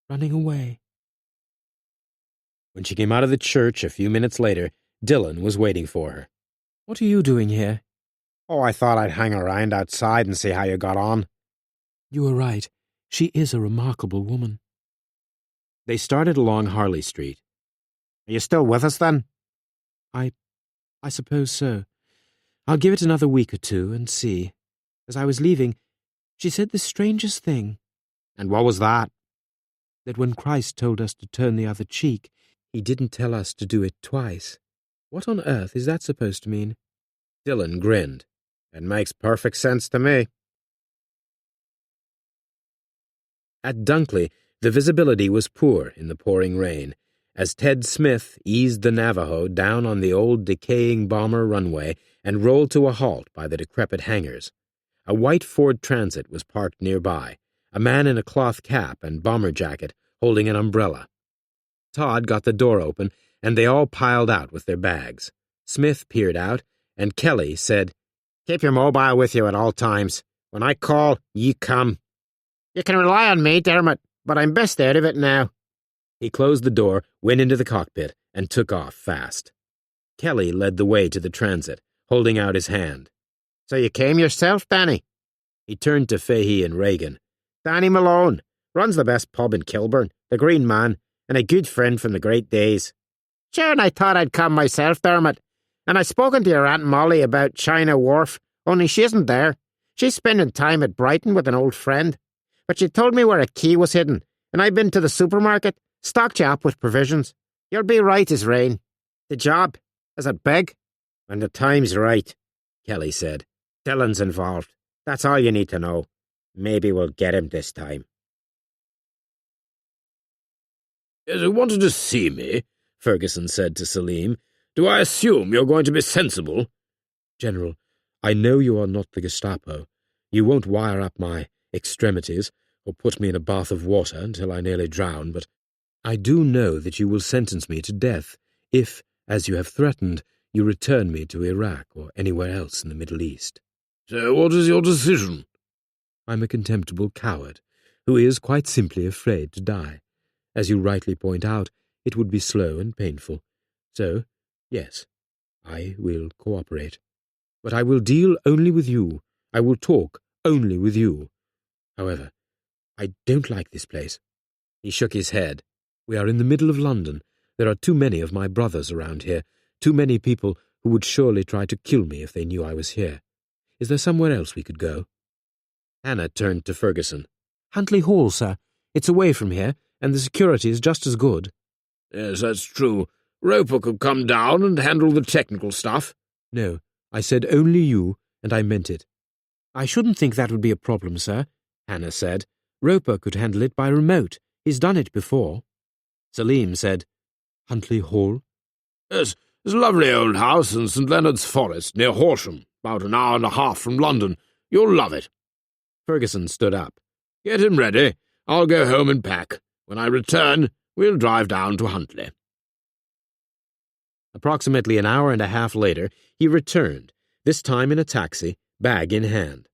running away. When she came out of the church a few minutes later, Dillon was waiting for her. What are you doing here? Oh, I thought I'd hang around outside and see how you got on. You were right. She is a remarkable woman. They started along Harley Street. Are you still with us, then? I suppose so. I'll give it another week or two and see. As I was leaving, she said the strangest thing. And what was that? That when Christ told us to turn the other cheek, he didn't tell us to do it twice. What on earth is that supposed to mean? Dillon grinned. It makes perfect sense to me. At Dunkley, the visibility was poor in the pouring rain, as Ted Smith eased the Navajo down on the old decaying bomber runway and rolled to a halt by the decrepit hangars. A white Ford Transit was parked nearby, a man in a cloth cap and bomber jacket holding an umbrella. Todd got the door open, and they all piled out with their bags. Smith peered out, and Kelly said, "Keep your mobile with you at all times. When I call, ye come." "You can rely on me, Dermot, but I'm best out of it now." He closed the door, went into the cockpit, and took off fast. Kelly led the way to the Transit, holding out his hand. "So you came yourself, Danny?" He turned to Fahey and Reagan. "Danny Malone, runs the best pub in Kilburn, the Green Man, and a good friend from the great days." "Sure, and I thought I'd come myself, Dermot. And I've spoken to your Aunt Molly about China Wharf, only she isn't there. She's spending time at Brighton with an old friend. But she told me where a key was hidden, and I've been to the supermarket, stocked you up with provisions. You'll be right as rain. The job, is it big?" "When the time's right," Kelly said. "Dillon's involved. That's all you need to know. Maybe we'll get him this time." "Yes, you wanted to see me," Ferguson said to Selim. "Do I assume you're going to be sensible?" "General, I know you are not the Gestapo. You won't wire up my extremities or put me in a bath of water until I nearly drown, but I do know that you will sentence me to death if, as you have threatened, you return me to Iraq or anywhere else in the Middle East." "So what is your decision?" "I'm a contemptible coward who is quite simply afraid to die. As you rightly point out, it would be slow and painful. So, yes, I will cooperate. But I will deal only with you. I will talk only with you. However, I don't like this place." He shook his head. "We are in the middle of London. There are too many of my brothers around here, too many people who would surely try to kill me if they knew I was here. Is there somewhere else we could go?" Hannah turned to Ferguson. Huntley Hall, sir. It's away from here, and the security is just as good. "Yes, that's true. Roper could come down and handle the technical stuff." "No, I said only you, and I meant it." "I shouldn't think that would be a problem, sir," Hannah said. "Roper could handle it by remote. He's done it before." Selim said, "Huntley Hall?" "Yes, it's a lovely old house in St. Leonard's Forest, near Horsham, about an hour and a half from London. You'll love it." Ferguson stood up. "Get him ready. I'll go home and pack. When I return, we'll drive down to Huntley." Approximately an hour and a half later, he returned, this time in a taxi, bag in hand.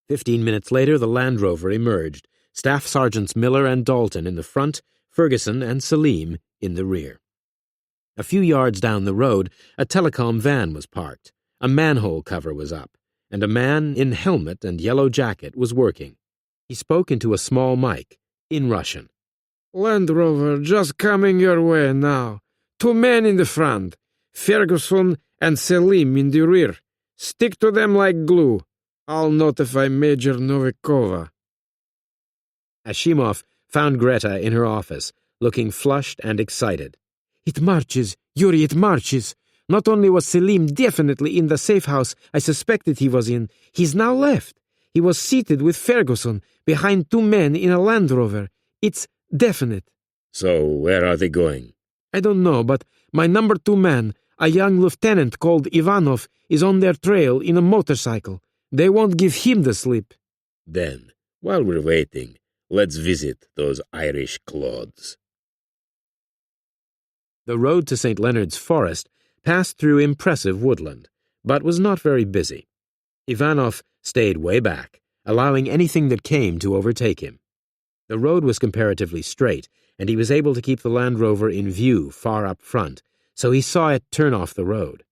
15 minutes later, the Land Rover emerged, Staff Sergeants Miller and Dalton in the front, Ferguson and Selim in the rear. A few yards down the road, a telecom van was parked. A manhole cover was up, and a man in helmet and yellow jacket was working. He spoke into a small mic, in Russian. "Land Rover just coming your way now. 2 men in the front, Ferguson and Selim in the rear. Stick to them like glue. I'll notify Major Novikova." Ashimov found Greta in her office, looking flushed and excited. "It marches, Yuri, it marches. Not only was Selim definitely in the safe house I suspected he was in, he's now left. He was seated with Ferguson behind 2 men in a Land Rover. It's definite." "So where are they going?" "I don't know, but my number 2 man, a young lieutenant called Ivanov, is on their trail in a motorcycle. They won't give him the slip." "Then, while we're waiting, let's visit those Irish clods." The road to St. Leonard's Forest passed through impressive woodland, but was not very busy. Ivanov stayed way back, allowing anything that came to overtake him. The road was comparatively straight, and he was able to keep the Land Rover in view far up front, so he saw it turn off the road.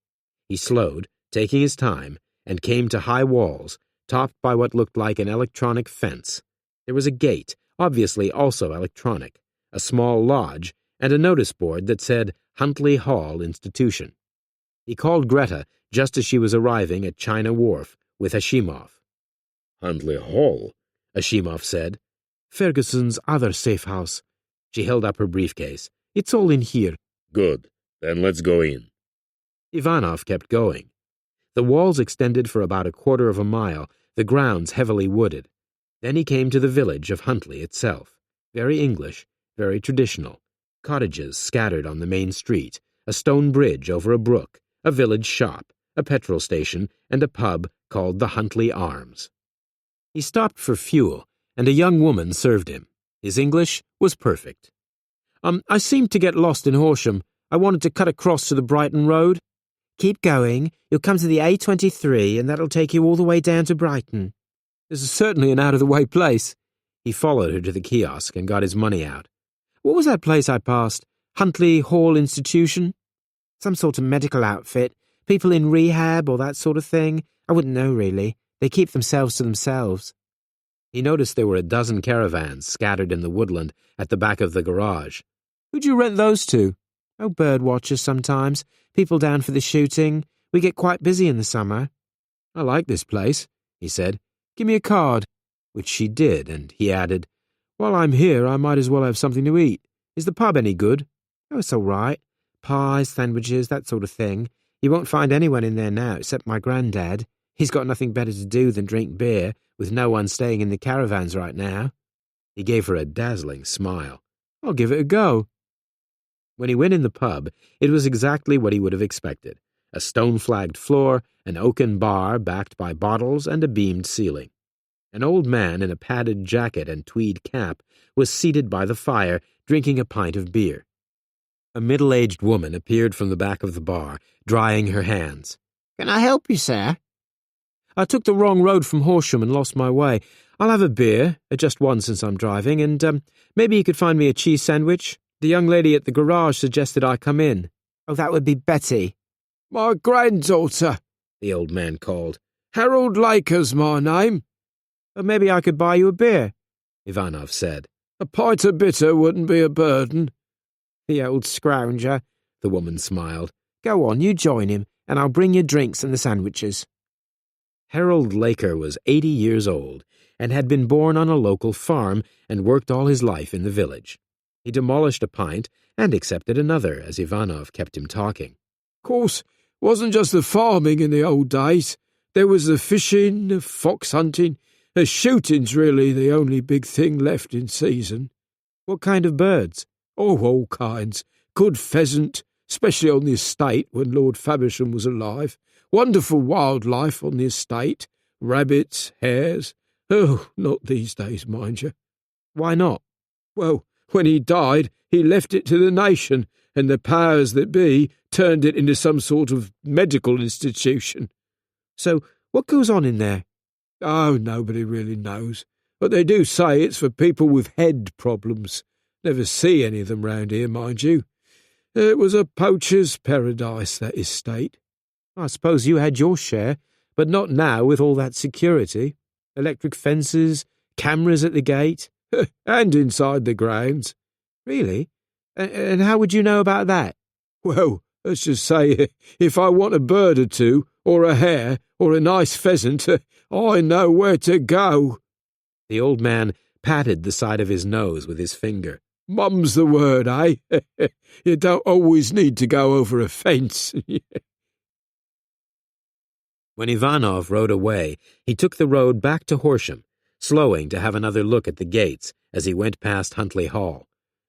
He slowed, taking his time, and came to high walls, topped by what looked like an electronic fence. There was a gate, obviously also electronic, a small lodge, and a notice board that said Huntley Hall Institution. He called Greta just as she was arriving at China Wharf with Ashimov. Huntley Hall? Ashimov said. Ferguson's other safe house. She held up her briefcase. It's all in here. Good. Then let's go in. Ivanov kept going. The walls extended for about a quarter of a mile, the grounds heavily wooded. Then he came to the village of Huntley itself. Very English, very traditional. Cottages scattered on the main street, a stone bridge over a brook, a village shop, a petrol station, and a pub called the Huntley Arms. He stopped for fuel, and a young woman served him. His English was perfect. I seemed to get lost in Horsham. I wanted to cut across to the Brighton Road. Keep going. You'll come to the A23, and that'll take you all the way down to Brighton. This is certainly an out-of-the-way place. He followed her to the kiosk and got his money out. What was that place I passed? Huntley Hall Institution? Some sort of medical outfit. People in rehab or that sort of thing. I wouldn't know, really. They keep themselves to themselves. He noticed there were a dozen caravans scattered in the woodland at the back of the garage. Who'd you rent those to? Oh, bird watchers sometimes. People down for the shooting. We get quite busy in the summer. I like this place, he said. Give me a card. Which she did, and he added, While I'm here, I might as well have something to eat. Is the pub any good? Oh, it's all right. Pies, sandwiches, that sort of thing. You won't find anyone in there now except my granddad. He's got nothing better to do than drink beer, with no one staying in the caravans right now. He gave her a dazzling smile. I'll give it a go. When he went in the pub, it was exactly what he would have expected. A stone-flagged floor, an oaken bar backed by bottles, and a beamed ceiling. An old man in a padded jacket and tweed cap was seated by the fire, drinking a pint of beer. A middle-aged woman appeared from the back of the bar, drying her hands. Can I help you, sir? I took the wrong road from Horsham and lost my way. I'll have a beer, just one since I'm driving, and maybe you could find me a cheese sandwich. The young lady at the garage suggested I come in. Oh, that would be Betty. My granddaughter, the old man called. Harold Laker's my name. Maybe I could buy you a beer, Ivanov said. A pint of bitter wouldn't be a burden. The old scrounger, the woman smiled. Go on, you join him, and I'll bring you drinks and the sandwiches. Harold Laker was 80 years old and had been born on a local farm and worked all his life in the village. He demolished a pint and accepted another as Ivanov kept him talking. Course, wasn't just the farming in the old days. There was the fishing, the fox hunting. The shooting's really the only big thing left in season. What kind of birds? Oh, all kinds. Good pheasant, especially on the estate when Lord Faversham was alive. Wonderful wildlife on the estate. Rabbits, hares. Oh, not these days, mind you. Why not? Well, when he died, he left it to the nation, and the powers that be turned it into some sort of medical institution. So, what goes on in there? Oh, nobody really knows. But they do say it's for people with head problems. Never see any of them round here, mind you. It was a poacher's paradise, that estate. I suppose you had your share, but not now with all that security. Electric fences, cameras at the gate. And inside the grounds. Really? And how would you know about that? Well, let's just say, if I want a bird or two, or a hare, or a nice pheasant, I know where to go. The old man patted the side of his nose with his finger. Mum's the word, eh? You don't always need to go over a fence. When Ivanov rode away, he took the road back to Horsham, slowing to have another look at the gates as he went past Huntley Hall.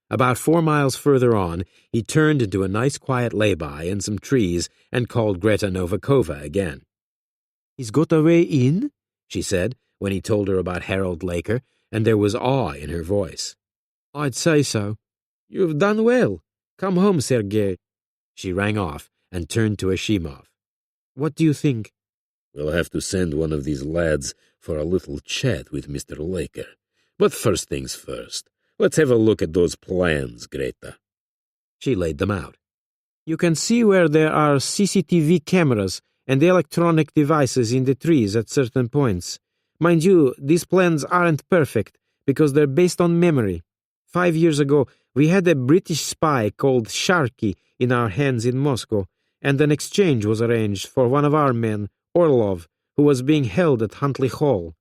About 4 miles further on, he turned into a nice quiet lay-by in some trees and called Greta Novikova again. He's got a way in? She said, when he told her about Harold Laker, and there was awe in her voice. I'd say so. You've done well. Come home, Sergei. She rang off and turned to Ashimov. What do you think? We'll have to send one of these lads for a little chat with Mr. Laker. But first things first. Let's have a look at those plans, Greta. She laid them out. You can see where there are CCTV cameras and the electronic devices in the trees at certain points. Mind you, these plans aren't perfect, because they're based on memory. 5 years ago, we had a British spy called Sharky in our hands in Moscow, and an exchange was arranged for one of our men, Orlov, who was being held at Huntley Hall.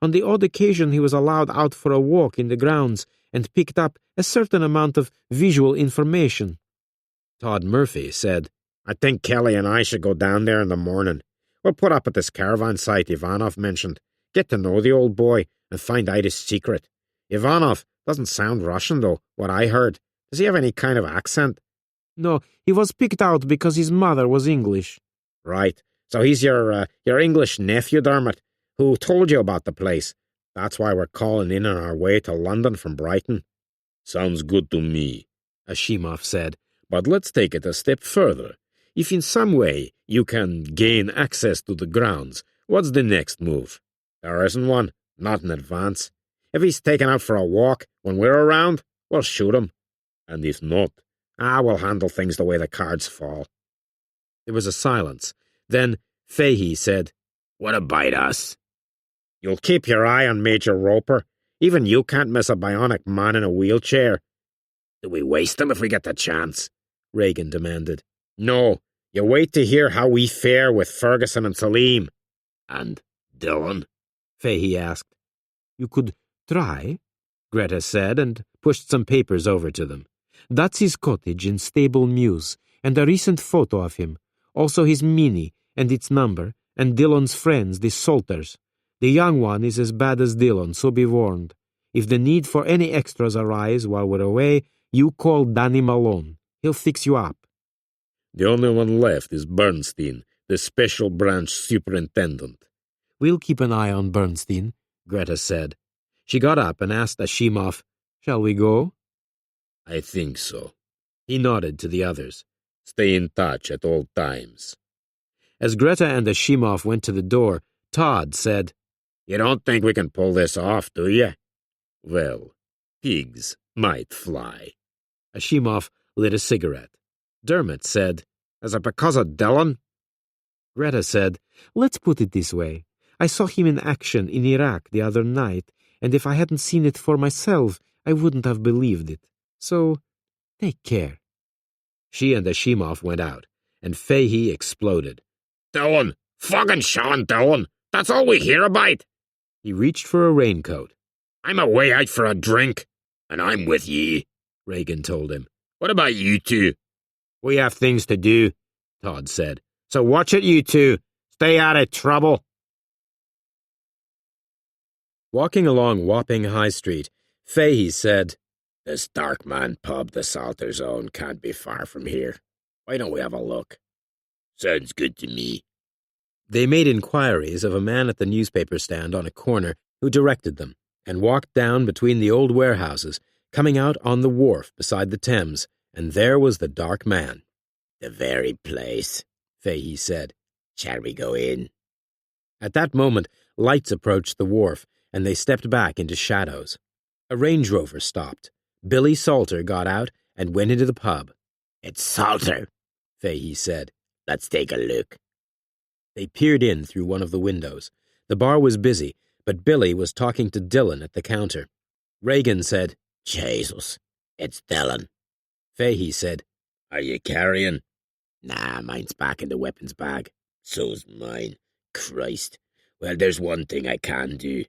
On the odd occasion he was allowed out for a walk in the grounds and picked up a certain amount of visual information. Todd Murphy said, I think Kelly and I should go down there in the morning. We'll put up at this caravan site Ivanov mentioned, get to know the old boy, and find out his secret. Ivanov doesn't sound Russian, though, what I heard. Does he have any kind of accent? No, he was picked out because his mother was English. Right. So he's your English nephew, Dermot, who told you about the place. That's why we're calling in on our way to London from Brighton. Sounds good to me, Ashimov said. But let's take it a step further. If in some way you can gain access to the grounds, what's the next move? There isn't one. Not in advance. If he's taken out for a walk when we're around, we'll shoot him. And if not? We'll handle things the way the cards fall. There was a silence. Then Fahey said, What about us? You'll keep your eye on Major Roper. Even you can't miss a bionic man in a wheelchair. Do we waste him if we get the chance? Regan demanded. No, you wait to hear how we fare with Ferguson and Salim. And Dillon? Fahey asked. You could try, Greta said, and pushed some papers over to them. That's his cottage in Stable Mews, and a recent photo of him. Also his Mini, and its number, and Dillon's friends, the Salters. The young one is as bad as Dillon, so be warned. If the need for any extras arise while we're away, you call Danny Malone. He'll fix you up. The only one left is Bernstein, the special branch superintendent. We'll keep an eye on Bernstein, Greta said. She got up and asked Ashimov, Shall we go? I think so. He nodded to the others. Stay in touch at all times. As Greta and Ashimov went to the door, Todd said, You don't think we can pull this off, do you? Well, pigs might fly. Ashimov lit a cigarette. Dermot said, Is it because of Dillon? Greta said, Let's put it this way. I saw him in action in Iraq the other night, and if I hadn't seen it for myself, I wouldn't have believed it. So, take care. She and Ashimov went out, and Fahey exploded. Dillon! Fucking Sean Dillon! That's all we hear about! He reached for a raincoat. I'm away out for a drink. And I'm with ye, Regan told him. What about you two? We have things to do, Todd said. So watch it, you two. Stay out of trouble. Walking along Wapping High Street, Fahey said, This Dark Man pub the Salters own can't be far from here. Why don't we have a look? Sounds good to me. They made inquiries of a man at the newspaper stand on a corner who directed them, and walked down between the old warehouses, coming out on the wharf beside the Thames, and there was the Dark Man. The very place, Fahey said. Shall we go in? At that moment, lights approached the wharf, and they stepped back into shadows. A Range Rover stopped. Billy Salter got out and went into the pub. It's Salter, Fahey said. Let's take a look. They peered in through one of the windows. The bar was busy, but Billy was talking to Dillon at the counter. Regan said, Jesus, it's Dillon. Fahey said, Are you carrying? Nah, mine's back in the weapons bag. So's mine. Christ. Well, there's one thing I can do.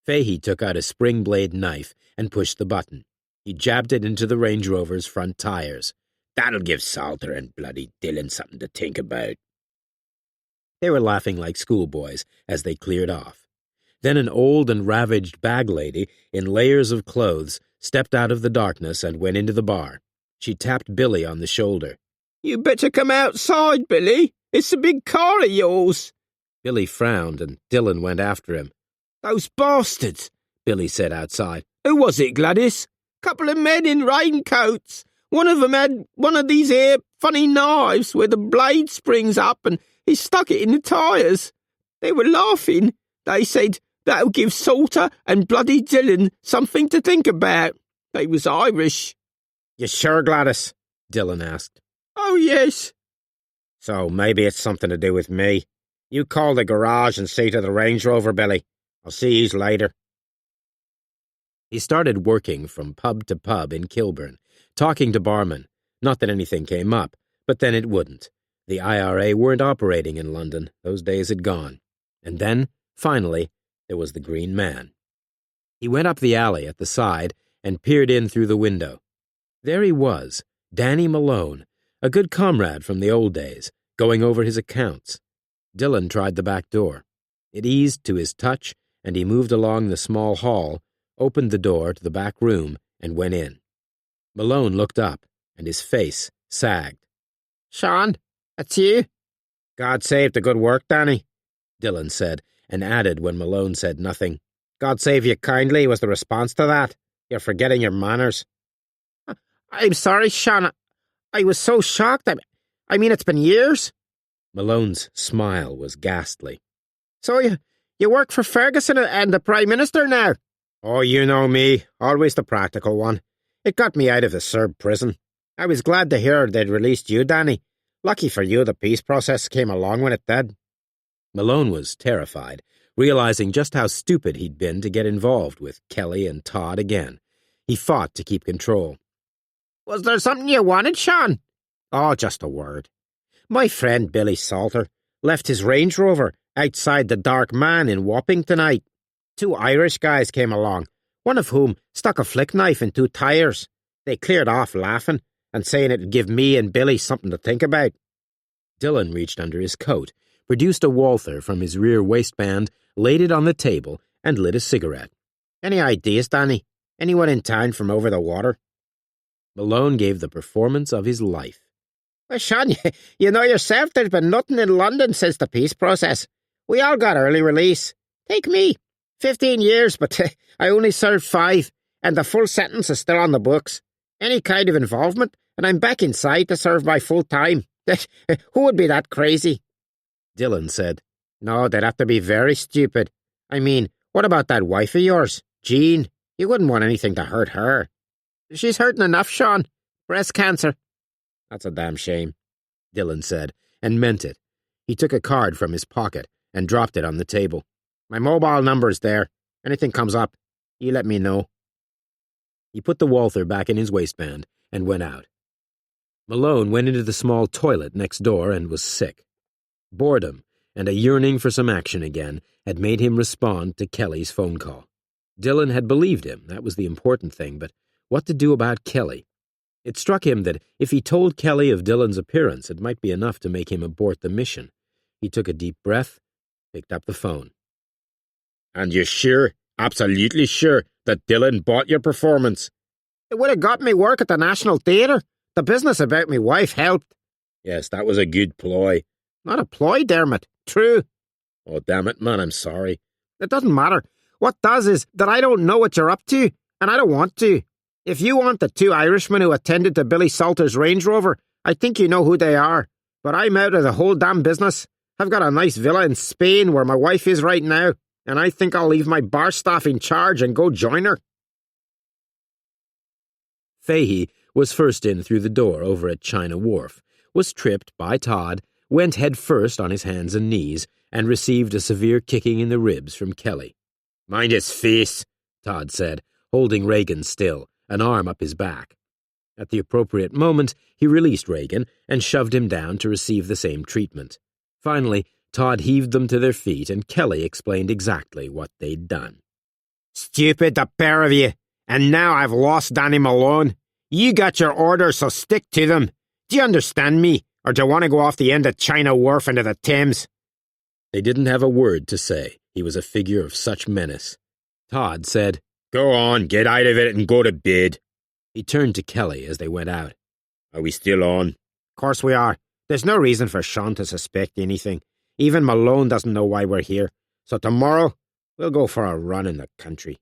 Fahey took out a spring-blade knife and pushed the button. He jabbed it into the Range Rover's front tires. That'll give Salter and bloody Dillon something to think about. They were laughing like schoolboys as they cleared off. Then an old and ravaged bag lady in layers of clothes stepped out of the darkness and went into the bar. She tapped Billy on the shoulder. You better come outside, Billy. It's a big car of yours. Billy frowned, and Dillon went after him. Those bastards, Billy said outside. Who was it, Gladys? Couple of men in raincoats. One of them had one of these here funny knives where the blade springs up and he stuck it in the tyres. They were laughing. They said that'll give Salter and bloody Dillon something to think about. They was Irish. You sure, Gladys? Dillon asked. Oh, yes. So maybe it's something to do with me. You call the garage and see to the Range Rover, Billy. I'll see yous later. He started working from pub to pub in Kilburn, talking to barmen. Not that anything came up, but then it wouldn't. The IRA weren't operating in London. Those days had gone. And then, finally, there was the Green Man. He went up the alley at the side and peered in through the window. There he was, Danny Malone, a good comrade from the old days, going over his accounts. Dillon tried the back door. It eased to his touch, and he moved along the small hall, opened the door to the back room, and went in. Malone looked up, and his face sagged. Sean, that's you? God save the good work, Danny, Dillon said, and added when Malone said nothing. God save you kindly was the response to that. You're forgetting your manners. I'm sorry, Sean. I was so shocked. I mean, it's been years. Malone's smile was ghastly. So you work for Ferguson and the Prime Minister now? Oh, you know me. Always the practical one. It got me out of the Serb prison. I was glad to hear they'd released you, Danny. Lucky for you, the peace process came along when it did. Malone was terrified, realizing just how stupid he'd been to get involved with Kelly and Todd again. He fought to keep control. Was there something you wanted, Sean? Oh, just a word. My friend Billy Salter left his Range Rover outside the Dark Man in Wapping tonight. 2 Irish guys came along, one of whom stuck a flick knife in 2 tires. They cleared off laughing and saying it'd give me and Billy something to think about. Dillon reached under his coat, produced a Walther from his rear waistband, laid it on the table, and lit a cigarette. Any ideas, Danny? Anyone in town from over the water? Malone gave the performance of his life. Well, Sean, you know yourself there's been nothing in London since the peace process. We all got early release. Take me. 15 years, but I only served 5, and the full sentence is still on the books. Any kind of involvement, and I'm back inside to serve my full time. Who would be that crazy? Dillon said. No, they'd have to be very stupid. I mean, what about that wife of yours, Jean? You wouldn't want anything to hurt her. She's hurting enough, Sean. Breast cancer. That's a damn shame, Dillon said, and meant it. He took a card from his pocket and dropped it on the table. My mobile number's there. Anything comes up, you let me know. He put the Walther back in his waistband and went out. Malone went into the small toilet next door and was sick. Boredom and a yearning for some action again had made him respond to Kelly's phone call. Dillon had believed him, that was the important thing, but what to do about Kelly? It struck him that if he told Kelly of Dillon's appearance, it might be enough to make him abort the mission. He took a deep breath, picked up the phone. And you're sure, absolutely sure, that Dillon bought your performance? It would have got me work at the National Theatre. The business about me wife helped. Yes, that was a good ploy. Not a ploy, Dermot. True. Oh, damn it, man, I'm sorry. It doesn't matter. What does is that I don't know what you're up to, and I don't want to. If you want the 2 Irishmen who attended to Billy Salter's Range Rover, I think you know who they are. But I'm out of the whole damn business. I've got a nice villa in Spain where my wife is right now, and I think I'll leave my bar staff in charge and go join her. Fahey was first in through the door over at China Wharf, was tripped by Todd, went head first on his hands and knees, and received a severe kicking in the ribs from Kelly. Mind his face, Todd said, holding Reagan still, an arm up his back. At the appropriate moment, he released Reagan and shoved him down to receive the same treatment. Finally, Todd heaved them to their feet, and Kelly explained exactly what they'd done. Stupid, the pair of you. And now I've lost Danny Malone. You got your orders, so stick to them. Do you understand me? Or do you want to go off the end of China Wharf into the Thames? They didn't have a word to say. He was a figure of such menace. Todd said, Go on, get out of it and go to bed. He turned to Kelly as they went out. Are we still on? Of course we are. There's no reason for Sean to suspect anything. Even Malone doesn't know why we're here. So tomorrow, we'll go for a run in the country.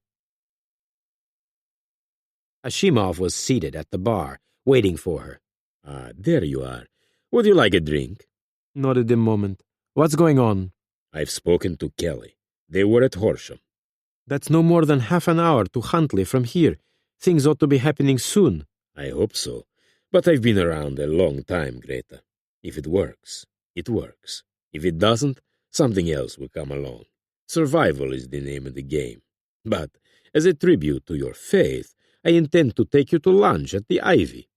Ashimov was seated at the bar, waiting for her. Ah, there you are. Would you like a drink? Not at the moment. What's going on? I've spoken to Kelly. They were at Horsham. That's no more than half an hour to Huntly from here. Things ought to be happening soon. I hope so. But I've been around a long time, Greta. If it works, it works. If it doesn't, something else will come along. Survival is the name of the game. But, as a tribute to your faith, I intend to take you to lunch at the Ivy.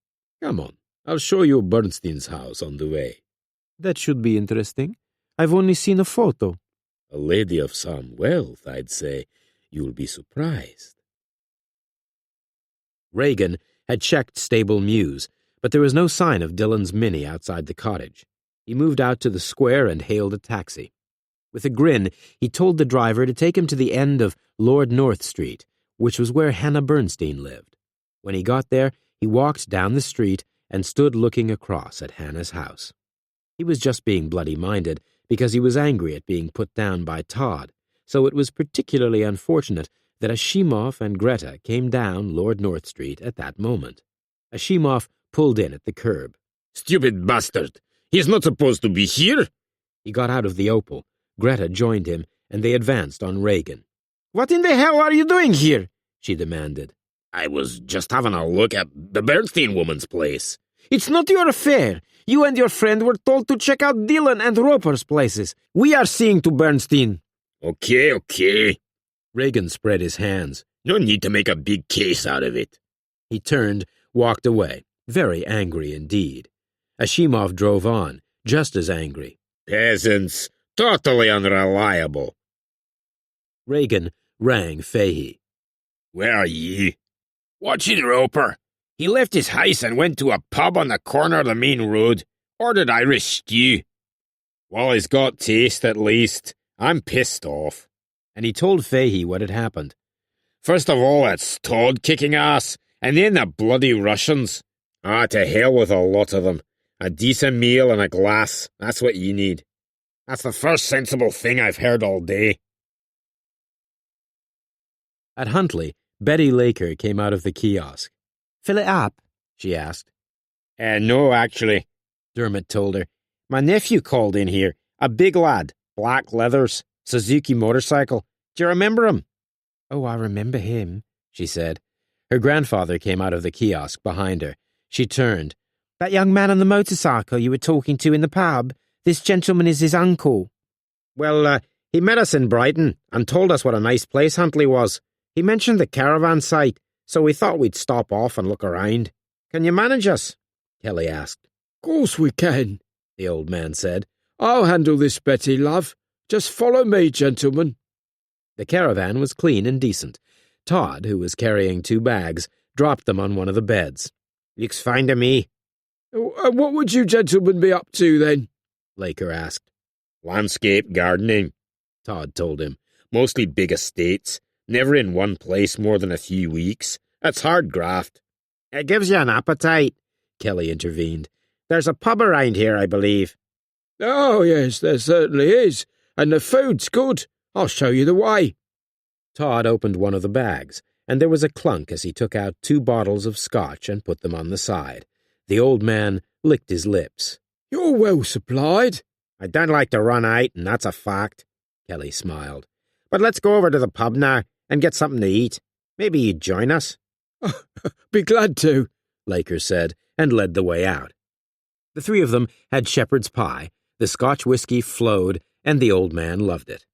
Come on, I'll show you Bernstein's house on the way. That should be interesting. I've only seen a photo. A lady of some wealth, I'd say. You'll be surprised. Regan had checked Stable Mews, but there was no sign of Dillon's Mini outside the cottage. He moved out to the square and hailed a taxi. With a grin, he told the driver to take him to the end of Lord North Street, which was where Hannah Bernstein lived. When he got there, he walked down the street and stood looking across at Hannah's house. He was just being bloody-minded because he was angry at being put down by Todd, so it was particularly unfortunate that Ashimov and Greta came down Lord North Street at that moment. Ashimov pulled in at the curb. "Stupid bastard! He's not supposed to be here!" He got out of the Opel. Greta joined him, and they advanced on Regan. "What in the hell are you doing here?" she demanded. "I was just having a look at the Bernstein woman's place." "It's not your affair. You and your friend were told to check out Dillon and Roper's places. We are seeing to Bernstein." Okay. Regan spread his hands. No need to make a big case out of it. He turned, walked away, very angry indeed. Ashimov drove on, just as angry. Peasants, totally unreliable. Regan rang Fahey. "Where are ye?" "Watching Roper. He left his house and went to a pub on the corner of the main road. Ordered Irish stew." "Well, he's got taste at least. I'm pissed off." And he told Fahey what had happened. "First of all, it's Todd kicking ass, and then the bloody Russians. To hell with a lot of them. A decent meal and a glass, that's what you need. That's the first sensible thing I've heard all day." At Huntley, Betty Laker came out of the kiosk. "Fill it up?" she asked. No, actually," Dermot told her. "My nephew called in here. A big lad, black leathers, Suzuki motorcycle. Do you remember him?" "Oh, I remember him," she said. Her grandfather came out of the kiosk behind her. She turned. "That young man on the motorcycle you were talking to in the pub? This gentleman is his uncle." "Well, he met us in Brighton and told us what a nice place Huntley was. He mentioned the caravan site, so we thought we'd stop off and look around. Can you manage us?" Kelly asked. "Course we can," the old man said. "I'll handle this, Betty, love. Just follow me, gentlemen." The caravan was clean and decent. Todd, who was carrying 2 bags, dropped them on one of the beds. "Looks fine to me." "What would you gentlemen be up to, then?" Laker asked. "Landscape gardening," Todd told him. "Mostly big estates. Never in one place more than a few weeks. That's hard graft." "It gives you an appetite," Kelly intervened. "There's a pub around here, I believe." "Oh, yes, there certainly is. And the food's good. I'll show you the way." Todd opened one of the bags, and there was a clunk as he took out 2 bottles of scotch and put them on the side. The old man licked his lips. "You're well supplied." "I don't like to run out, and that's a fact," Kelly smiled. "But let's go over to the pub now and get something to eat. Maybe you'd join us." "Be glad to," Laker said, and led the way out. The 3 of them had shepherd's pie, the Scotch whiskey flowed, and the old man loved it.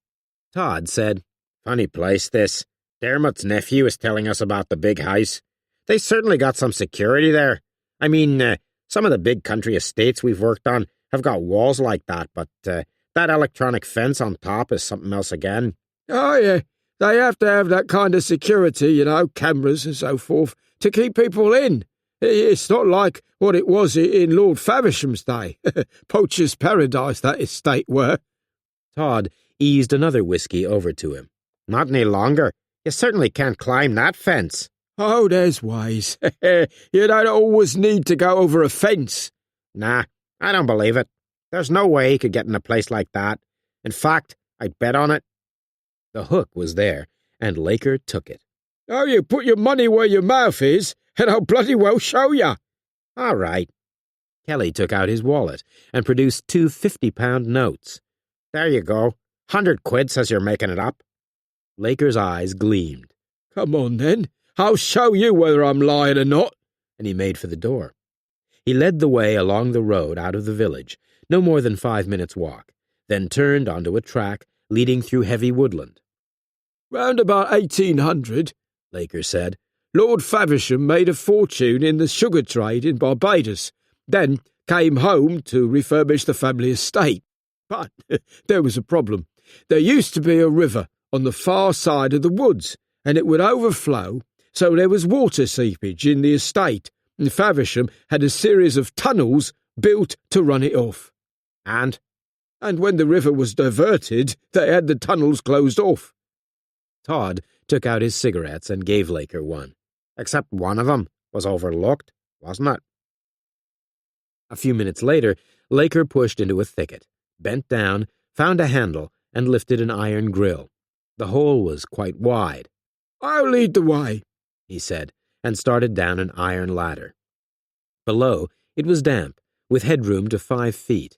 Todd said, "Funny place, this. Dermot's nephew is telling us about the big house. They certainly got some security there. I mean, some of the big country estates we've worked on have got walls like that, but that electronic fence on top is something else again." "Oh, yeah. They have to have that kind of security, cameras and so forth, to keep people in. It's not like what it was in Lord Faversham's day. Poacher's paradise, that estate were." Todd eased another whiskey over to him. "Not any longer. You certainly can't climb that fence." "Oh, there's ways. You don't always need to go over a fence." "Nah, I don't believe it. There's no way he could get in a place like that. In fact, I'd bet on it." The hook was there, and Laker took it. "Oh, you put your money where your mouth is, and I'll bloody well show you." "All right." Kelly took out his wallet and produced 2 50-pound notes. "There you go. 100 quid says you're making it up." Laker's eyes gleamed. "Come on, then. I'll show you whether I'm lying or not." And he made for the door. He led the way along the road out of the village, no more than 5 minutes' walk, then turned onto a track leading through heavy woodland. "Round about 1800, Laker said, Lord Faversham made a fortune in the sugar trade in Barbados, then came home to refurbish the family estate. But there was a problem. There used to be a river on the far side of the woods, and it would overflow, so there was water seepage in the estate, and Faversham had a series of tunnels built to run it off. And when the river was diverted, they had the tunnels closed off." Todd took out his cigarettes and gave Laker one. Except one of them was overlooked, wasn't it? A few minutes later, Laker pushed into a thicket, bent down, found a handle, and lifted an iron grill. The hole was quite wide. "I'll lead the way," he said, and started down an iron ladder. Below, it was damp, with headroom to 5 feet.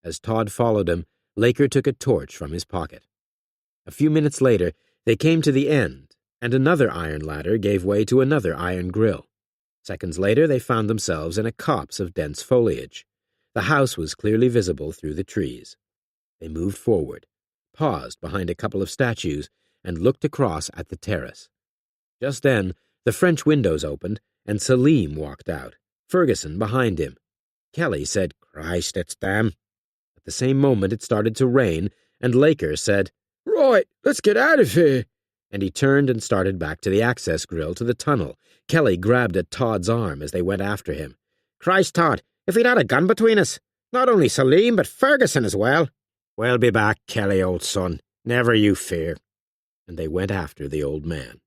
As Todd followed him, Laker took a torch from his pocket. A few minutes later, they came to the end, and another iron ladder gave way to another iron grill. Seconds later, they found themselves in a copse of dense foliage. The house was clearly visible through the trees. They moved forward, paused behind a couple of statues, and looked across at the terrace. Just then, the French windows opened, and Selim walked out, Ferguson behind him. Kelly said, "Christ, it's them." At the same moment, it started to rain, and Laker said, "Right, let's get out of here." And he turned and started back to the access grill to the tunnel. Kelly grabbed at Todd's arm as they went after him. "Christ, Todd, if we'd had a gun between us, not only Selim, but Ferguson as well." "We'll be back, Kelly, old son. Never you fear." And they went after the old man.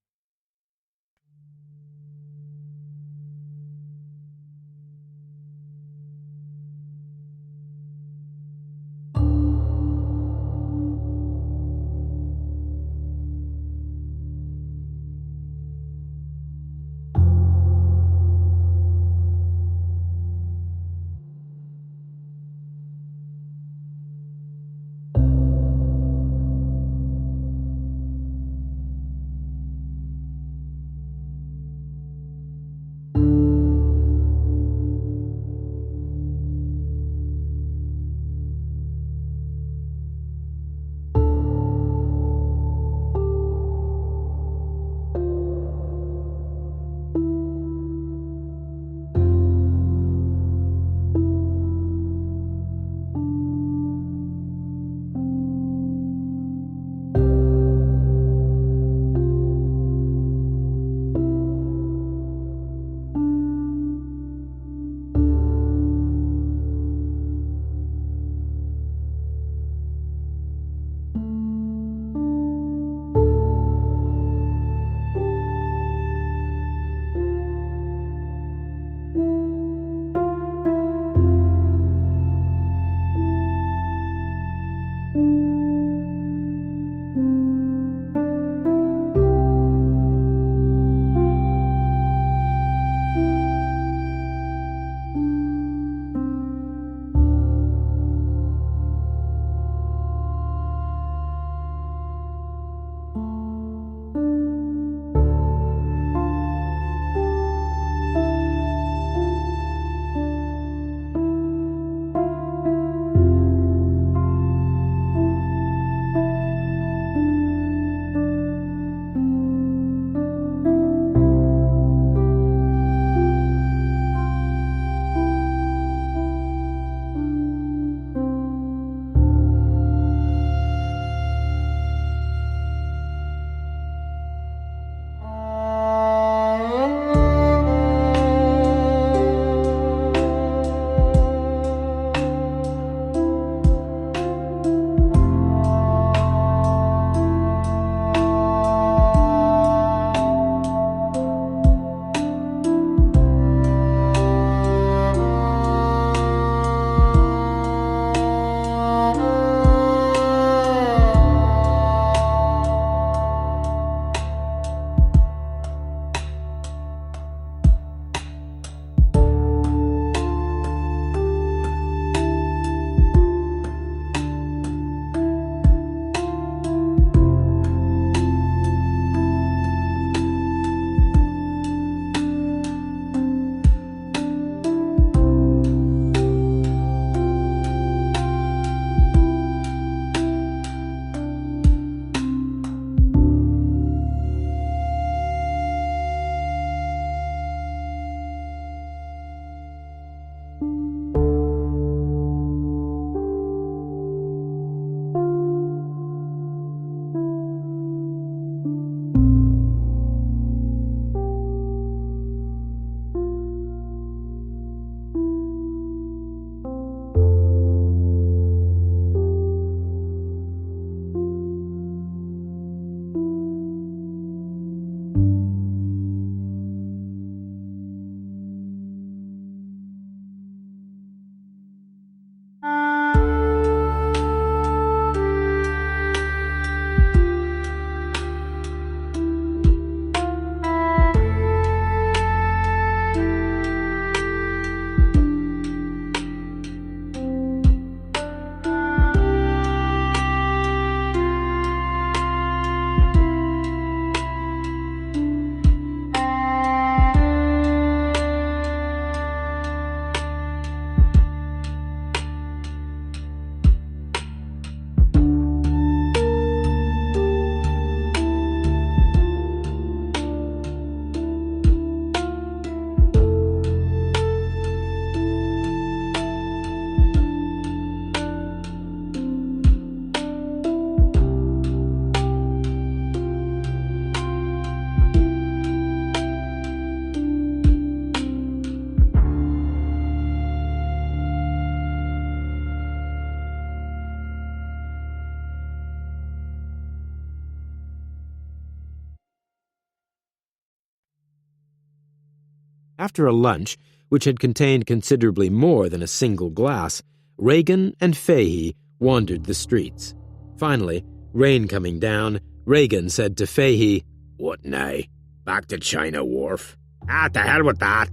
After a lunch, which had contained considerably more than a single glass, Regan and Fahey wandered the streets. Finally, rain coming down, Regan said to Fahey, "What now? Back to China Wharf?" "Ah, to hell with that,"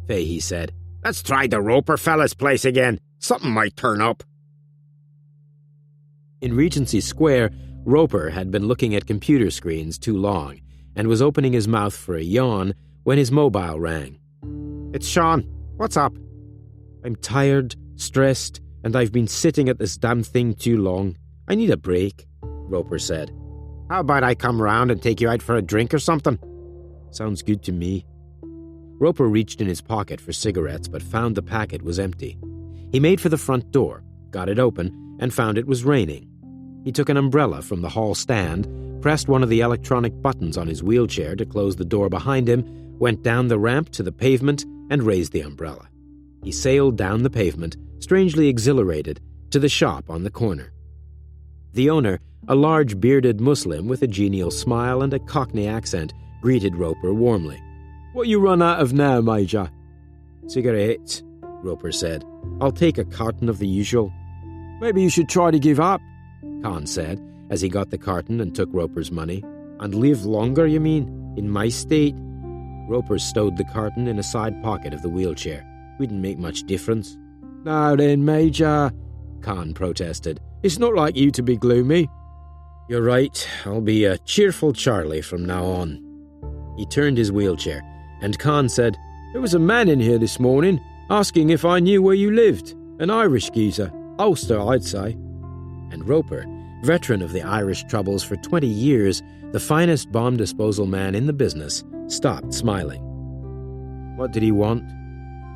Fahey said. "Let's try the Roper fella's place again. Something might turn up." In Regency Square, Roper had been looking at computer screens too long and was opening his mouth for a yawn when his mobile rang. "It's Sean. What's up?" "I'm tired, stressed, and I've been sitting at this damn thing too long. I need a break," Roper said. "How about I come round and take you out for a drink or something?" "Sounds good to me." Roper reached in his pocket for cigarettes but found the packet was empty. He made for the front door, got it open, and found it was raining. He took an umbrella from the hall stand, pressed one of the electronic buttons on his wheelchair to close the door behind him, went down the ramp to the pavement, and raised the umbrella. He sailed down the pavement, strangely exhilarated, to the shop on the corner. The owner, a large bearded Muslim with a genial smile and a Cockney accent, greeted Roper warmly. "What you run out of now, Major?" "Cigarettes," Roper said. "I'll take a carton of the usual." "Maybe you should try to give up." Khan said, as he got the carton and took Roper's money. "And live longer, you mean? In my state?" Roper stowed the carton in a side pocket of the wheelchair. "Wouldn't make much difference." "Now then, Major," Khan protested. "It's not like you to be gloomy." "You're right. I'll be a cheerful Charlie from now on." He turned his wheelchair, and Khan said, "There was a man in here this morning, asking if I knew where you lived. An Irish geezer. Ulster, I'd say." And Roper, veteran of the Irish troubles for 20 years, the finest bomb disposal man in the business, stopped smiling. "What did he want?"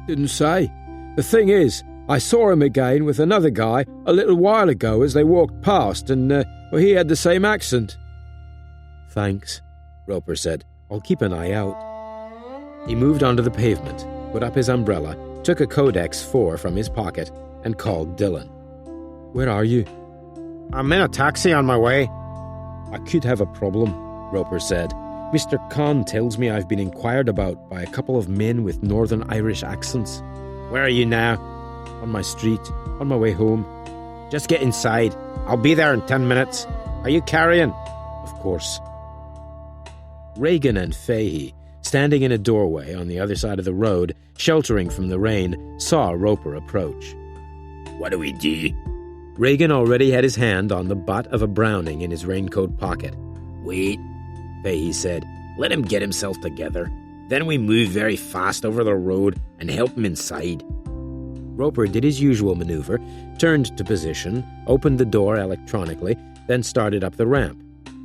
"Didn't say. The thing is, I saw him again with another guy a little while ago as they walked past, and he had the same accent." "Thanks," Roper said. "I'll keep an eye out." He moved onto the pavement, put up his umbrella, took a Codex 4 from his pocket, and called Dillon. "Where are you?" "I'm in a taxi on my way." "I could have a problem," Roper said. "Mr. Khan tells me I've been inquired about by a couple of men with Northern Irish accents." "Where are you now?" "On my street, on my way home." "Just get inside. I'll be there in 10 minutes. Are you carrying?" "Of course." Regan and Fahey, standing in a doorway on the other side of the road, sheltering from the rain, saw Roper approach. "What do we do?" Regan already had his hand on the butt of a Browning in his raincoat pocket. "Wait," Fahey said. "Let him get himself together. Then we move very fast over the road and help him inside." Roper did his usual maneuver, turned to position, opened the door electronically, then started up the ramp.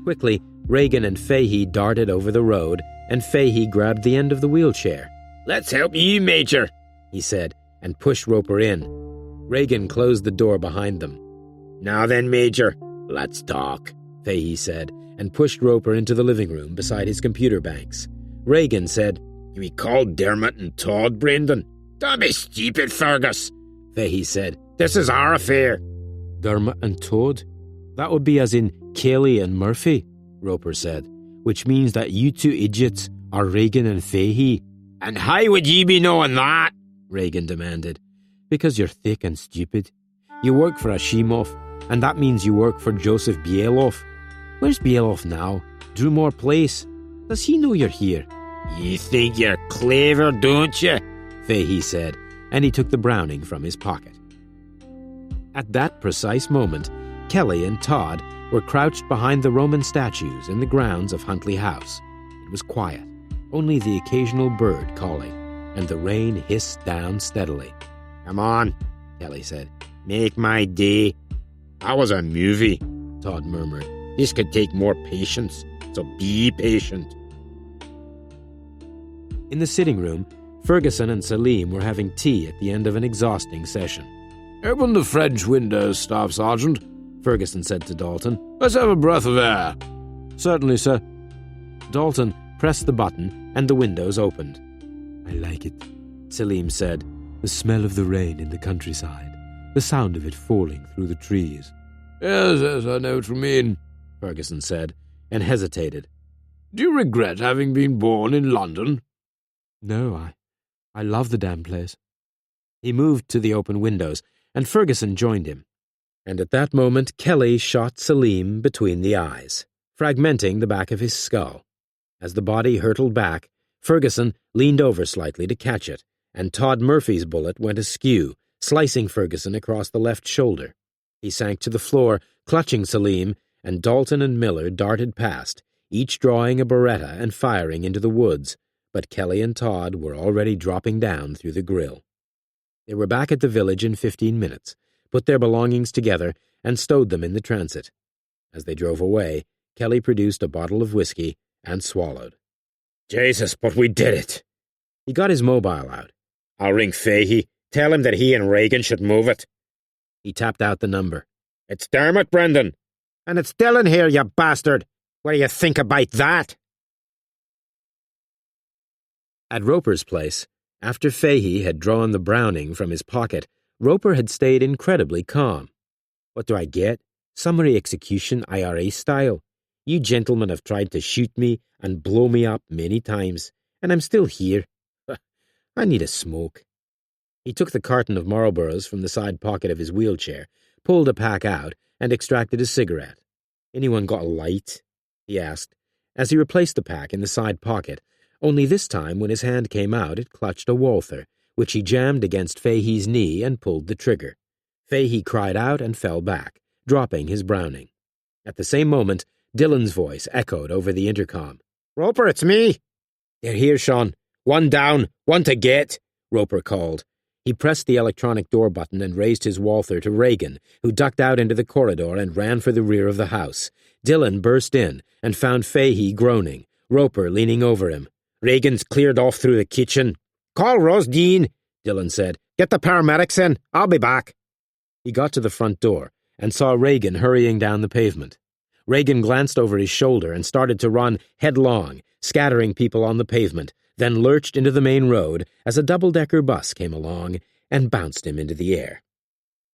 Quickly, Regan and Fahey darted over the road, and Fahey grabbed the end of the wheelchair. "Let's help you, Major," he said, and pushed Roper in. Regan closed the door behind them. "Now then, Major, let's talk," Fahey said, and pushed Roper into the living room beside his computer banks. Regan said, "We called Dermot and Todd, Brendan." "Don't be stupid, Fergus," Fahey said. "This is our affair." "Dermot and Todd? That would be as in Kelly and Murphy," Roper said, "which means that you two idiots are Regan and Fahey." "And how would you be knowing that?" Regan demanded. "Because you're thick and stupid. You work for Ashimov, and that means you work for Joseph Bieloff. Where's Bieloff now? Drumore Place. Does he know you're here?" "You think you're clever, don't you?" Fahey said, and he took the Browning from his pocket. At that precise moment, Kelly and Todd were crouched behind the Roman statues in the grounds of Huntley House. It was quiet, only the occasional bird calling, and the rain hissed down steadily. "Come on," Kelly said. "Make my day." "That was a movie," Todd murmured. "This could take more patience, so be patient." In the sitting room, Ferguson and Salim were having tea at the end of an exhausting session. "Open the French windows, Staff Sergeant," Ferguson said to Dalton. "Let's have a breath of air." "Certainly, sir." Dalton pressed the button, and the windows opened. "I like it," Salim said. "The smell of the rain in the countryside, the sound of it falling through the trees." Yes, I know what you mean," Ferguson said, and hesitated. "Do you regret having been born in London?" "No, I love the damn place. He moved to the open windows, and Ferguson joined him. And at that moment, Kelly shot Salim between the eyes, fragmenting the back of his skull. As the body hurtled back, Ferguson leaned over slightly to catch it, and Todd Murphy's bullet went askew, slicing Ferguson across the left shoulder. He sank to the floor, clutching Salim, and Dalton and Miller darted past, each drawing a Beretta and firing into the woods, but Kelly and Todd were already dropping down through the grill. They were back at the village in 15 minutes, put their belongings together, and stowed them in the transit. As they drove away, Kelly produced a bottle of whiskey and swallowed. Jesus, but we did it! He got his mobile out. I'll ring Fahey, tell him that he and Reagan should move it. He tapped out the number. It's Dermot, Brendan. And it's Dillon here, you bastard. What do you think about that? At Roper's place, after Fahey had drawn the Browning from his pocket, Roper had stayed incredibly calm. What do I get? Summary execution IRA style. You gentlemen have tried to shoot me and blow me up many times, and I'm still here. I need a smoke. He took the carton of Marlboros from the side pocket of his wheelchair, pulled a pack out, and extracted a cigarette. Anyone got a light? He asked, as he replaced the pack in the side pocket, only this time when his hand came out it clutched a Walther, which he jammed against Fahey's knee and pulled the trigger. Fahey cried out and fell back, dropping his Browning. At the same moment, Dillon's voice echoed over the intercom. Roper, it's me. They're here, Sean. One down, one to get, Roper called. He pressed the electronic door button and raised his Walther to Reagan, who ducked out into the corridor and ran for the rear of the house. Dillon burst in and found Fahey groaning, Roper leaning over him. Reagan's cleared off through the kitchen. Call Rosdean, Dillon said. Get the paramedics in. I'll be back. He got to the front door and saw Reagan hurrying down the pavement. Reagan glanced over his shoulder and started to run headlong, scattering people on the pavement, then lurched into the main road as a double-decker bus came along and bounced him into the air.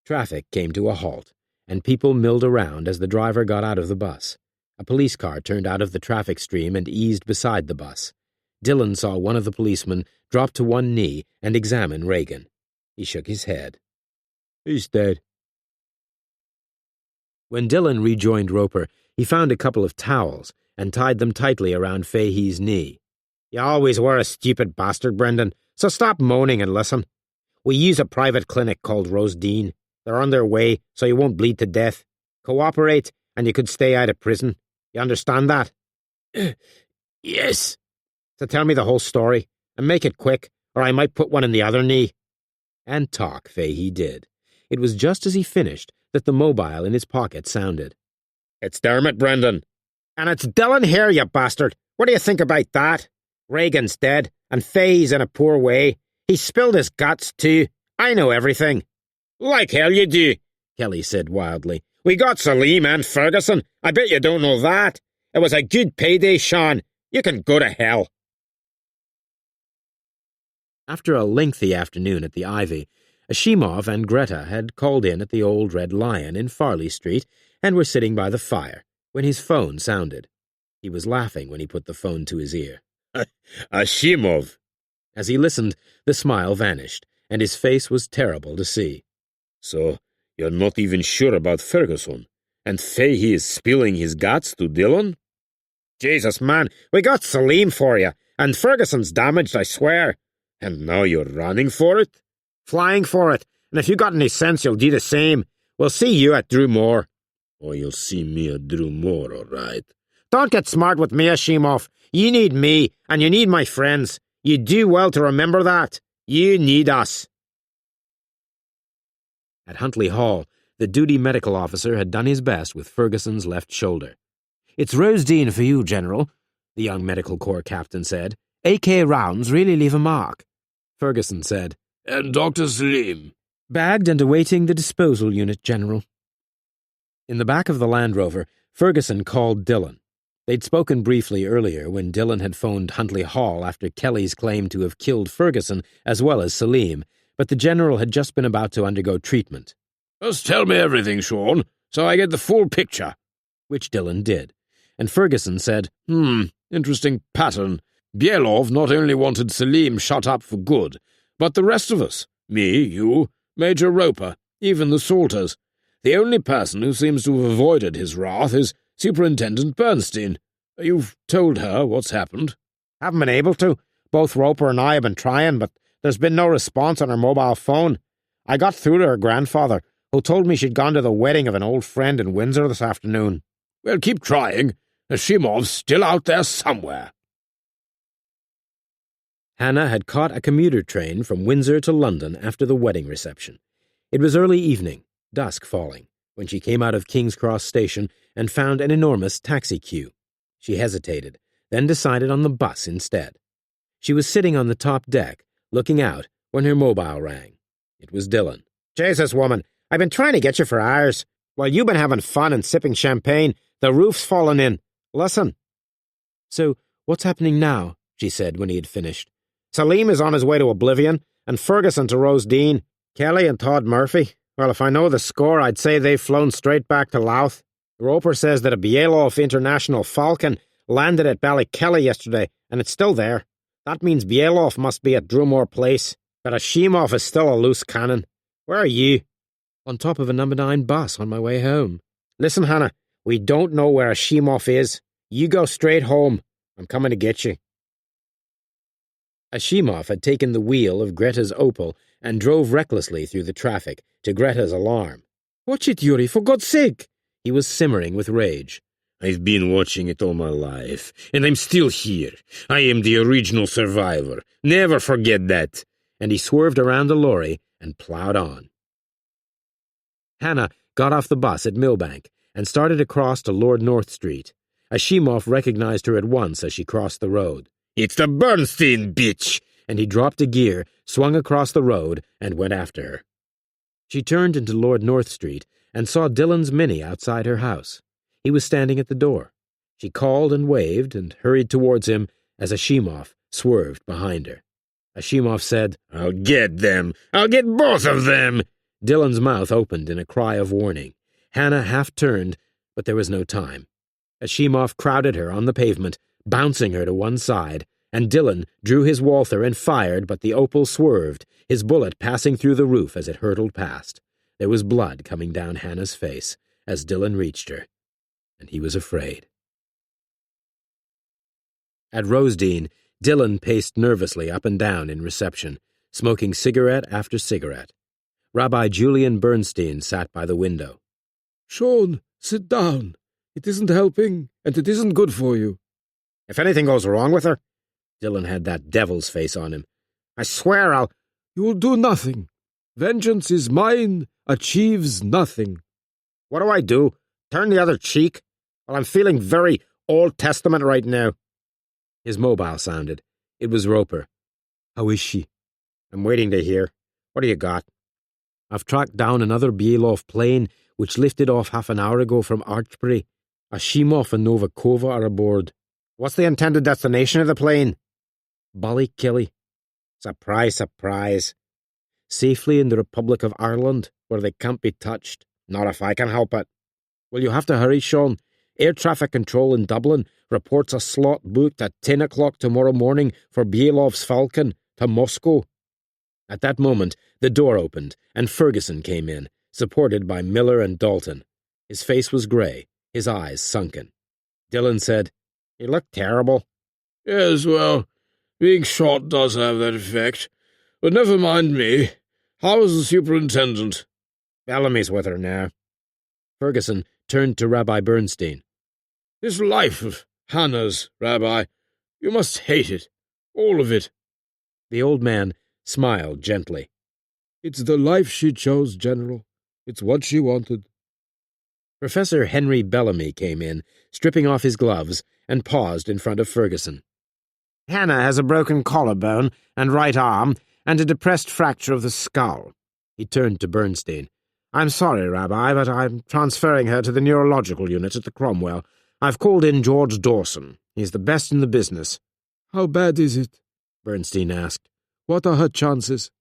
Traffic came to a halt, and people milled around as the driver got out of the bus. A police car turned out of the traffic stream and eased beside the bus. Dillon saw one of the policemen drop to one knee and examine Reagan. He shook his head. He's dead. When Dillon rejoined Roper, he found a couple of towels and tied them tightly around Fahey's knee. You always were a stupid bastard, Brendan, so stop moaning and listen. We use a private clinic called Rosdean. They're on their way, so you won't bleed to death. Cooperate, and you could stay out of prison. You understand that? Yes. So tell me the whole story, and make it quick, or I might put one in the other knee. And talk Fahey did. It was just as he finished that the mobile in his pocket sounded. It's Dermot, Brendan. And it's Dillon here, you bastard. What do you think about that? Reagan's dead, and Fahey's in a poor way. He spilled his guts, too. I know everything. Like hell you do, Kelly said wildly. We got Salim and Ferguson. I bet you don't know that. It was a good payday, Sean. You can go to hell. After a lengthy afternoon at the Ivy, Ashimov and Greta had called in at the Old Red Lion in Farley Street and were sitting by the fire when his phone sounded. He was laughing when he put the phone to his ear. Ashimov. As he listened, the smile vanished, and his face was terrible to see. So, you're not even sure about Ferguson, and Fahey is spilling his guts to Dillon? Jesus, man, we got Salim for you, and Ferguson's damaged, I swear. And now you're running for it? Flying for it, and if you got any sense, you'll do the same. We'll see you at Drew Moor. Oh, you'll see me at Drew Moor, all right. Don't get smart with me, Ashimov. You need me, and you need my friends. You do well to remember that. You need us. At Huntley Hall, the duty medical officer had done his best with Ferguson's left shoulder. "It's Rosdean for you, General," the young medical corps captain said. "AK rounds really leave a mark." Ferguson said, "And Dr. Salim?" "Bagged and awaiting the disposal unit, General." In the back of the Land Rover, Ferguson called Dillon. They'd spoken briefly earlier when Dillon had phoned Huntley Hall after Kelly's claim to have killed Ferguson as well as Salim, but the general had just been about to undergo treatment. "Just tell me everything, Sean, so I get the full picture." Which Dillon did, and Ferguson said, Interesting pattern. Bielov not only wanted Salim shut up for good, But the rest of us, me, you, Major Roper, even the Salters, the only person who seems to have avoided his wrath is Superintendent Bernstein. You've told her what's happened?" "Haven't been able to. Both Roper and I have been trying, but there's been no response on her mobile phone. I got through to her grandfather, who told me she'd gone to the wedding of an old friend in Windsor this afternoon." "Well, keep trying. Nashimov's still out there somewhere." Hannah had caught a commuter train from Windsor to London after the wedding reception. It was early evening, dusk falling, when she came out of King's Cross Station and found an enormous taxi queue. She hesitated, then decided on the bus instead. She was sitting on the top deck, looking out, when her mobile rang. It was Dillon. "Jesus, woman, I've been trying to get you for hours. While you've been having fun and sipping champagne, the roof's fallen in. Listen." "So, what's happening now?" she said when he had finished. "Salim is on his way to oblivion, and Ferguson to Rosedene. Kelly and Todd Murphy. Well, if I know the score, I'd say they've flown straight back to Louth. Roper says that a Bielov International Falcon landed at Ballykelly yesterday, and it's still there. That means Bielov must be at Drumore Place, but Ashimov is still a loose cannon. Where are you?" "On top of a number 9 bus on my way home." "Listen, Hannah, we don't know where Ashimov is. You go straight home. I'm coming to get you." Ashimov had taken the wheel of Greta's Opel and drove recklessly through the traffic, to Greta's alarm. "Watch it, Yuri, for God's sake!" He was simmering with rage. "I've been watching it all my life, and I'm still here. I am the original survivor. Never forget that." And he swerved around the lorry and plowed on. Hannah got off the bus at Millbank and started across to Lord North Street. Ashimov recognized her at once as she crossed the road. "It's the Bernstein bitch!" And he dropped a gear, swung across the road, and went after her. She turned into Lord North Street and saw Dillon's Mini outside her house. He was standing at the door. She called and waved and hurried towards him as Ashimov swerved behind her. Ashimov said, "I'll get them! I'll get both of them!" Dillon's mouth opened in a cry of warning. Hannah half turned, but there was no time. Ashimov crowded her on the pavement, bouncing her to one side, and Dillon drew his Walther and fired, but the Opel swerved, his bullet passing through the roof as it hurtled past. There was blood coming down Hannah's face as Dillon reached her, and he was afraid. At Rosedene, Dillon paced nervously up and down in reception, smoking cigarette after cigarette. Rabbi Julian Bernstein sat by the window. "Sean, sit down. It isn't helping, and it isn't good for you." "If anything goes wrong with her," Dillon had that devil's face on him, "I swear I'll—" "You will do nothing. Vengeance is mine, achieves nothing." "What do I do? Turn the other cheek? Well, I'm feeling very Old Testament right now." His mobile sounded. It was Roper. "How is she?" "I'm waiting to hear. What do you got?" "I've tracked down another Bielov plane, which lifted off half an hour ago from Archbury. Ashimov and Novakova are aboard." "What's the intended destination of the plane?" "Ballykelly." "Surprise, surprise." "Safely in the Republic of Ireland, where they can't be touched." "Not if I can help it." "Well, you have to hurry, Sean. Air traffic control in Dublin reports a slot booked at 10 o'clock tomorrow morning for Bielov's Falcon to Moscow." At that moment, the door opened, and Ferguson came in, supported by Miller and Dalton. His face was grey, his eyes sunken. Dillon said, "You look terrible." "Yes, well, being shot does have that effect. But never mind me. How is the superintendent?" "Bellamy's with her now." Ferguson turned to Rabbi Bernstein. "This life of Hannah's, Rabbi, you must hate it. All of it." The old man smiled gently. "It's the life she chose, General. It's what she wanted." Professor Henry Bellamy came in, stripping off his gloves, and paused in front of Ferguson. "Hannah has a broken collarbone and right arm, and a depressed fracture of the skull." He turned to Bernstein. "I'm sorry, Rabbi, but I'm transferring her to the neurological unit at the Cromwell. I've called in George Dawson. He's the best in the business." "How bad is it?" Bernstein asked. "What are her chances?"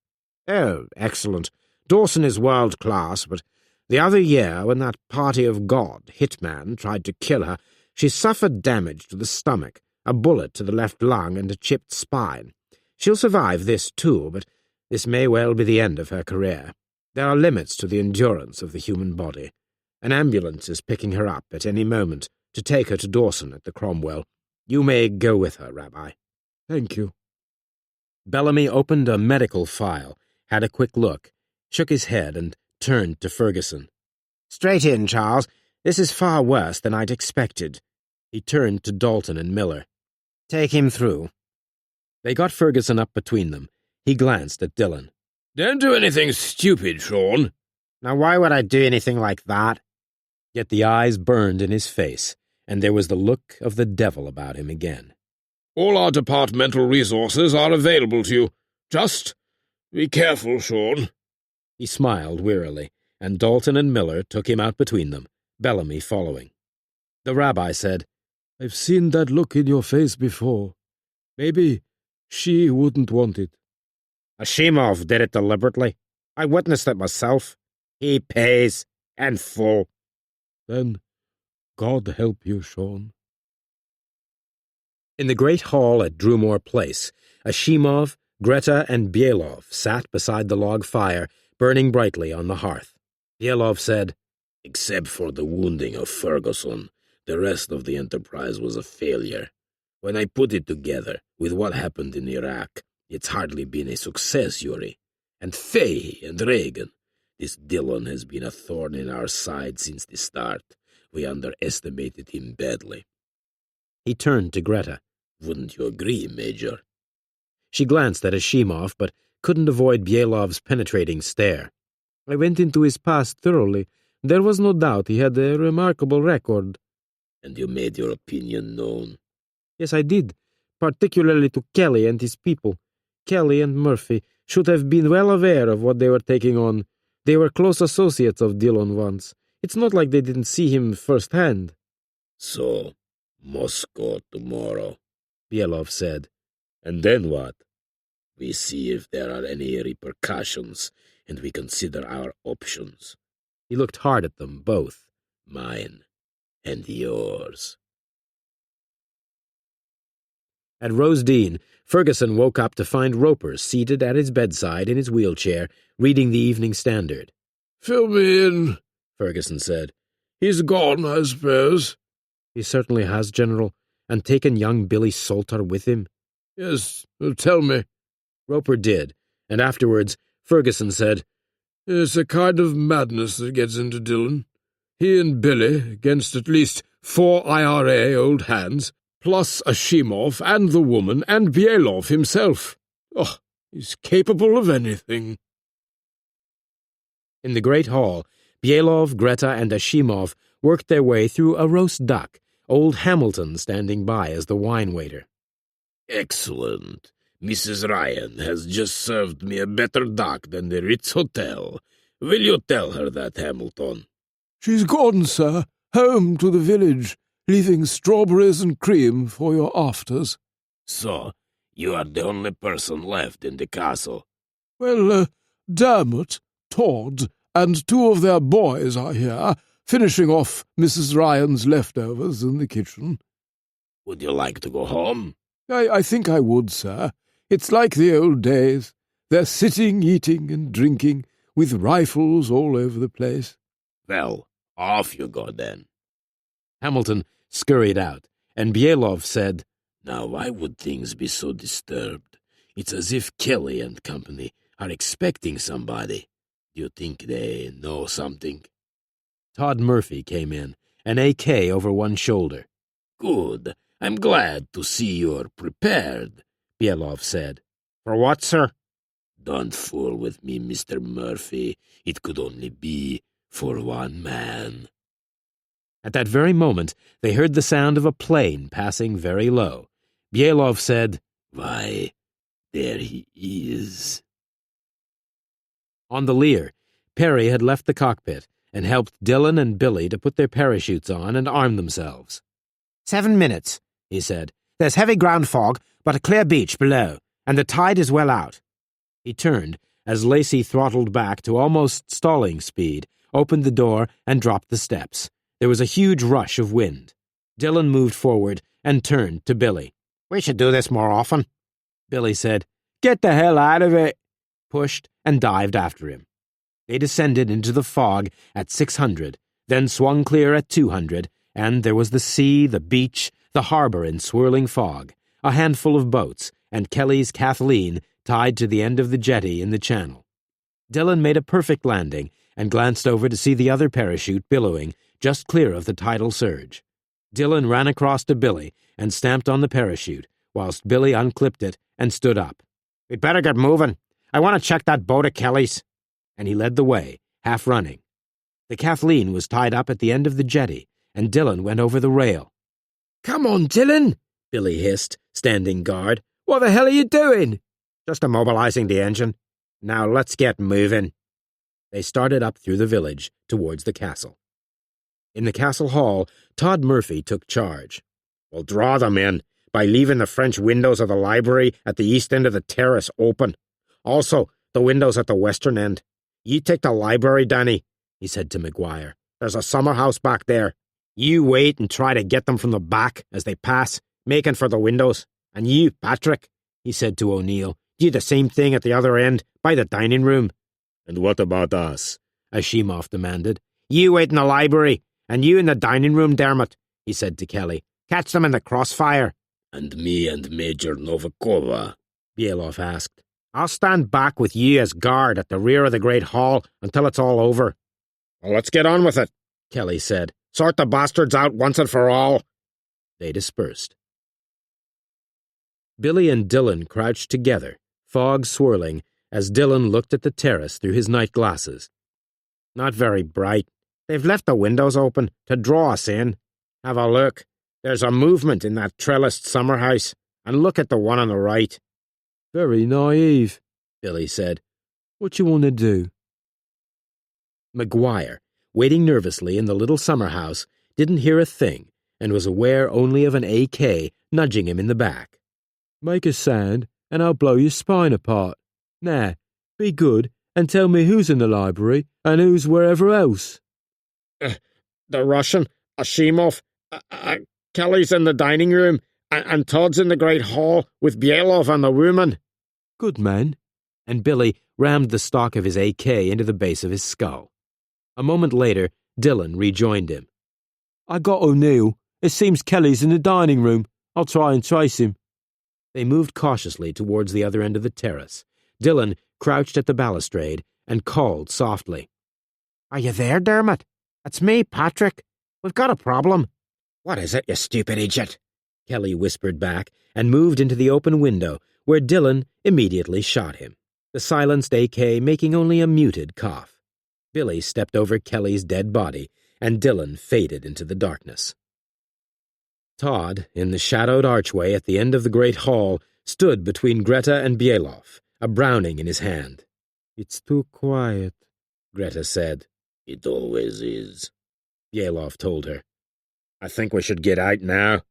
"Oh, excellent. Dawson is world-class, but the other year, when that party of God, Hitman, tried to kill her, she suffered damage to the stomach, a bullet to the left lung, and a chipped spine. She'll survive this, too, but This may well be the end of her career. There are limits to the endurance of the human body. An ambulance is picking her up at any moment to take her to Dawson at the Cromwell. You may go with her, Rabbi. Thank you. Bellamy opened a medical file, had a quick look, shook his head, and turned to Ferguson. Straight in, Charles. This is far worse than I'd expected. He turned to Dalton and Miller. Take him through. They got Ferguson up between them. He glanced at Dillon. Don't do anything stupid, Sean. Now why would I do anything like that? Yet the eyes burned in his face, and there was the look of the devil about him again. All our departmental resources are available to you. Just be careful, Sean. He smiled wearily, and Dalton and Miller took him out between them, Bellamy following. The rabbi said, I've seen that look in your face before. Maybe she wouldn't want it. Ashimov did it deliberately. I witnessed it myself. He pays, and full. Then God help you, Sean. In the great hall at Drumore Place, Ashimov, Greta, and Bielov sat beside the log fire, burning brightly on the hearth. Bielov said, Except for the wounding of Ferguson, the rest of the enterprise was a failure. When I put it together with what happened in Iraq, it's hardly been a success, Yuri. And Fahey and Reagan. This Dillon has been a thorn in our side since the start. We underestimated him badly. He turned to Greta. Wouldn't you agree, Major? She glanced at Ashimov, but couldn't avoid Bielov's penetrating stare. I went into his past thoroughly. There was no doubt he had a remarkable record. And you made your opinion known? Yes, I did, particularly to Kelly and his people. Kelly and Murphy should have been well aware of what they were taking on. They were close associates of Dillon once. It's not like they didn't see him firsthand. So, Moscow tomorrow, Bielov said. And then what? We see if there are any repercussions, and we consider our options. He looked hard at them both. Mine and yours. At Rosedene, Ferguson woke up to find Roper seated at his bedside in his wheelchair, reading the Evening Standard. Fill me in, Ferguson said. He's gone, I suppose. He certainly has, General, and taken young Billy Salter with him. Yes, tell me. Roper did, and afterwards Ferguson said, It's a kind of madness that gets into Dillon. He and Billy, against at least 4 IRA old hands, plus Ashimov and the woman and Bielov himself. Oh, he's capable of anything. In the great hall, Bielov, Greta, and Ashimov worked their way through a roast duck, old Hamilton standing by as the wine waiter. Excellent. Mrs. Ryan has just served me a better duck than the Ritz Hotel. Will you tell her that, Hamilton? She's gone, sir, home to the village, leaving strawberries and cream for your afters. So, you are the only person left in the castle. Well, Dermot, Todd, and 2 of their boys are here, finishing off Mrs. Ryan's leftovers in the kitchen. Would you like to go home? I think I would, sir. It's like the old days. They're sitting, eating, and drinking, with rifles all over the place. Well, off you go then. Hamilton scurried out, and Bielov said, Now why would things be so disturbed? It's as if Kelly and company are expecting somebody. Do you think they know something? Todd Murphy came in, an AK over one shoulder. Good. I'm glad to see you're prepared, Bielov said. For what, sir? Don't fool with me, Mr. Murphy. It could only be for one man. At that very moment, they heard the sound of a plane passing very low. Bielov said, Why, there he is. On the Lear, Perry had left the cockpit and helped Dillon and Billy to put their parachutes on and arm themselves. 7 minutes, he said. There's heavy ground fog, but a clear beach below, and the tide is well out. He turned as Lacey throttled back to almost stalling speed, opened the door, and dropped the steps. There was a huge rush of wind. Dillon moved forward and turned to Billy. We should do this more often. Billy said, Get the hell out of it. pushed, and dived after him. They descended into the fog at 600, then swung clear at 200, and there was the sea, the beach, the harbor in swirling fog, a handful of boats, and Kelly's Kathleen tied to the end of the jetty in the channel. Dillon made a perfect landing and glanced over to see the other parachute billowing just clear of the tidal surge. Dillon ran across to Billy and stamped on the parachute, whilst Billy unclipped it and stood up. "We'd better get moving. I want to check that boat of Kelly's." And he led the way, half running. The Kathleen was tied up at the end of the jetty, and Dillon went over the rail. "Come on, Dillon," Billy hissed, standing guard. "What the hell are you doing?" "Just immobilizing the engine. Now let's get moving." They started up through the village towards the castle. In the castle hall, Todd Murphy took charge. "We'll draw them in by leaving the French windows of the library at the east end of the terrace open. Also, the windows at the western end. You take the library, Danny," he said to McGuire. "There's a summer house back there. You wait and try to get them from the back as they pass, making for the windows. And you, Patrick," he said to O'Neill, "do the same thing at the other end, by the dining room." And what about us? Ashimov demanded. "You wait in the library, and you in the dining room, Dermot," he said to Kelly. "Catch them in the crossfire." And me and Major Novikova? Bielov asked. "I'll stand back with you as guard at the rear of the great hall until it's all over." "Well, let's get on with it," Kelly said. "Sort the bastards out once and for all." They dispersed. Billy and Dillon crouched together, fog swirling, as Dillon looked at the terrace through his night glasses. "Not very bright. They've left the windows open to draw us in. Have a look. There's a movement in that trellised summer house, and look at the one on the right." Very naive, Billy said. What you want to do? McGuire, waiting nervously in the little summer house, didn't hear a thing and was aware only of an AK nudging him in the back. Make a sound, and I'll blow your spine apart. Now, be good and tell me who's in the library and who's wherever else. The Russian, Ashimov, Kelly's in the dining room, and Todd's in the great hall with Bielov and the woman. Good man. And Billy rammed the stock of his AK into the base of his skull. A moment later, Dillon rejoined him. I got O'Neill. It seems Kelly's in the dining room. I'll try and trace him. They moved cautiously towards the other end of the terrace. Dillon crouched at the balustrade and called softly. "Are you there, Dermot? It's me, Patrick. We've got a problem." "What is it, you stupid idiot?" Kelly whispered back and moved into the open window, where Dillon immediately shot him, the silenced AK making only a muted cough. Billy stepped over Kelly's dead body, and Dillon faded into the darkness. Todd, in the shadowed archway at the end of the great hall, stood between Greta and Bielov, a Browning in his hand. It's too quiet, Greta said. It always is, Bielov told her. "I think we should get out now,"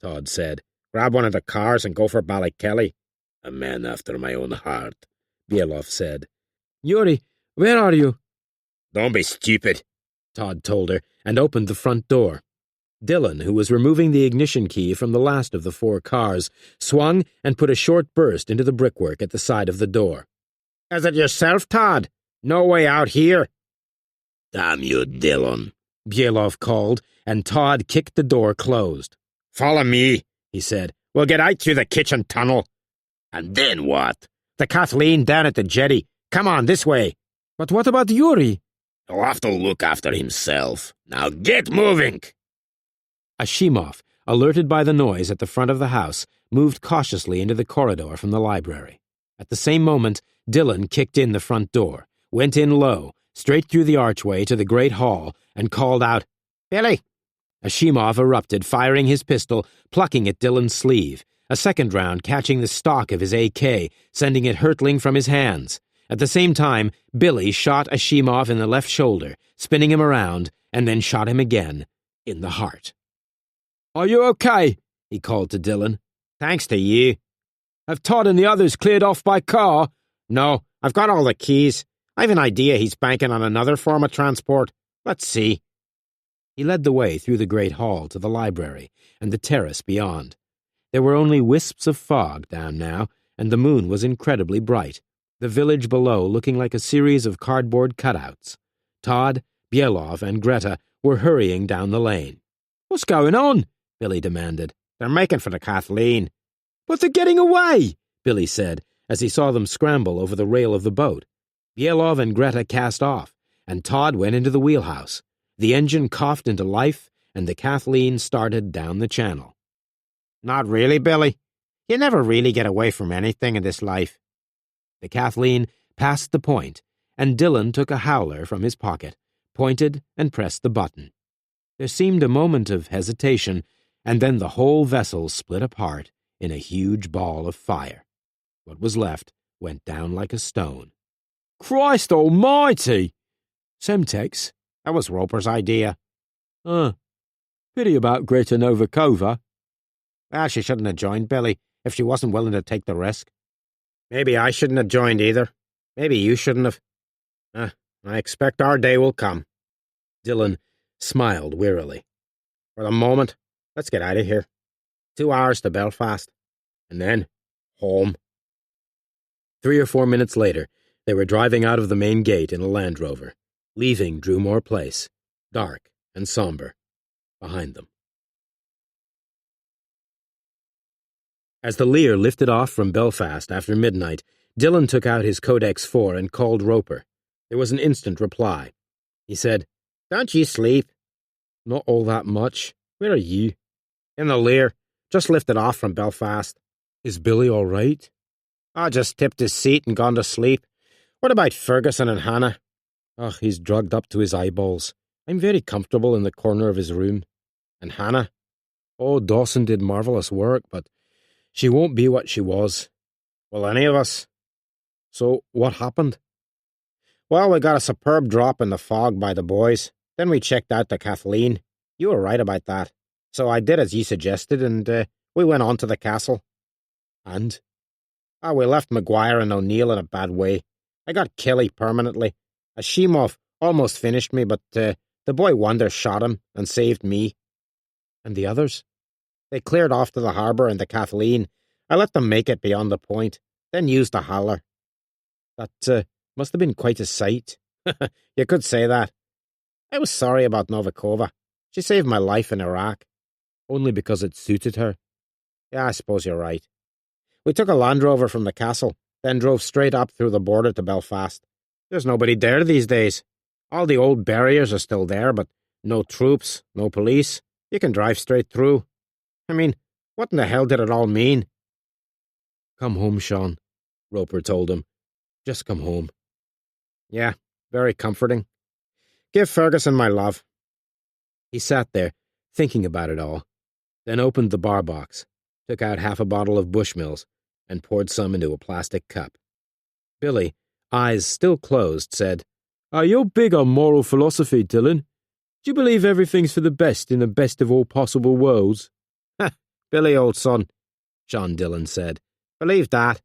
Todd said. "Grab one of the cars and go for Ballykelly." a man after my own heart, Bielov said. "Yuri, where are you?" "Don't be stupid," Todd told her, and opened the front door. Dillon, who was removing the ignition key from the last of the 4 cars, swung and put a short burst into the brickwork at the side of the door. "Is it yourself, Todd? No way out here." Damn you, Dillon, Bielov called, and Todd kicked the door closed. "Follow me," he said. "We'll get out through the kitchen tunnel." And then what? "The Kathleen down at the jetty. Come on, this way." "But what about Yuri?" He'll have to look after himself. Now get moving! Ashimov, alerted by the noise at the front of the house, moved cautiously into the corridor from the library. At the same moment, Dillon kicked in the front door, went in low, straight through the archway to the great hall, and called out, "Billy!" Ashimov erupted, firing his pistol, plucking at Dillon's sleeve, a second round catching the stock of his AK, sending it hurtling from his hands. At the same time, Billy shot Ashimov in the left shoulder, spinning him around, and then shot him again, in the heart. "Are you okay?" he called to Dillon. "Thanks to you." "Have Todd and the others cleared off by car?" "No, I've got all the keys. I've an idea he's banking on another form of transport. Let's see." He led the way through the great hall to the library and the terrace beyond. There were only wisps of fog down now, and the moon was incredibly bright. the village below looking like a series of cardboard cutouts. Todd, Bielov, and Greta were hurrying down the lane. "What's going on?" Billy demanded. "They're making for the Kathleen." "But they're getting away," Billy said, as he saw them scramble over the rail of the boat. Bielov and Greta cast off, and Todd went into the wheelhouse. The engine coughed into life, and the Kathleen started down the channel. "Not really, Billy. You never really get away from anything in this life." The Kathleen passed the point, and Dillon took a howler from his pocket, pointed, and pressed the button. There seemed a moment of hesitation, and then the whole vessel split apart in a huge ball of fire. What was left went down like a stone. "Christ almighty!" "Semtex?" "That was Roper's idea." Pity about Greta Novikova." "Well, she shouldn't have joined, Billy, if she wasn't willing to take the risk. Maybe I shouldn't have joined either. Maybe you shouldn't have. I expect our day will come." Dillon smiled wearily. "For the moment, let's get out of here. 2 hours to Belfast. And then, home." 3 or 4 minutes later, they were driving out of the main gate in a Land Rover, leaving Drumore Place, dark and somber, behind them. As the Lear lifted off from Belfast after midnight, Dillon took out his Codex 4 and called Roper. There was an instant reply. He said, "Don't you sleep?" "Not all that much. Where are you?" "In the Lear. Just lifted off from Belfast." "Is Billy all right?" "I just tipped his seat and gone to sleep. What about Ferguson and Hannah?" "Ugh, he's drugged up to his eyeballs. I'm very comfortable in the corner of his room." "And Hannah?" "Oh, Dawson did marvelous work, but she won't be what she was." "Will any of us?" "So, what happened?" "Well, we got a superb drop in the fog by the boys. Then we checked out the Kathleen. You were right about that. So I did as you suggested, and we went on to the castle." "And?" We left Maguire and O'Neill in a bad way. I got Kelly permanently. Ashimov almost finished me, but the boy Wonder shot him and saved me." "And the others?" "They cleared off to the harbour in the Kathleen. I let them make it beyond the point, then used a howler." "That must have been quite a sight." "You could say that. I was sorry about Novikova. She saved my life in Iraq." "Only because it suited her." "Yeah, I suppose you're right." We took a Land Rover from the castle, then drove straight up through the border to Belfast. There's nobody there these days. All the old barriers are still there, but no troops, no police. You can drive straight through. I mean, what in the hell did it all mean?" "Come home, Sean," Roper told him. "Just come home." "Yeah, very comforting. Give Ferguson my love." He sat there, thinking about it all, then opened the bar box, took out half a bottle of Bushmills, and poured some into a plastic cup. Billy, eyes still closed, said, You're big on moral philosophy, Dillon. Do you believe everything's for the best in the best of all possible worlds?" "Billy, old son," John Dillon said, "believe that,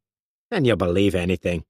then you'll believe anything."